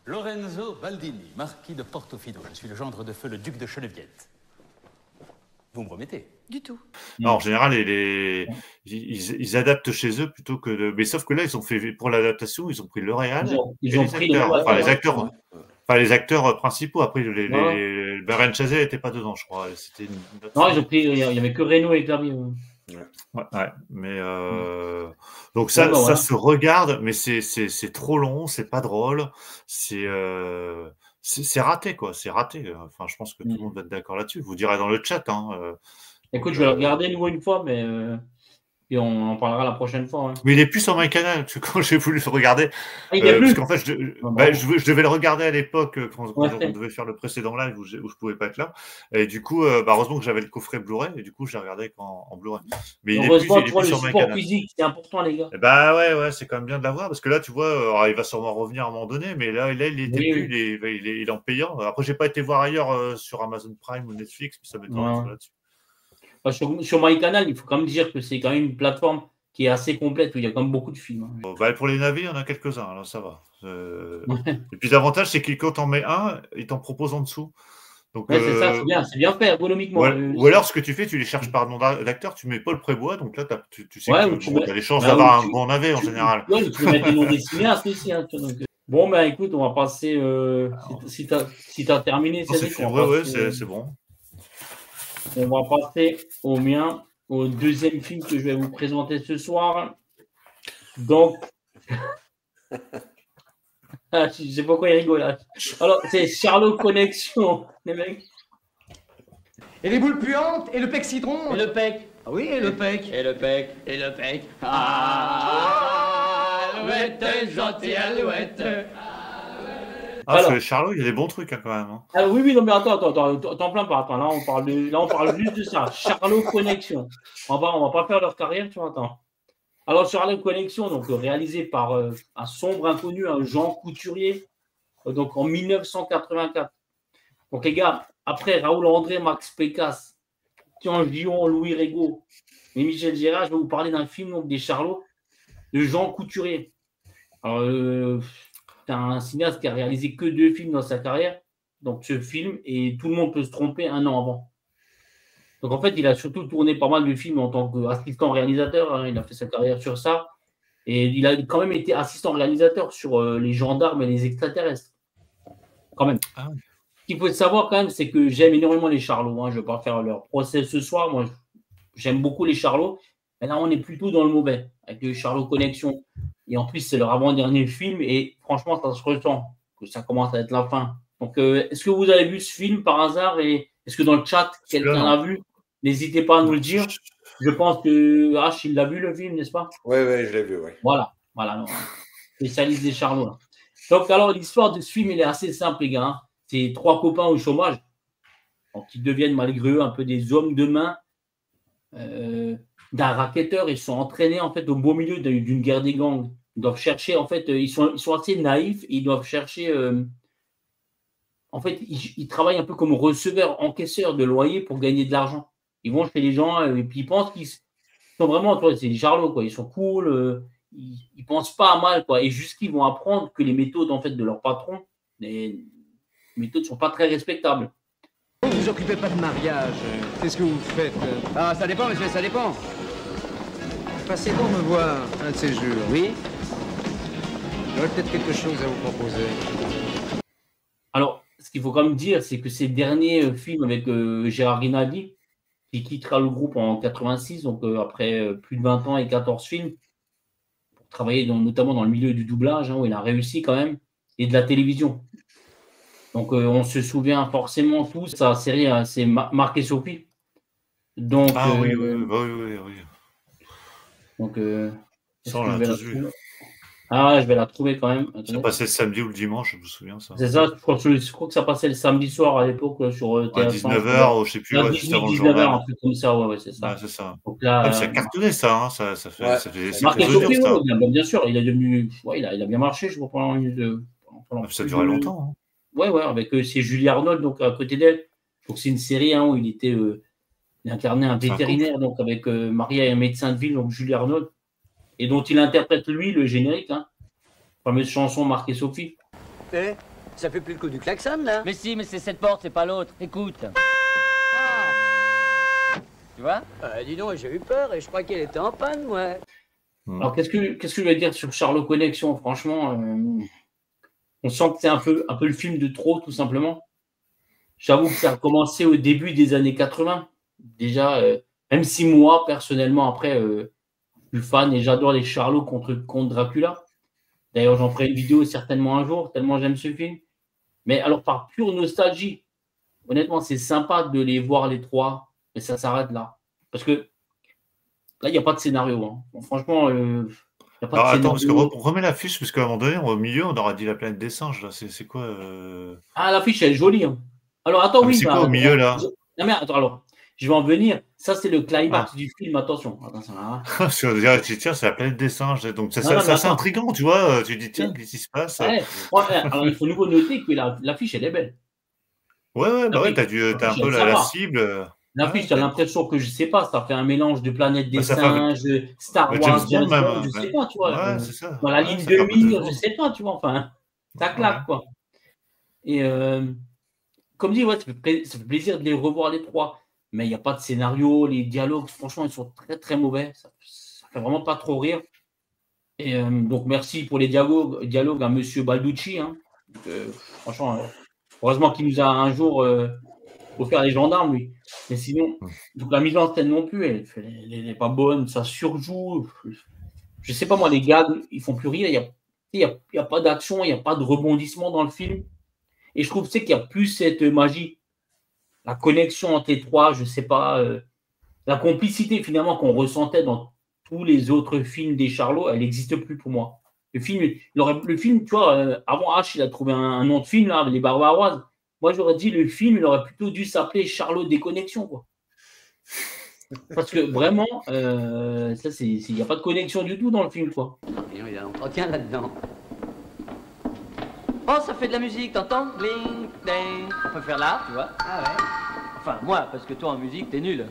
Lorenzo Baldini, marquis de Portofino. Je suis le gendre de feu, le duc de Cheneviette. Vous me remettez? Du tout. Non, en général, ils adaptent chez eux plutôt que de... Mais sauf que là, ils ont fait pour l'adaptation, ils ont pris le réal ils ont pris les acteurs principaux. Après, Beren Chazelle n'était pas dedans, je crois. Non, ils ont pris. Il n'y avait que Reno et Terry. Ouais, mais donc ça se regarde, mais c'est trop long, c'est pas drôle, c'est raté, quoi, c'est raté. Enfin, je pense que tout le monde va être d'accord là-dessus. Vous direz dans le chat. Écoute, je vais le regarder nouveau une fois, mais et on en parlera la prochaine fois. Hein. Mais il est plus sur MyCanal, parce que quand j'ai voulu le regarder, parce qu'en fait, je devais le regarder à l'époque quand on devait faire le précédent live où je pouvais pas être là. Et du coup, heureusement que j'avais le coffret Blu-ray, et du coup, je l'ai regardé en Blu-ray. Mais il est plus sur MyCanal. Physique, c'est important, les gars. Ouais, c'est quand même bien de l'avoir, parce que là, tu vois, il va sûrement revenir à un moment donné, mais là il est en payant. Après, j'ai pas été voir ailleurs sur Amazon Prime ou Netflix, mais ça m'étonne là-dessus. Sur MyCanal, il faut quand même dire que c'est quand même une plateforme qui est assez complète, où il y a quand même beaucoup de films. Pour les navires, il y en a quelques-uns, alors ça va. Et puis l'avantage, c'est que quand t'en mets un, il t'en propose en dessous. Donc, c'est ça, c'est bien fait ergonomiquement. Ou alors, ce que tu fais, tu les cherches par nom d'acteur, tu mets Paul Prébois, donc là, tu sais que tu as les chances d'avoir un bon navet en général. Oui, tu peux mettre des noms des cinéastes aussi. Bon, ben écoute, on va passer. Si tu as terminé, c'est bon. On va passer au deuxième film que je vais vous présenter ce soir. Donc, Ah, je sais pas pourquoi il rigole là. Alors, c'est Charlot Connexion, les mecs. Et les boules puantes, et le pec citron. Et le pec. Ah oui, et le pec. Et le pec. Et le pec. Ah, Alouette, gentille Alouette. Ah, parce que Charlot, il y a des bons trucs hein, quand même. Hein. Ah, oui, non, mais attends, t'en plains pas. Attends, là, on parle juste de ça. Charlot Connexion. On va pas faire leur carrière, tu vois, attends. Alors, Charlot Connexion, donc réalisé par un sombre inconnu, un Jean Couturier, donc en 1984. Donc, les gars, après Raoul André, Max Pécasse, Tian Gion, Louis Régaud et Michel Gérard, je vais vous parler d'un film donc, des Charlots de Jean Couturier. Alors, c'est un cinéaste qui a réalisé que 2 films dans sa carrière. Donc, ce film, et tout le monde peut se tromper 1 an avant. Donc, en fait, il a surtout tourné pas mal de films en tant qu'assistant réalisateur. Hein. Il a fait sa carrière sur ça. Et il a quand même été assistant réalisateur sur les gendarmes et les extraterrestres. Quand même. Ah. Ce qu'il faut savoir quand même, c'est que j'aime énormément les Charlots. Hein. Je ne vais pas faire leur procès ce soir. Moi, j'aime beaucoup les Charlots. Mais là, on est plutôt dans le mauvais, avec les Charlot Connexion. Et en plus, c'est leur avant-dernier film. Et franchement, ça se ressent que ça commence à être la fin. Donc, est-ce que vous avez vu ce film par hasard? Et est-ce que dans le chat, quelqu'un l'a vu? N'hésitez pas à nous le dire. Je pense que H, il l'a vu le film, n'est-ce pas? Oui, je l'ai vu, oui. Voilà. Spécialiste des Charlots. Là. Donc, alors, l'histoire de ce film, elle est assez simple, les gars. Hein. C'est 3 copains au chômage. Donc, ils deviennent malgré eux un peu des hommes de main d'un racketteur. Ils sont entraînés, en fait, au beau milieu d'une guerre des gangs. Ils doivent chercher, en fait, ils sont assez naïfs. Ils doivent chercher... en fait, ils travaillent un peu comme receveurs, encaisseurs de loyer pour gagner de l'argent. Ils vont chez les gens et puis ils pensent qu'ils sont vraiment, c'est des Charlots, quoi. Ils sont cool, ils pensent pas à mal, quoi. Et jusqu'ils vont apprendre que les méthodes, en fait, de leur patron, les méthodes sont pas très respectables. Vous vous occupez pas de mariage. Qu'est-ce que vous faites? Ah, ça dépend, monsieur, ça dépend. Passez donc me voir un de ces jours. Oui. J'aurais peut-être quelque chose à vous proposer. Alors, ce qu'il faut quand même dire, c'est que ces derniers films avec Gérard Rinaldi, qui quittera le groupe en 86, donc après plus de 20 ans et 14 films, pour travailler notamment dans le milieu du doublage, hein, où il a réussi quand même, et de la télévision. Donc on se souvient forcément tous, sa série, c'est Marc et Sophie. Donc, oui. Donc, ça, on l'a tous vu. Ah, je vais la trouver quand même. Ça passait le samedi ou le dimanche, je me souviens ça. C'est ça, je crois que ça passait le samedi soir à l'époque sur TF1. À 19h, je sais plus, juste avant le journal. 19h, un truc comme ça, ouais, c'est ça. Ouais, c'est ça. Donc là, ça a cartonné ça, hein. ça fait Marc et Sophie, bien sûr, il est devenu, il a bien marché, je crois, pendant ça durait longtemps. Hein. Ouais, avec c'est Julie Arnold, donc à côté d'elle. Donc c'est une série où il était, il incarnait un vétérinaire, donc avec marié à un médecin de ville, donc Julie Arnold, et dont il interprète lui le générique, hein. Fameuse chanson Marc et Sophie. Ça fait plus le coup du klaxon, là? Mais si, mais c'est cette porte, c'est pas l'autre. Écoute. Tu vois? Dis donc, j'ai eu peur et je crois qu'elle était en panne, moi. Alors, qu'est-ce que je vais dire sur Charlot Connexion? Franchement, on sent que c'est un peu le film de trop, tout simplement. J'avoue que ça a commencé au début des années 80. Déjà, même si moi, personnellement, après, je suis fan et j'adore les Charlots contre Dracula. D'ailleurs, j'en ferai une vidéo certainement un jour, tellement j'aime ce film. Mais alors, par pure nostalgie, honnêtement, c'est sympa de les voir les 3, mais ça s'arrête là. Parce que là, il n'y a pas de scénario. Hein. Bon, franchement, il n'y a pas de scénario. Attends, parce qu'on remet l'affiche, parce qu'à un moment donné, au milieu, on aura dit la planète des singes. Là. C'est quoi Ah, l'affiche, elle est jolie. Hein. Alors, attends, oui. C'est quoi au milieu, là? Non, mais attends, alors. Je vais en venir. Ça, c'est le climax du film. Attention. Parce que tiens, c'est la planète des singes. Donc, c'est assez intriguant, tu vois. Tu dis, tiens, qu'est-ce qui se passe? Alors, il faut nouveau noter que l'affiche, elle est belle. Ouais, t'as un peu la cible. L'affiche, t'as l'impression que, je sais pas, ça fait un mélange de planète des singes, Star Wars, James Bond, je sais pas, tu vois. Ouais, c'est ça. Dans la ligne de mire, je sais pas, tu vois. Enfin, ça claque, quoi. Et comme dit, ça fait plaisir de les revoir les 3. Mais il n'y a pas de scénario, les dialogues, franchement, ils sont très, très mauvais. Ça fait vraiment pas trop rire. Et donc, merci pour les dialogues à Monsieur Balducci. Hein. Franchement, heureusement qu'il nous a un jour offert les gendarmes, lui. Mais sinon, donc la mise en scène non plus, elle n'est pas bonne, ça surjoue. Je sais pas, moi, les gars, ils font plus rire. Il n'y a pas d'action, il n'y a pas de rebondissement dans le film. Et je trouve qu'il n'y a plus cette magie. La connexion entre les trois, je ne sais pas. La complicité finalement qu'on ressentait dans tous les autres films des Charlots, elle n'existe plus pour moi. Le film, tu vois, avant H, il a trouvé un nom de film, là, Les Barbaroises. Moi, j'aurais dit le film, il aurait plutôt dû s'appeler Charlot Déconnexion, quoi. Parce que vraiment, il n'y a pas de connexion du tout dans le film, quoi. Il y a un entretien là-dedans. Oh, ça fait de la musique, t'entends? Bling, ding. On peut faire là, tu vois? Ah ouais. Enfin, moi, parce que toi, en musique, t'es nul.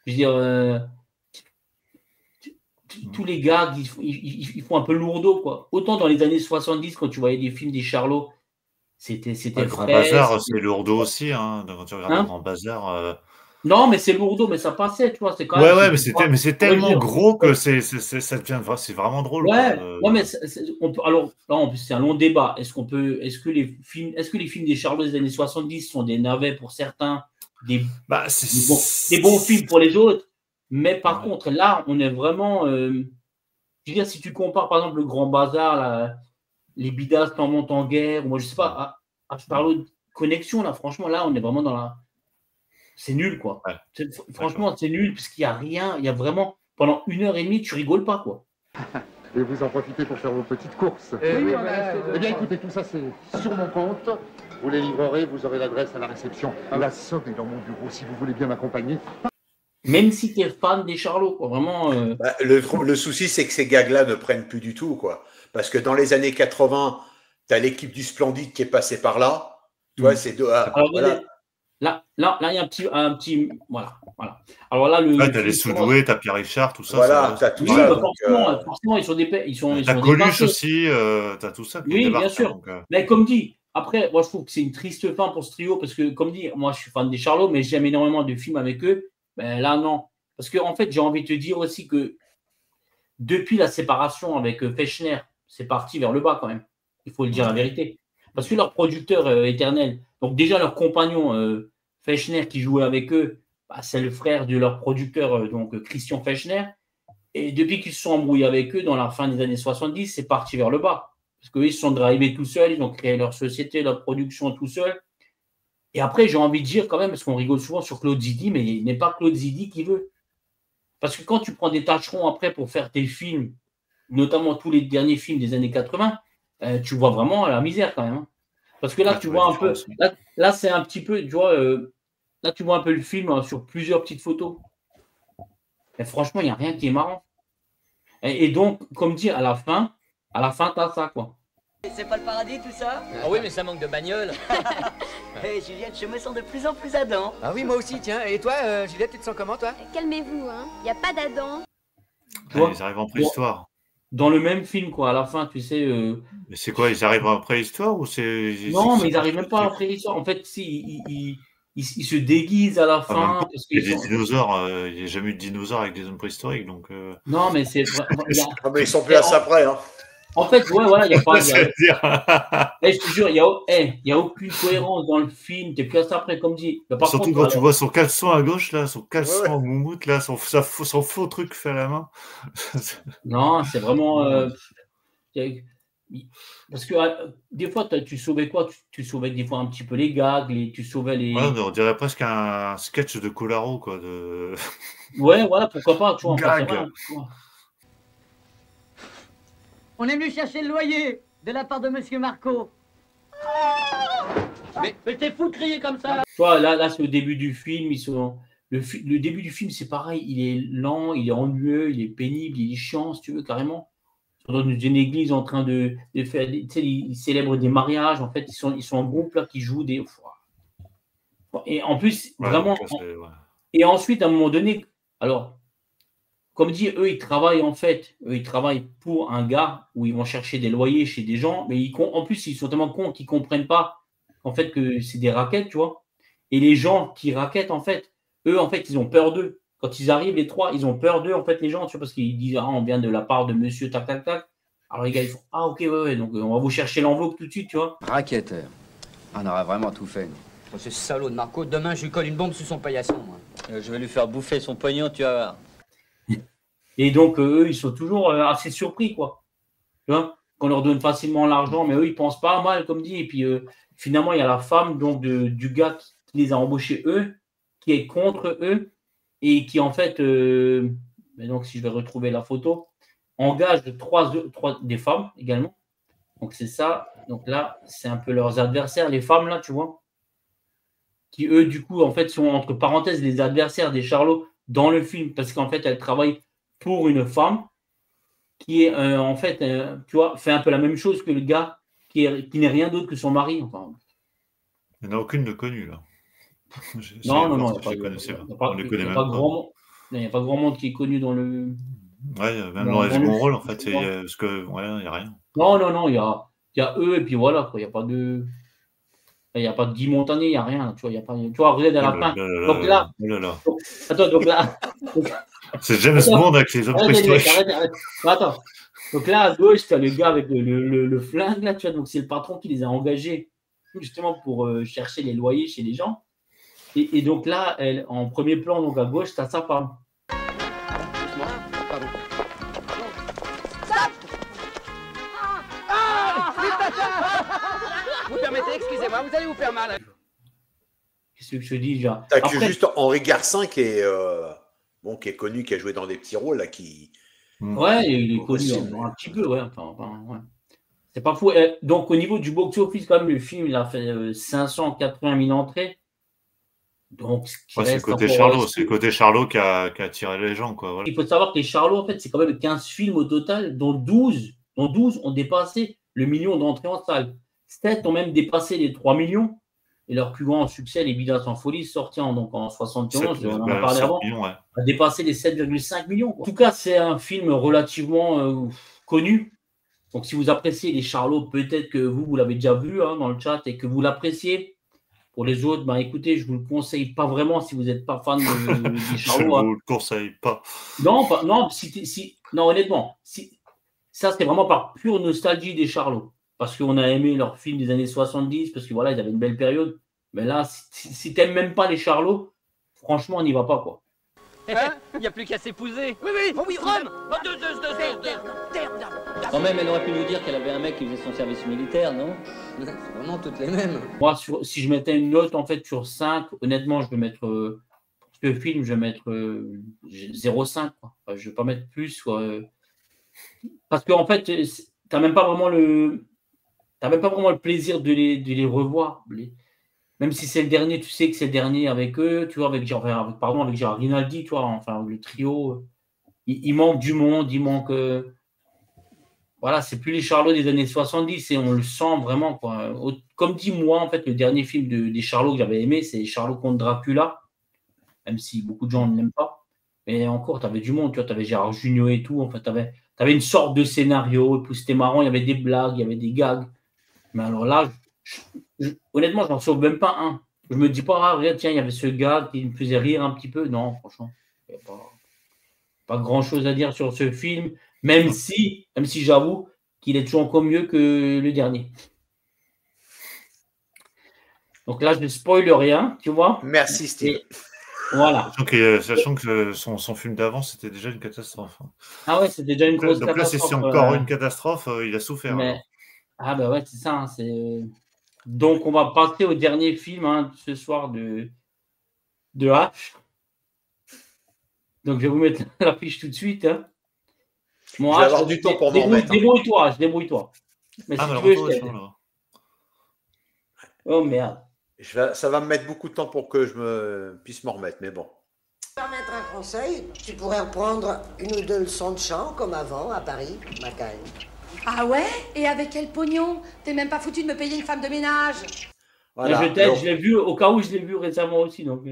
Je veux dire, tous les gars, ils font un peu lourdeau, quoi. Autant dans les années 70, quand tu voyais des films des Charlots, c'était Le Grand Bazar, c'est lourdeau aussi, hein. Quand tu regardes le Grand Bazar. Non, mais c'est lourdeau, mais ça passait, tu vois. C'est quand même, mais c'est tellement gros que ça devient, c'est vraiment drôle. Ouais, mais on peut, alors là, en plus, c'est un long débat. Est-ce que les films des Charlots des années 70 sont des navets pour certains, des bons films pour les autres? Mais par contre, là, on est vraiment. Je veux dire, si tu compares par exemple le Grand Bazar, les Bidas en montent en guerre, ou moi je sais pas, je parle de connexion, là, franchement, là, on est vraiment dans la. C'est nul, quoi. Ouais. Franchement, c'est nul, parce qu'il n'y a rien, il y a vraiment. Pendant 1h30, tu rigoles pas, quoi. Et vous en profitez pour faire vos petites courses. Oui, Eh bien, écoutez, tout ça, c'est sur mon compte. Vous les livrerez, vous aurez l'adresse à la réception. La somme est dans mon bureau, si vous voulez bien m'accompagner. Même si tu es fan des Charlots, quoi, vraiment. Le souci, c'est que ces gags-là ne prennent plus du tout, quoi. Parce que dans les années 80, tu as l'équipe du Splendide qui est passée par là. Tu vois, c'est voilà. Là, il y a un petit. Voilà. Alors là, tu as les Soudoués, tu as Pierre Richard, tout ça. Voilà, tu as tout ça. Forcément, ils sont des. Tu as Coluche aussi, tu as tout ça. Oui, bien sûr. Mais comme dit, après, moi, je trouve que c'est une triste fin pour ce trio, parce que, comme dit, moi, je suis fan des Charlots, mais j'aime énormément de films avec eux. Ben là, non. Parce que, en fait, j'ai envie de te dire aussi que depuis la séparation avec Fechner, c'est parti vers le bas quand même. Il faut le dire la vérité. Parce que leur producteur éternel, donc déjà leur compagnon Fechner qui jouait avec eux, c'est le frère de leur producteur, donc Christian Fechner. Et depuis qu'ils se sont embrouillés avec eux dans la fin des années 70, c'est parti vers le bas. Parce qu'eux, ils se sont drivés tout seuls, ils ont créé leur société, leur production tout seuls. Et après, j'ai envie de dire quand même, parce qu'on rigole souvent sur Claude Zidi, mais il n'est pas Claude Zidi qui veut. Parce que quand tu prends des tâcherons après pour faire tes films, notamment tous les derniers films des années 80, tu vois vraiment la misère quand même. Hein. Parce que là, tu vois un peu. Là, c'est un petit peu, tu vois, là, tu vois un peu le film sur plusieurs petites photos. Et franchement, il n'y a rien qui est marrant. Et donc, comme dire, à la fin, tu as ça, quoi. C'est pas le paradis tout ça? Ah oui, mais ça manque de bagnole. Hé Juliette, je me sens de plus en plus Adam. Ah oui, moi aussi, tiens. Et toi, Juliette, tu te sens comment, toi? Calmez-vous, hein. Il n'y a pas d'Adam. Ils arrivent en préhistoire. Dans le même film, quoi, à la fin, tu sais. Mais c'est quoi, ils arrivent en préhistoire ou c'est. Non, mais ils n'arrivent même pas en préhistoire. En fait, si, ils se déguisent à la fin. Parce il y a des dinosaures, il n'y a jamais eu de dinosaures avec des zones préhistoriques. Donc, Non, mais c'est. Mais ils sont plus à ça près, hein. En fait, ouais, voilà, il n'y a pas. Je te jure, il n'y a aucune cohérence dans le film. Tu es plus à ça après, comme dit. Surtout quand tu vois son caleçon à gauche, là, son caleçon en moumoute, là, son faux truc fait à la main. Non, c'est vraiment. Parce que des fois, tu sauvais quoi? Tu sauvais des fois un petit peu les gags, tu sauvais les. Ouais, on dirait presque un sketch de Colaro, quoi. Ouais, voilà, pourquoi pas, tu vois. Gag. On est venu chercher le loyer de la part de Monsieur Marco. Mais t'es fou de crier comme ça. Tu vois, là c'est au début du film. Le début du film, c'est pareil. Il est lent, il est ennuyeux, il est pénible, il est chiant, si tu veux, carrément. Ils sont dans une église en train de faire. Tu sais, ils célèbrent des mariages. En fait, ils sont en groupe là qui jouent des. Et en plus, vraiment. Et ensuite, à un moment donné, alors. Comme dit, eux, ils travaillent pour un gars où ils vont chercher des loyers chez des gens, mais en plus, ils sont tellement cons qu'ils ne comprennent pas en fait que c'est des raquettes, tu vois. Et les gens qui raquettent, en fait, eux, en fait, ils ont peur d'eux. Quand ils arrivent, les trois, ils ont peur d'eux, en fait, les gens, tu vois, parce qu'ils disent, on vient de la part de monsieur, tac, tac, tac. Alors les gars, ils font, ok, ouais, donc on va vous chercher l'enveloppe tout de suite, tu vois. Racketteur. On aura vraiment tout fait, nous. Ce salaud de Marco, demain, je lui colle une bombe sous son paillasson, moi. Je vais lui faire bouffer son pognon, tu vas voir. Et donc, eux, ils sont toujours assez surpris, quoi. Tu vois, qu'on leur donne facilement l'argent, mais eux, ils pensent pas mal, comme dit. Et puis, finalement, il y a la femme donc, du gars qui les a embauchés, eux, qui est contre eux, et qui, en fait, mais donc, si je vais retrouver la photo, engage des femmes également. Donc, c'est ça. Donc là, c'est un peu leurs adversaires, les femmes, là, tu vois, qui, eux, du coup, en fait, sont, entre parenthèses, les adversaires des Charlots dans le film, parce qu'en fait, elles travaillent pour une femme qui est, en fait, tu vois, fait un peu la même chose que le gars qui n'est rien d'autre que son mari. Enfin, il n'y en a aucune de connue, là. Non, on les connaît même pas. Il n'y a pas grand monde qui est connu dans le... Ouais, même dans les seconds rôles, en fait, parce que, ouais, il n'y a rien. Non, il y a eux, et puis voilà, quoi. Il n'y a pas de... Il n'y a pas de Guy Montagnier, il n'y a rien, tu vois, il y a pas... Tu vois, vous êtes à la fin. Donc là... Attends, donc là... C'est James Bond avec les hommes préhistoriques. Attends. Donc là, à gauche, tu as le gars avec le flingue, là, tu vois, donc c'est le patron qui les a engagés, justement, pour chercher les loyers chez les gens. Et donc là, en premier plan, donc à gauche, tu as sa femme. Vous permettez, excusez-moi, vous allez vous faire mal. Qu'est-ce que je dis, déjà? T'as que juste Henri Garcin qui est connu, qui a joué dans des petits rôles, là, qui... Ouais, il est connu un petit peu, ouais. Ouais. C'est pas fou. Donc, au niveau du box-office, quand même, le film, il a fait 580 000 entrées. Donc, c'est le côté Charlot, c'est le côté Charlot qui a attiré les gens, quoi. Voilà. Il faut savoir que les Charlots, en fait, c'est quand même 15 films au total, dont 12 ont dépassé le million d'entrées en salle. 7 ont même dépassé les 3 millions. Et leur plus grand succès, Les Bidas en folie, sorti en 71, on en a parlé avant, a dépassé les 7,5 millions. En tout cas, c'est un film relativement connu. Donc, si vous appréciez les Charlots, peut-être que vous l'avez déjà vu dans le chat et que vous l'appréciez. Pour les autres, écoutez, je ne vous le conseille pas vraiment si vous n'êtes pas fan des Charlots. Je ne vous le conseille pas. Non, honnêtement, ça, c'est vraiment par pure nostalgie des Charlots. Parce qu'on a aimé leurs films des années 70, parce que voilà, ils avaient une belle période. Mais là, si tu n'aimes même pas les Charlots, franchement, on n'y va pas, quoi. Hein? Il n'y a plus qu'à s'épouser. Oui, Rome. Quand même, elle aurait pu nous dire qu'elle avait un mec qui faisait son service militaire, non? C'est vraiment toutes les mêmes. Moi, si je mettais une note, en fait, sur 5, honnêtement, je vais mettre... pour ce film, je vais mettre 0,5. Enfin, je ne vais pas mettre plus. Parce qu'en fait, tu n'as même pas vraiment le plaisir de les revoir. Même si c'est le dernier, tu sais que c'est le dernier avec eux, tu vois, avec Gérard Rinaldi, tu vois, enfin, le trio. Il manque du monde, il manque... voilà, c'est plus les Charlots des années 70 et on le sent vraiment, quoi. Comme dit moi, en fait, le dernier film des Charlots que j'avais aimé, c'est Charlot contre Dracula, même si beaucoup de gens ne l'aiment pas. Mais encore, tu avais du monde, tu vois, tu avais Gérard Jugnot et tout, en fait, tu avais une sorte de scénario, et puis c'était marrant, il y avait des blagues, il y avait des gags. Mais alors là, honnêtement, je n'en sauve même pas un. Je me dis pas, regarde, tiens, il y avait ce gars qui me faisait rire un petit peu. Non, franchement, il n'y a pas grand-chose à dire sur ce film, même si j'avoue qu'il est toujours encore mieux que le dernier. Donc là, je ne spoil rien, tu vois. Merci, Steve. Voilà. Sachant que son film d'avant, c'était déjà une catastrophe. Ah ouais, c'était déjà une grosse catastrophe. Donc là, si c'est encore une catastrophe, il a souffert. Mais... Ah bah ouais, c'est ça. Donc, on va passer au dernier film ce soir de H. Donc, je vais vous mettre l'affiche tout de suite. Moi, je vais avoir du temps pour m'en remettre. Débrouille-toi. Mais si tu veux, je t'aide. Oh merde. Ça va me mettre beaucoup de temps pour que je puisse m'en remettre, mais bon. Permettre un conseil, tu pourrais reprendre une ou deux leçons de chant comme avant à Paris, Macaille. Ah ouais? Et avec quel pognon? T'es même pas foutu de me payer une femme de ménage. Voilà. Je t'aide, je l'ai vu, au cas où je l'ai vu récemment aussi. Donc,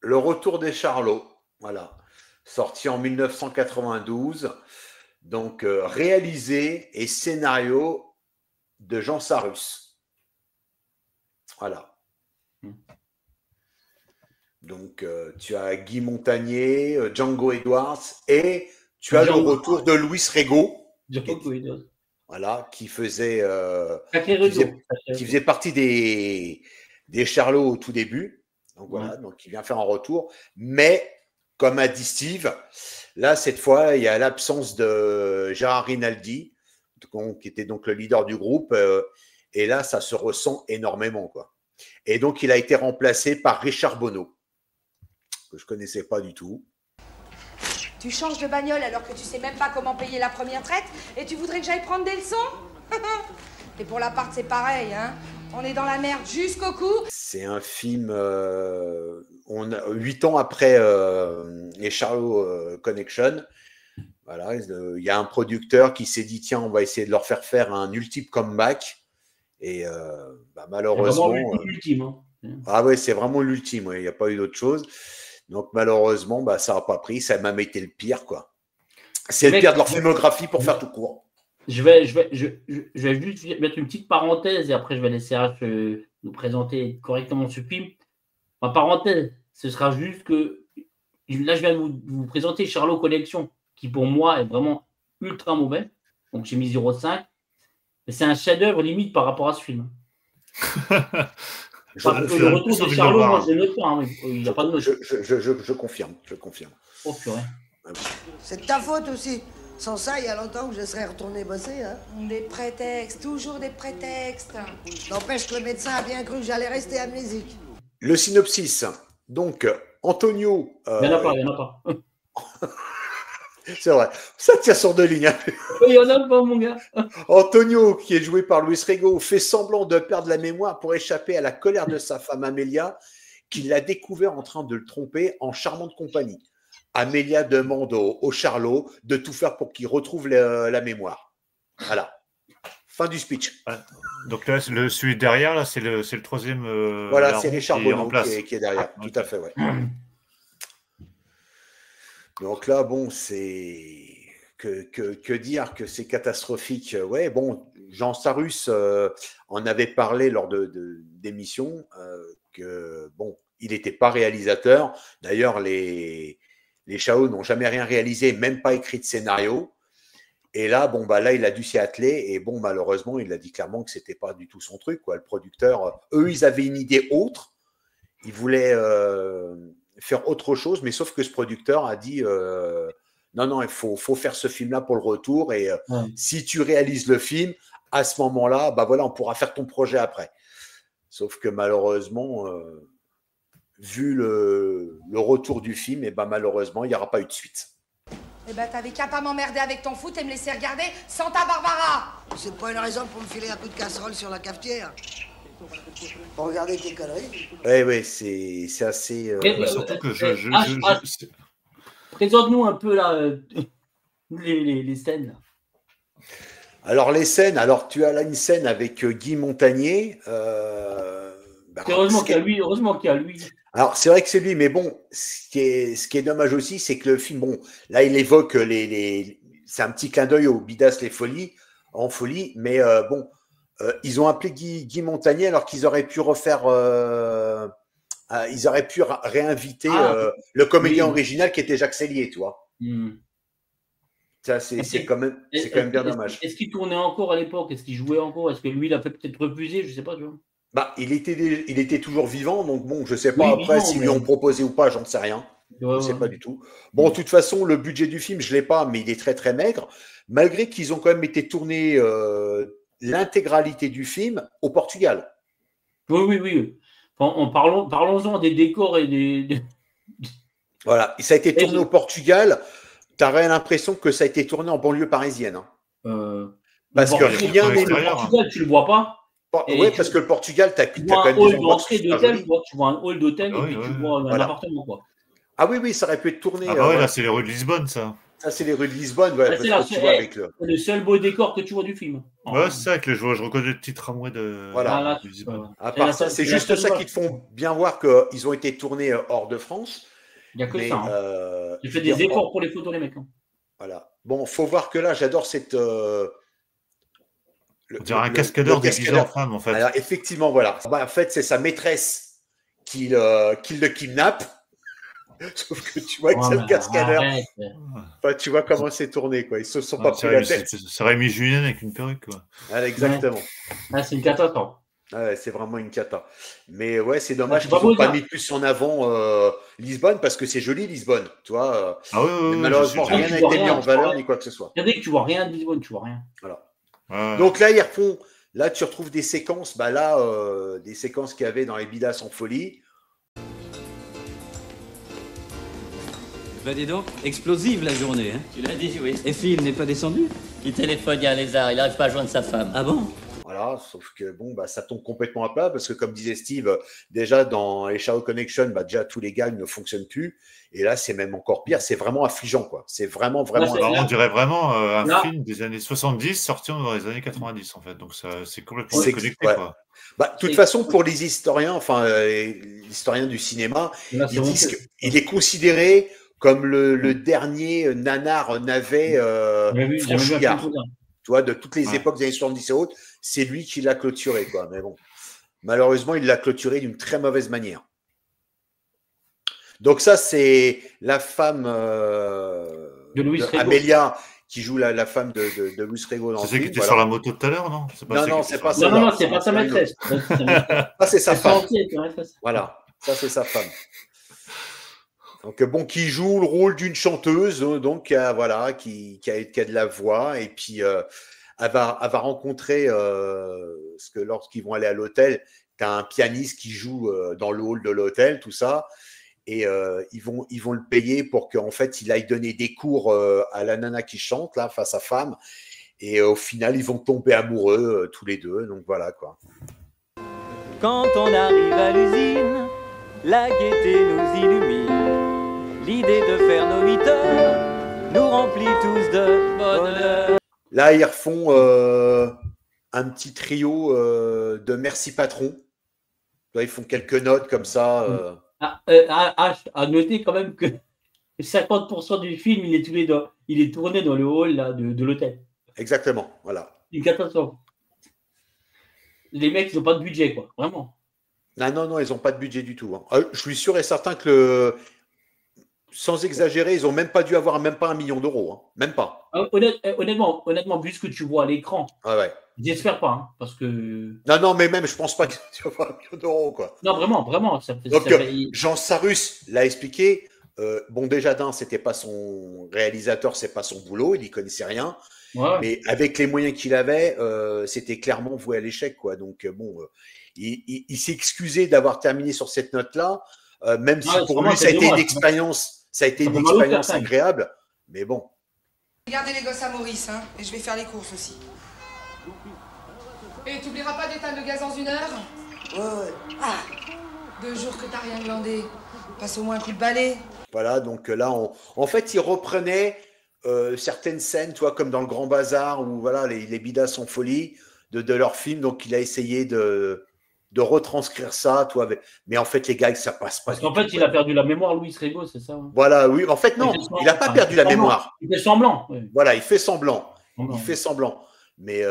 Le Retour des Charlots, voilà. Sorti en 1992. Donc, réalisé et scénario de Jean Sarus. Voilà. Donc, tu as Guy Montagnier, Django Edwards et tu as le retour de Louis Rego. Voilà, qui faisait partie des Charlots au tout début. Donc voilà, donc il vient faire un retour. Mais, comme a dit Steve, là, cette fois, il y a l'absence de Gérard Rinaldi. qui était donc le leader du groupe. Et là, ça se ressent énormément, quoi. Et donc, il a été remplacé par Richard Bonneau, que je connaissais pas du tout. Tu changes de bagnole alors que tu sais même pas comment payer la première traite et tu voudrais que j'aille prendre des leçons? Et pour l'appart, c'est pareil, hein. On est dans la merde jusqu'au cou. C'est un film, 8 ans après les Charlot Connection. Voilà, il y a un producteur qui s'est dit, tiens, on va essayer de leur faire un ultime comeback. Et malheureusement. C'est vraiment l'ultime. Hein. Ah ouais, c'est vraiment l'ultime, il n'y a pas eu d'autre chose. Donc malheureusement, ça n'a pas pris, ça m'a même été le pire, quoi. C'est le pire de leur filmographie pour faire tout court. Je vais juste mettre une petite parenthèse et après je vais laisser H nous présenter correctement ce film. Ma parenthèse, ce sera juste que là je viens de vous présenter Charlot Connection, qui pour moi est vraiment ultra mauvais. Donc j'ai mis 0,5. Mais c'est un chef-d'œuvre limite par rapport à ce film. Le retour de Charlot, moi je ne note pas. Hein. Il n'y a pas de note. Je confirme. Oh purée. C'est de ta faute aussi. Sans ça, il y a longtemps que je serais retourné bosser. Hein. Des prétextes, toujours des prétextes. N'empêche que le médecin a bien cru que j'allais rester amnésique. Le synopsis. Donc, Antonio. Il n'y en a pas. C'est vrai. Ça tient sur deux lignes. Il n'y en a pas, mon gars. Antonio, qui est joué par Luis Rego, fait semblant de perdre la mémoire pour échapper à la colère de sa femme Amelia, qui l'a découvert en train de le tromper en charmante compagnie. Amelia demande au Charlot de tout faire pour qu'il retrouve la mémoire. Voilà. Fin du speech. Ouais. Donc là, celui derrière, là, c'est le troisième. Voilà, c'est Richard Bonneau qui est derrière. Tout à fait, ouais. Donc là, bon, c'est que dire que c'est catastrophique. Ouais, bon, Jean Sarus en avait parlé lors d'émissions que bon, il n'était pas réalisateur. D'ailleurs, les Chao n'ont jamais rien réalisé, même pas écrit de scénario. Et là, bon, là, il a dû s'y atteler. Et bon, malheureusement, il a dit clairement que c'était pas du tout son truc, quoi. Le producteur, eux, ils avaient une idée autre. Ils voulaient faire autre chose, mais sauf que ce producteur a dit non, il faut faire ce film-là pour le retour. Et si tu réalises le film, à ce moment-là, voilà, on pourra faire ton projet après. Sauf que malheureusement, vu le retour du film, malheureusement, il n'y aura pas eu de suite. T'avais qu'à pas m'emmerder avec ton foot et me laisser regarder Santa Barbara. C'est pas une raison pour me filer un coup de casserole sur la cafetière. Pour regarder tes conneries. Oui, c'est assez... surtout que présente-nous un peu là, les scènes. Alors les scènes, tu as là une scène avec Guy Montagnier. Heureusement qu'il y a lui. Alors c'est vrai que c'est lui, mais bon, ce qui est dommage aussi, c'est que le film, bon, là il évoque c'est un petit clin d'œil au Bidas en folie, mais bon, ils ont appelé Guy Montagnier alors qu'ils auraient pu refaire, ils auraient pu réinviter le comédien original qui était Jacques Sellier, tu vois. Ça, c'est quand même bien dommage. Est-ce qu'il tournait encore à l'époque? Est-ce qu'il jouait encore? Est-ce que lui, il a peut-être refusé? Je ne sais pas, tu vois. Il était toujours vivant, donc bon, je ne sais pas après s'ils lui ont proposé ou pas, j'en sais rien. Je ne sais pas du tout. Bon, de toute façon, le budget du film, je ne l'ai pas, mais il est très très maigre, malgré qu'ils ont quand même été tournés l'intégralité du film au Portugal. Oui. Parlons-en des décors et des... Voilà, ça a été tourné au Portugal. Tu aurais l'impression que ça a été tourné en banlieue parisienne. Parce que rien n'est le Portugal, tu le vois pas. Oui, parce que le Portugal, tu as quand même des d'entrée d'hôtel, tu vois un hall d'hôtel et puis tu vois un appartement, quoi. Ah oui, ça aurait pu être tourné. Là, c'est les rues de Lisbonne, ça. Ça, c'est les rues de Lisbonne. Ouais, c'est le seul beau décor que tu vois du film. Ouais, c'est ça, que je reconnais le petit tramway de Lisbonne. À part ça, c'est juste ça qui te font bien voir qu'ils ont été tournés hors de France. Il n'y a que ça. Tu fais des efforts pour les photos, les mecs. Voilà. Bon, faut voir que là, j'adore cette... On dirait un cascadeur déguisé en femme, en fait. Alors, effectivement, voilà. En fait, c'est sa maîtresse qui le kidnappe. Sauf que tu vois que c'est le cascadeur. Tu vois comment c'est tourné, quoi. Ils se sont pas pris la tête. C'est Rémi Julien avec une perruque, quoi. Exactement. C'est une cata, c'est vraiment une cata. Mais ouais, c'est dommage qu'ils n'ont pas mis plus en avant Lisbonne, parce que c'est joli, Lisbonne. Tu vois. Mais malheureusement, rien n'a été mis en valeur ni quoi que ce soit. Regardez que tu vois rien de Lisbonne, tu vois rien. Voilà. Ouais. Donc là, ils refont. Là, tu retrouves des séquences, des séquences qu'il y avait dans les Bidas en folie. Bah dis donc, explosive la journée, hein. Tu l'as dit, oui. Et Phil n'est pas descendu? Il téléphone, il y a un lézard, il n'arrive pas à joindre sa femme. Ah bon? Voilà, sauf que bon, ça tombe complètement à plat parce que, comme disait Steve, déjà dans les Shadow Connection, déjà tous les gags ne fonctionnent plus. Et là, c'est même encore pire. C'est vraiment affligeant, quoi. C'est vraiment. Alors, on dirait vraiment un film des années 70 sorti dans les années 90, en fait. Donc, c'est complètement déconnecté, ouais. quoi. De toute façon, pour les historiens, l'historien du cinéma, ils disent qu'il est considéré comme le dernier nanar navet franchouillard. Tu vois, de toutes les époques des années 70 et autres, c'est lui qui l'a clôturé, quoi. Mais bon, malheureusement, il l'a clôturé d'une très mauvaise manière. Donc ça, c'est la femme de Amelia qui joue la femme de Luis Rego dans le film. C'est celle qui était sur la moto tout à l'heure, non? Non, c'est pas ça. Non, c'est pas sa maîtresse. Ça, c'est sa femme. Voilà, ça, c'est sa femme. Donc, bon, qui joue le rôle d'une chanteuse, donc, qui a de la voix, et puis elle va rencontrer, parce que lorsqu'ils vont aller à l'hôtel, tu as un pianiste qui joue dans le hall de l'hôtel, tout ça, et ils vont le payer pour qu'en fait, il aille donner des cours à la nana qui chante, là, face à femme, et au final, ils vont tomber amoureux tous les deux, donc voilà, quoi. Quand on arrive à l'usine, la gaieté nous illumine. L'idée de faire nos 8 heures nous remplit tous de bonheur. Là, ils refont un petit trio de Merci Patron. Là, ils font quelques notes comme ça. À noter quand même que 50% du film, il est tourné dans le hall là, de l'hôtel. Exactement, voilà. Une catastrophe. Les mecs, ils n'ont pas de budget, quoi, vraiment. Non, ils n'ont pas de budget du tout. Hein. Je suis sûr et certain que sans exagérer, ils n'ont même pas dû avoir même pas 1 million d'euros. Hein. Même pas. Honnêtement, vu ce que tu vois à l'écran, j'espère pas. Hein, parce que. Non, mais même, je pense pas qu'ils aient avoir 1 million d'euros. Quoi. Non, vraiment. Donc, Jean Sarus l'a expliqué. Bon, déjà, c'était pas son réalisateur, c'est pas son boulot, il n'y connaissait rien. Ouais. Mais avec les moyens qu'il avait, c'était clairement voué à l'échec. Quoi. Donc, bon, il s'est excusé d'avoir terminé sur cette note-là, même si pour lui, ça a été une expérience. Ça a été une expérience agréable, mais bon. Regardez les gosses à Maurice, hein, et je vais faire les courses aussi. Et t'oublieras pas d'éteindre le gaz dans 1 heure? Ouais. Ah, 2 jours que t'as rien glandé. Passe au moins un coup de balai. Voilà, donc là, en fait, il reprenait certaines scènes, tu vois, comme dans Le Grand Bazar, où voilà, les Bidas en folie de leur film. Donc, il a essayé de retranscrire ça, toi, mais en fait, les gars, ça passe pas. Parce qu'en fait, il a perdu la mémoire, Luis Rego, c'est ça? Hein. Voilà, oui. En fait, non, il n'a pas perdu la mémoire. Il fait semblant. Oui. Voilà, il fait semblant. Il fait semblant. Mais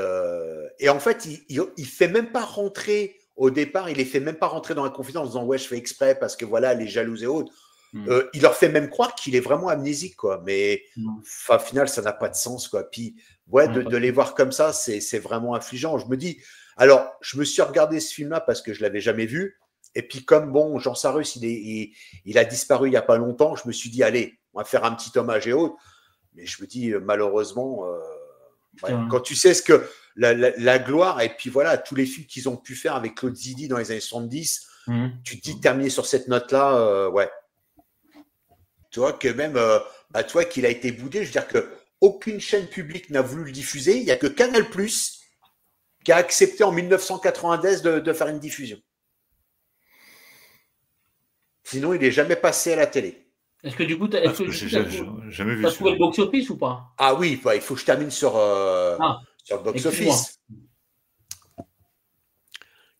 et en fait, il fait même pas rentrer au départ. Il les fait même pas rentrer dans la confidence en disant ouais, je fais exprès parce que voilà, les jaloux et autres. Il leur fait même croire qu'il est vraiment amnésique, quoi. Mais au final, ça n'a pas de sens, quoi. Puis ouais, de les voir comme ça, c'est vraiment affligeant. Je me dis. Alors, je me suis regardé ce film-là parce que je ne l'avais jamais vu. Et puis, comme bon, Jean Sarus, il a disparu il n'y a pas longtemps, je me suis dit, allez, on va faire un petit hommage et autres. Mais je me dis, malheureusement, quand tu sais ce que la gloire, et puis voilà, tous les films qu'ils ont pu faire avec Claude Zidi dans les années 70, tu te dis, terminer sur cette note-là, ouais. Tu vois que même, tu vois qu'il a été boudé. Je veux dire qu'aucune chaîne publique n'a voulu le diffuser. Il n'y a que Canal+, qui a accepté en 1990 de faire une diffusion. Sinon, il n'est jamais passé à la télé. Est-ce que du coup, tu as trouvé le box-office ou pas? Ah oui, il faut que je termine sur le box-office.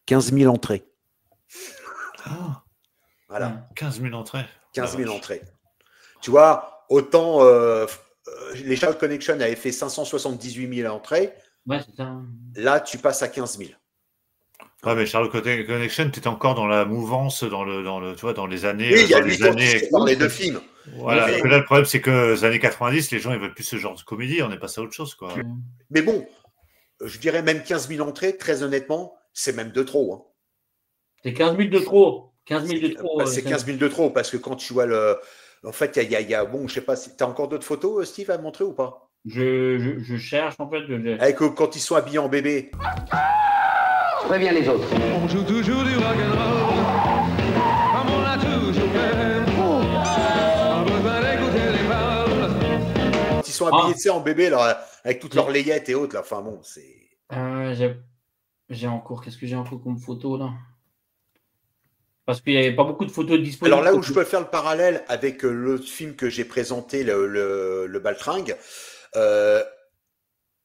15 000 entrées. Voilà. 15 000 entrées. 15 000 entrées. Tu vois, autant les Shadow Connection avaient fait 578 000 entrées. Ouais, c'est ça. Là, tu passes à 15 000. Ouais, mais Shadow Connection, tu es encore dans la mouvance, tu vois, dans les années. Oui, il y a les années. Dans les deux films. Voilà. Mais là, le problème, c'est que les années 90, les gens, ils veulent plus ce genre de comédie. On est passé à autre chose, quoi. Mais bon, je dirais même 15 000 entrées, très honnêtement, c'est même de trop. Hein. C'est 15 000 de trop. 15 000 de trop. C'est 15 000 de trop, parce que quand tu vois le. En fait, il y a bon, je sais pas, tu as encore d'autres photos, Steve, à montrer ou pas? Je cherche en fait. Avec quand ils sont habillés en bébé. Préviens les autres. On joue toujours du rock'n'roll, comme on l'a toujours fait. Pas besoin d'écouter les paroles. Quand ils sont habillés, tu sais, en bébé, là, avec toutes leurs layettes et autres, là. Enfin bon, c'est. J'ai encore. Qu'est-ce que j'ai encore comme photo là? Parce qu'il n'y avait pas beaucoup de photos disponibles. Alors là où je peux faire le parallèle avec l'autre film que j'ai présenté, le Baltringue,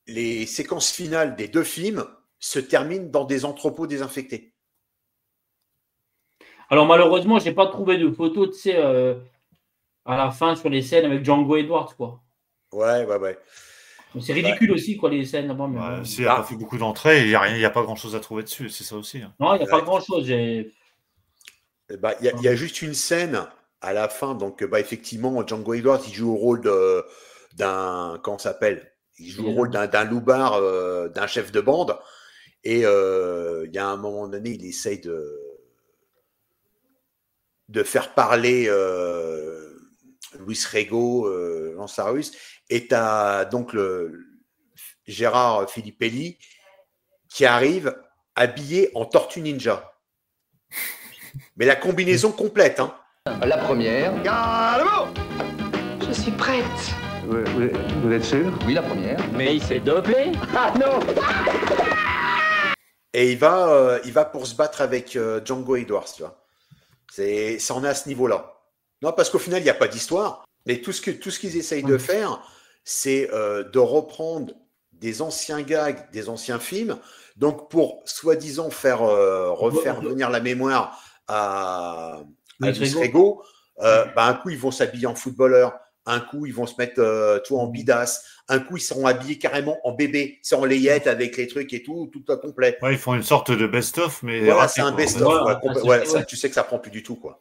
les séquences finales des deux films se terminent dans des entrepôts désinfectés. Alors malheureusement, j'ai pas trouvé de photos, tu sais, à la fin sur les scènes avec Django Edwards, quoi. Ouais. C'est ridicule aussi, quoi, les scènes là-bas. Mais s'il n'a pas fait beaucoup d'entrées, il n'y a pas grand-chose à trouver dessus, c'est ça aussi. Hein. Non, il n'y a pas grand-chose. Il y a juste une scène à la fin, donc effectivement, Django Edwards, il joue au rôle d'un, comment ça s'appelle? Il joue au rôle d'un loupard, d'un chef de bande, et il y a un moment donné, il essaye de faire parler Luis Rego, Lansarus, et tu as donc Gérard Filippelli qui arrive habillé en Tortue Ninja. Mais la combinaison complète. Hein. La première. Gallo! Je suis prête. Vous êtes sûr? Oui, la première. Mais il s'est dopé. Ah non! Et il va pour se battre avec Django Edwards, tu vois. Ça en est à ce niveau-là. Non, parce qu'au final, il n'y a pas d'histoire. Mais tout ce qu'ils essayent de faire, c'est de reprendre des anciens gags, des anciens films, donc pour soi-disant refaire venir la mémoire à Luis Rego. Un coup, ils vont s'habiller en footballeur. Un coup, ils vont se mettre tout en bidasse. Un coup, ils seront habillés carrément en bébé. C'est en layette avec les trucs et tout complet. Ouais, ils font une sorte de best-of, mais. Voilà, c'est un best-of. Tu sais que ça prend plus du tout, quoi.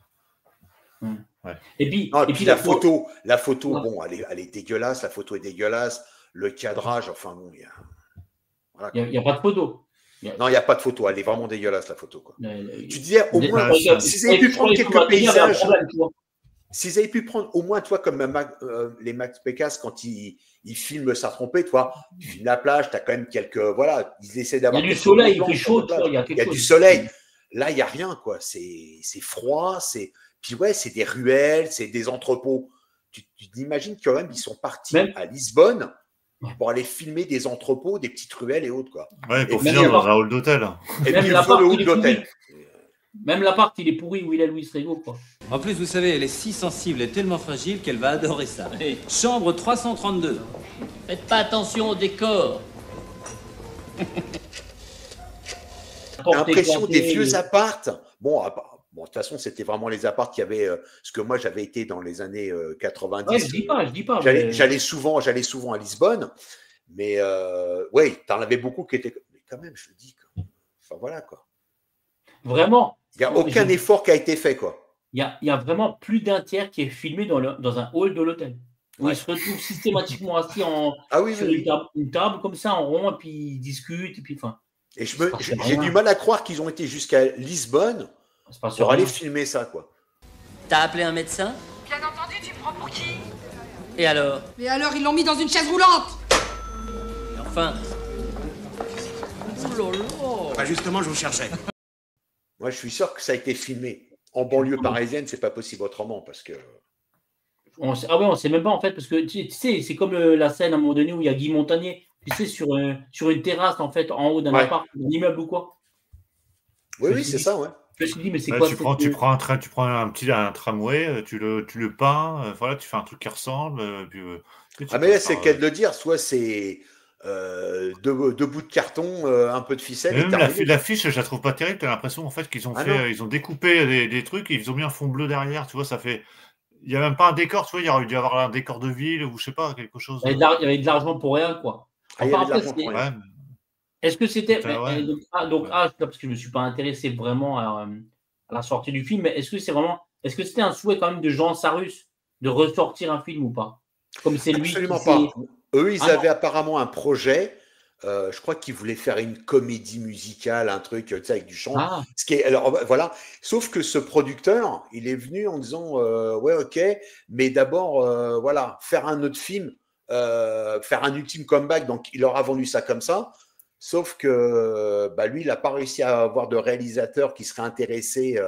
Ouais. Et puis la photo, bon, elle est dégueulasse. La photo est dégueulasse. Le cadrage, enfin bon, il n'y a pas de photo. Non, il n'y a pas de photo. Elle est vraiment dégueulasse, la photo, quoi. Tu disais, au moins, s'ils avaient pu prendre quelques paysages. S'ils avaient pu prendre au moins, toi, comme les Max Pécasse, quand ils filment sa trompée, toi, tu filmes la plage, tu as quand même quelques. Voilà, ils essaient d'avoir. Il y a du soleil, il fait chaud, il y a du soleil. Là, il n'y a rien, quoi. C'est froid, Puis ouais, c'est des ruelles, c'est des entrepôts. Tu t'imagines quand même, ils sont partis à Lisbonne pour aller filmer des entrepôts, des petites ruelles et autres, quoi. Ouais, pour finir dans un hall d'hôtel. Et puis le hall d'hôtel. Même l'appart, il est pourri où il a Luis Rego, quoi. En plus, vous savez, elle est si sensible et tellement fragile qu'elle va adorer ça. Oui. Chambre 332. Faites pas attention au décor. L'impression des vieux appartes. Bon, de toute façon, c'était vraiment les appartes qui avaient. Parce que moi, j'avais été dans les années 90. Ouais, je dis pas. J'allais souvent à Lisbonne. Mais ouais, t'en avais beaucoup qui étaient. Mais quand même, je le dis. Enfin, voilà, quoi. Vraiment. Il n'y a aucun effort qui a été fait, quoi. Il y a vraiment plus d'un tiers qui est filmé dans un hall de l'hôtel. Où ils se retrouvent systématiquement assis sur une table comme ça, en rond, et puis ils discutent. Et puis, enfin. Et j'ai du mal à croire qu'ils ont été jusqu'à Lisbonne pour aller filmer ça, quoi. T'as appelé un médecin? Bien entendu, tu me prends pour qui? Et alors? Et alors, ils l'ont mis dans une chaise roulante. Et enfin. Oh là là. Bah justement, je vous cherchais. Moi, je suis sûr que ça a été filmé. En banlieue parisienne, c'est pas possible autrement, parce que. On sait même pas, en fait, parce que tu sais, c'est comme la scène à un moment donné où il y a Guy Montagnier, tu sais, sur une terrasse, en fait, en haut d'un appart, d'un immeuble ou quoi. Oui, c'est ça, ouais. Je me suis dit, mais c'est quoi tu prends un train, tu prends un tramway, tu le peins, voilà, tu fais un truc qui ressemble. Mais là, c'est le cas de le dire, soit c'est deux bouts de carton, un peu de ficelle. Et même l'affiche, je la trouve pas terrible. T'as l'impression en fait qu'ils ont ils ont découpé des trucs et ils ont mis un fond bleu derrière. Tu vois, ça fait. Il n'y a même pas un décor. Tu vois, il y aurait dû y avoir un décor de ville ou je sais pas quelque chose. Il y avait de l'argent pour rien, quoi. Est-ce que c'était parce que je me suis pas intéressé vraiment à la sortie du film, mais est-ce que c'était un souhait quand même de Jean Sarus de ressortir un film ou pas? Comme c'est lui. Absolument pas. Eux, ils avaient apparemment un projet. Je crois qu'ils voulaient faire une comédie musicale, un truc, tu sais, avec du chant. Alors voilà. Sauf que ce producteur, il est venu en disant ouais, ok, mais d'abord, voilà, faire un autre film faire un ultime comeback, donc il leur a vendu ça comme ça. Sauf que lui, il n'a pas réussi à avoir de réalisateur qui serait intéressé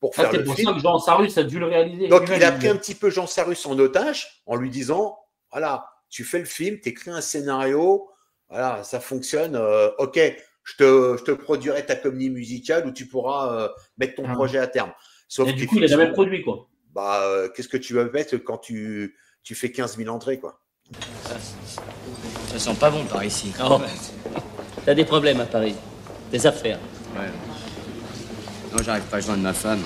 pour faire le film. C'est pour ça que Jean Sarus a dû le réaliser. Donc, il a pris un petit peu Jean Sarus en otage en lui disant, voilà, tu fais le film, tu écris un scénario, voilà, ça fonctionne, ok, je te produirai ta comédie musicale où tu pourras mettre ton projet à terme. Sauf et du coup, il n'a jamais produit, quoi. Qu'est-ce que tu vas mettre quand tu fais 15 000 entrées, quoi. Ça sent pas bon par ici. Oh. T'as des problèmes à Paris. Des affaires. Ouais. Non, j'arrive pas à joindre ma femme.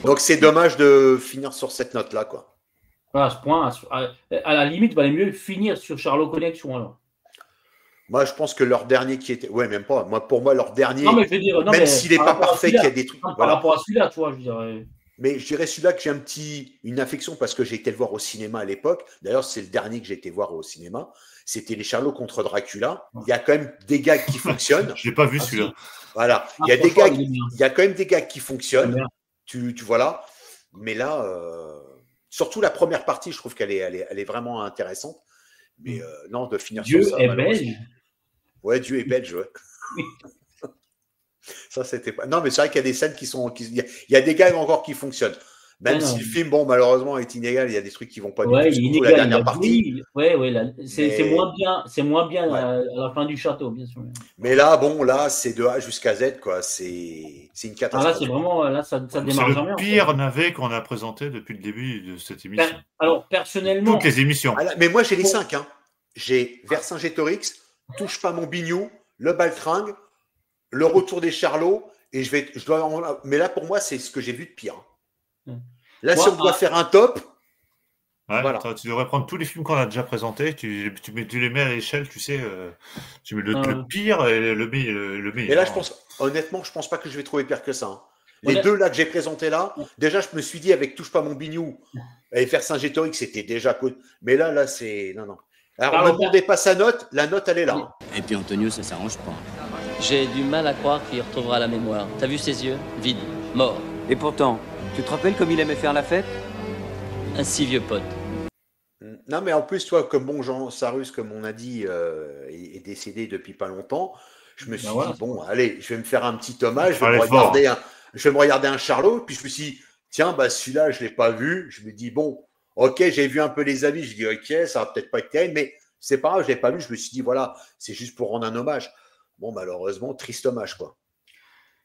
Donc, c'est dommage de finir sur cette note-là, quoi. À ce point, à la limite, il valait mieux finir sur Charlot Connection, alors. Moi, je pense que leur dernier qui était... Ouais, même pas. Pour moi, leur dernier... Non, mais je veux dire... même s'il n'est pas parfait, qu'il y a des trucs... Par rapport à celui-là, tu vois, je dirais... Mais je dirais celui-là que j'ai une affection parce que j'ai été le voir au cinéma à l'époque. D'ailleurs, c'est le dernier que j'ai été voir au cinéma. C'était Les Charlots contre Dracula. Il y a quand même des gags qui fonctionnent. Je l'ai pas vu celui-là. Voilà. Il y a des gags, il y a quand même des gags qui fonctionnent. Tu voilà. Mais là, surtout la première partie, je trouve qu'elle est vraiment intéressante. Mais non, de finir Dieu sur ça. est belge. Ouais, Dieu est belge, ouais. Ça, c'était pas. Non, mais c'est vrai qu'il y a des scènes qui sont. Il y a des gags encore qui fonctionnent. Même si le film, bon, malheureusement, est inégal, il y a des trucs qui vont pas du tout. Surtout la dernière partie. C'est moins bien à la fin du château, bien sûr. Mais là, bon, là, c'est de A jusqu'à Z, quoi. C'est une catastrophe. Là, c'est vraiment. Là, ça démarre c'est jamais. le pire navet qu'on a présenté depuis le début de cette émission. Alors, personnellement. Toutes les émissions. Mais moi, j'ai les 5. Hein. J'ai Vercingétorix, Touche pas mon bignou, Le Baltringue, Le Retour des Charlots, et mais là, pour moi, c'est ce que j'ai vu de pire. Là, si on doit faire un top, ouais, voilà. Tu devrais prendre tous les films qu'on a déjà présentés, tu les mets à l'échelle, tu sais, tu mets le pire et le meilleur. Et là, honnêtement, je pense pas que je vais trouver pire que ça. Hein. Les deux là que j'ai présentés là, déjà, je me suis dit avec Touche pas mon bignou et Vercingétorix, c'était déjà cool. Mais là, c'est non. Alors, ne demandez pas sa note, la note, elle est là. Et puis Antonio, ça s'arrange pas. J'ai du mal à croire qu'il retrouvera la mémoire. T'as vu ses yeux? Vides, morts. Et pourtant, tu te rappelles comme il aimait faire la fête? Un si vieux pote. Non, mais en plus, toi, comme bon Jean Sarus, comme on a dit, est décédé depuis pas longtemps, je me suis dit, bon, allez, je vais me faire un petit hommage, je vais me regarder un Charlot, puis je me suis dit, tiens, celui-là, je ne l'ai pas vu. Je me dis, bon, ok, j'ai vu un peu les avis, je dis, ok, ça va peut-être pas être terrible, mais c'est pas grave, je ne l'ai pas vu. Je me suis dit, voilà, c'est juste pour rendre un hommage. Bon, malheureusement, triste hommage, quoi.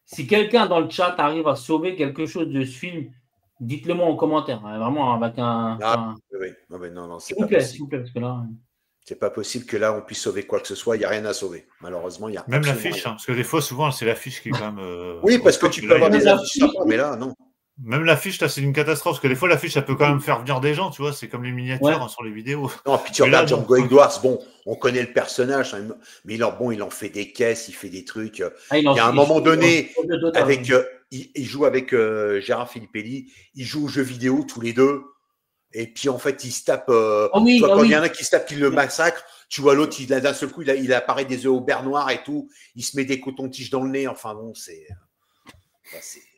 Si quelqu'un dans le chat arrive à sauver quelque chose de ce film, dites-le moi en commentaire. Hein, vraiment, avec un. Oui. Non, s'il vous plaît, parce que là. C'est pas possible que là, on puisse sauver quoi que ce soit. Il n'y a rien à sauver. Malheureusement, il y a même l'affiche, parce que des fois, souvent, c'est l'affiche qui est quand même. Oui, parce que tu peux avoir des affiches sympas, mais là, non. Même l'affiche, là, c'est une catastrophe, parce que des fois, l'affiche, ça peut quand même faire venir des gens, tu vois, c'est comme les miniatures sur les vidéos. Non, puis tu regardes Django Edwards, bon, on connaît le personnage, hein, mais il en fait des caisses, il fait des trucs. Il y a un moment donné, il joue avec Gérard Filippelli, ils jouent aux jeux vidéo tous les deux, et puis en fait, ils se tapent. Quand il y en a qui se tapent, qui le massacre, tu vois l'autre, d'un seul coup, il apparaît des œufs au beurre noir et tout, il se met des cotons-tiges dans le nez, enfin bon,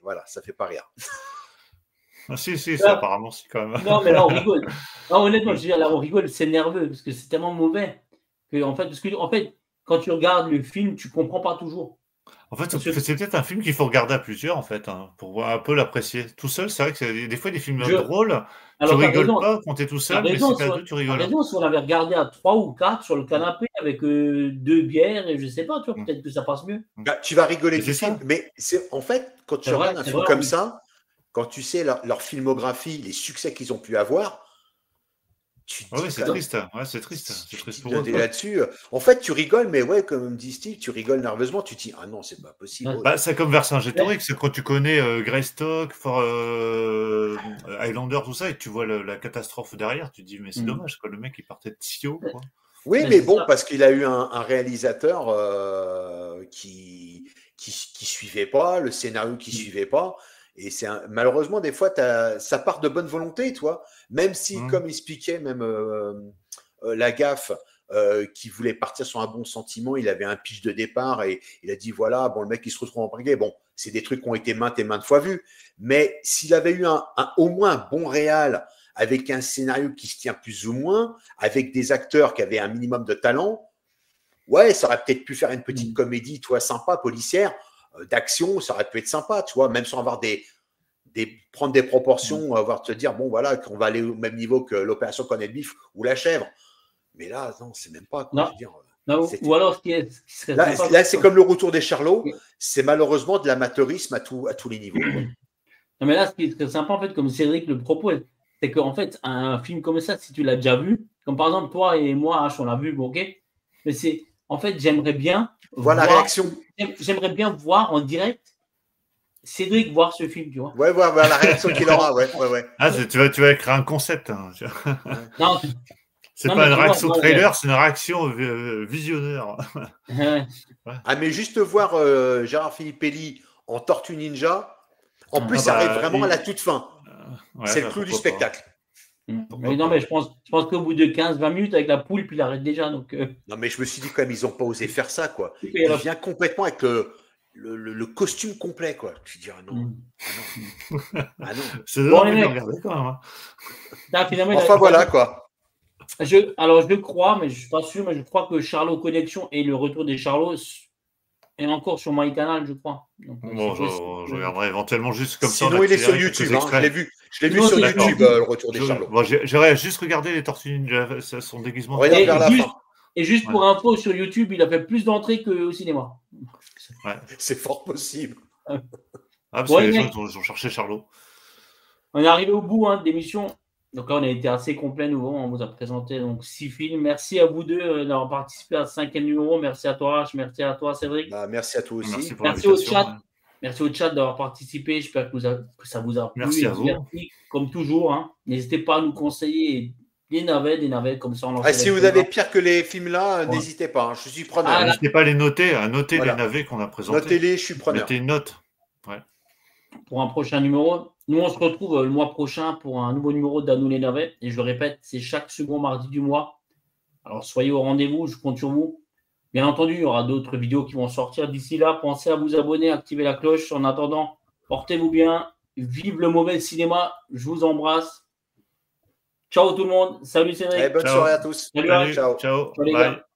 voilà, ça fait pas rire. Ah, si, ça, apparemment, c'est quand même. Non, mais là, on rigole. Non, honnêtement, je veux dire, là, on rigole, c'est nerveux, parce que c'est tellement mauvais que, en fait, quand tu regardes le film, tu comprends pas toujours. En fait, c'est peut-être un film qu'il faut regarder à plusieurs, en fait, hein, pour un peu l'apprécier. Tout seul, c'est vrai que des fois, des films drôles, tu rigoles pas quand t'es tout seul, mais si t'as deux, tu rigoles. T'as raison, si on avait regardé à 3 ou 4 sur le canapé avec 2 bières, et je sais pas, tu vois, peut-être que ça passe mieux. Tu vas rigoler du film, mais en fait, quand tu regardes un film comme ça, quand tu sais leur filmographie, les succès qu'ils ont pu avoir, oui, c'est triste. Ouais, c'est triste. C'est triste pour eux. Là-dessus, en fait, tu rigoles, mais ouais, comme dit Steve, tu rigoles nerveusement. Tu te dis, ah non, c'est pas possible. C'est comme Vercingétorix, c'est quand tu connais Greystock, Highlander, tout ça, et tu vois la catastrophe derrière, tu te dis, mais c'est dommage, quoi, le mec, il partait de si haut, quoi. Oui, mais bon, parce qu'il a eu un réalisateur qui suivait pas, le scénario qui suivait pas. Et malheureusement, des fois, ça part de bonne volonté, toi. Même si, comme expliquait même la gaffe, qui voulait partir sur un bon sentiment, il avait un pitch de départ et il a dit, voilà, bon, le mec, il se retrouve en briguet. Bon, c'est des trucs qui ont été maintes et maintes fois vus. Mais s'il avait eu au moins un bon réal avec un scénario qui se tient plus ou moins, avec des acteurs qui avaient un minimum de talent, ouais, ça aurait peut-être pu faire une petite comédie, tu vois, sympa, policière, d'action, ça aurait pu être sympa, tu vois, même sans avoir prendre des proportions, avoir te dire, bon, voilà, qu'on va aller au même niveau que l'opération Cornet de Bif ou La Chèvre. Mais là, non, c'est même pas, quoi, Non. je veux dire. Non, ou alors, ce qui serait Là, sympa, là c'est comme le retour des Charlots, c'est malheureusement de l'amateurisme à tous les niveaux. Quoi. Non, mais là, ce qui est très sympa, en fait, comme Cédric le propose, c'est qu'en fait, un film comme ça, si tu l'as déjà vu, comme par exemple, toi et moi, H, on l'a vu, bon, ok, mais c'est, en fait, j'aimerais bien voir la réaction. J'aimerais bien voir en direct Cédric voir ce film, tu vois. Ouais, voir la réaction qu'il aura, ouais. Ah, tu vas écrire un concept. Hein. Non, c'est non, pas mais une tu réaction vois, trailer, c'est une réaction visionneur. Ouais. Ah, mais juste voir Gérard Filippelli en Tortue Ninja, en plus, Ah ça bah, arrive vraiment à la toute fin. Ouais, c'est le bah, clou du pourquoi spectacle. Mais non, mais je pense qu'au bout de 15-20 minutes avec la poule, puis il arrête déjà. Donc, Non, mais je me suis dit quand même, ils n'ont pas osé faire ça, quoi. Et Il alors- vient complètement avec le costume complet, quoi. Tu dis, ah non. Ah non. C'est Bon, envie les de le mecs. regarder quand même. Hein. Là, finalement, il a- Enfin, voilà, quoi. Alors, je crois, mais je ne suis pas sûr, mais je crois que Charlot Connexion et le retour des Charlots est encore sur MyCanal, je crois. Donc, Bon, c'est possible. je regarderai éventuellement juste comme ça. Sinon, en il est sur accéléré, quelques YouTube. Hein. extraits. Je l'ai vu Sinon, sur c'est YouTube, d'accord. le retour des Charlots. Bon, j'irai juste regarder les Tortues Ninja, son déguisement. Regarde Et vers la juste, fin. et juste pour info, sur YouTube, il a fait plus d'entrées qu'au cinéma. Ouais. C'est fort possible. Ah, parce Bon, que les les mecs. gens ils ont cherché Charlot. On est arrivé au bout de l'émission. Donc là, on a été assez complet, nous. On vous a présenté donc 6 films. Merci à vous deux d'avoir participé à ce 5e numéro. Merci à toi, H. Merci à toi, Cédric. Bah, merci à toi aussi. Merci pour Merci au l'invitation. chat. Merci au chat d'avoir participé. J'espère que ça vous a plu. Merci et à vous. diverti, comme toujours. Hein. N'hésitez pas à nous conseiller des navets, comme ça. On lance Ah, si les vous débats. avez pire que les films-là, n'hésitez pas. Hein. Je suis preneur. Ah, là- N'hésitez pas à les noter, à noter Voilà. les navets qu'on a présentés. Notez-les, je suis preneur. Mettez une note. Ouais. Pour un prochain numéro. Nous, on se retrouve le mois prochain pour un nouveau numéro d'Anou les navets. Et je le répète, c'est chaque second mardi du mois. Alors, soyez au rendez-vous, je compte sur vous. Bien entendu, il y aura d'autres vidéos qui vont sortir. D'ici là, pensez à vous abonner, activer la cloche. En attendant, portez-vous bien. Vive le mauvais cinéma. Je vous embrasse. Ciao tout le monde. Salut Cédric. Bonne Ciao. soirée à tous. Salut, Salut, ciao. ciao. Ciao, les Bye. gars.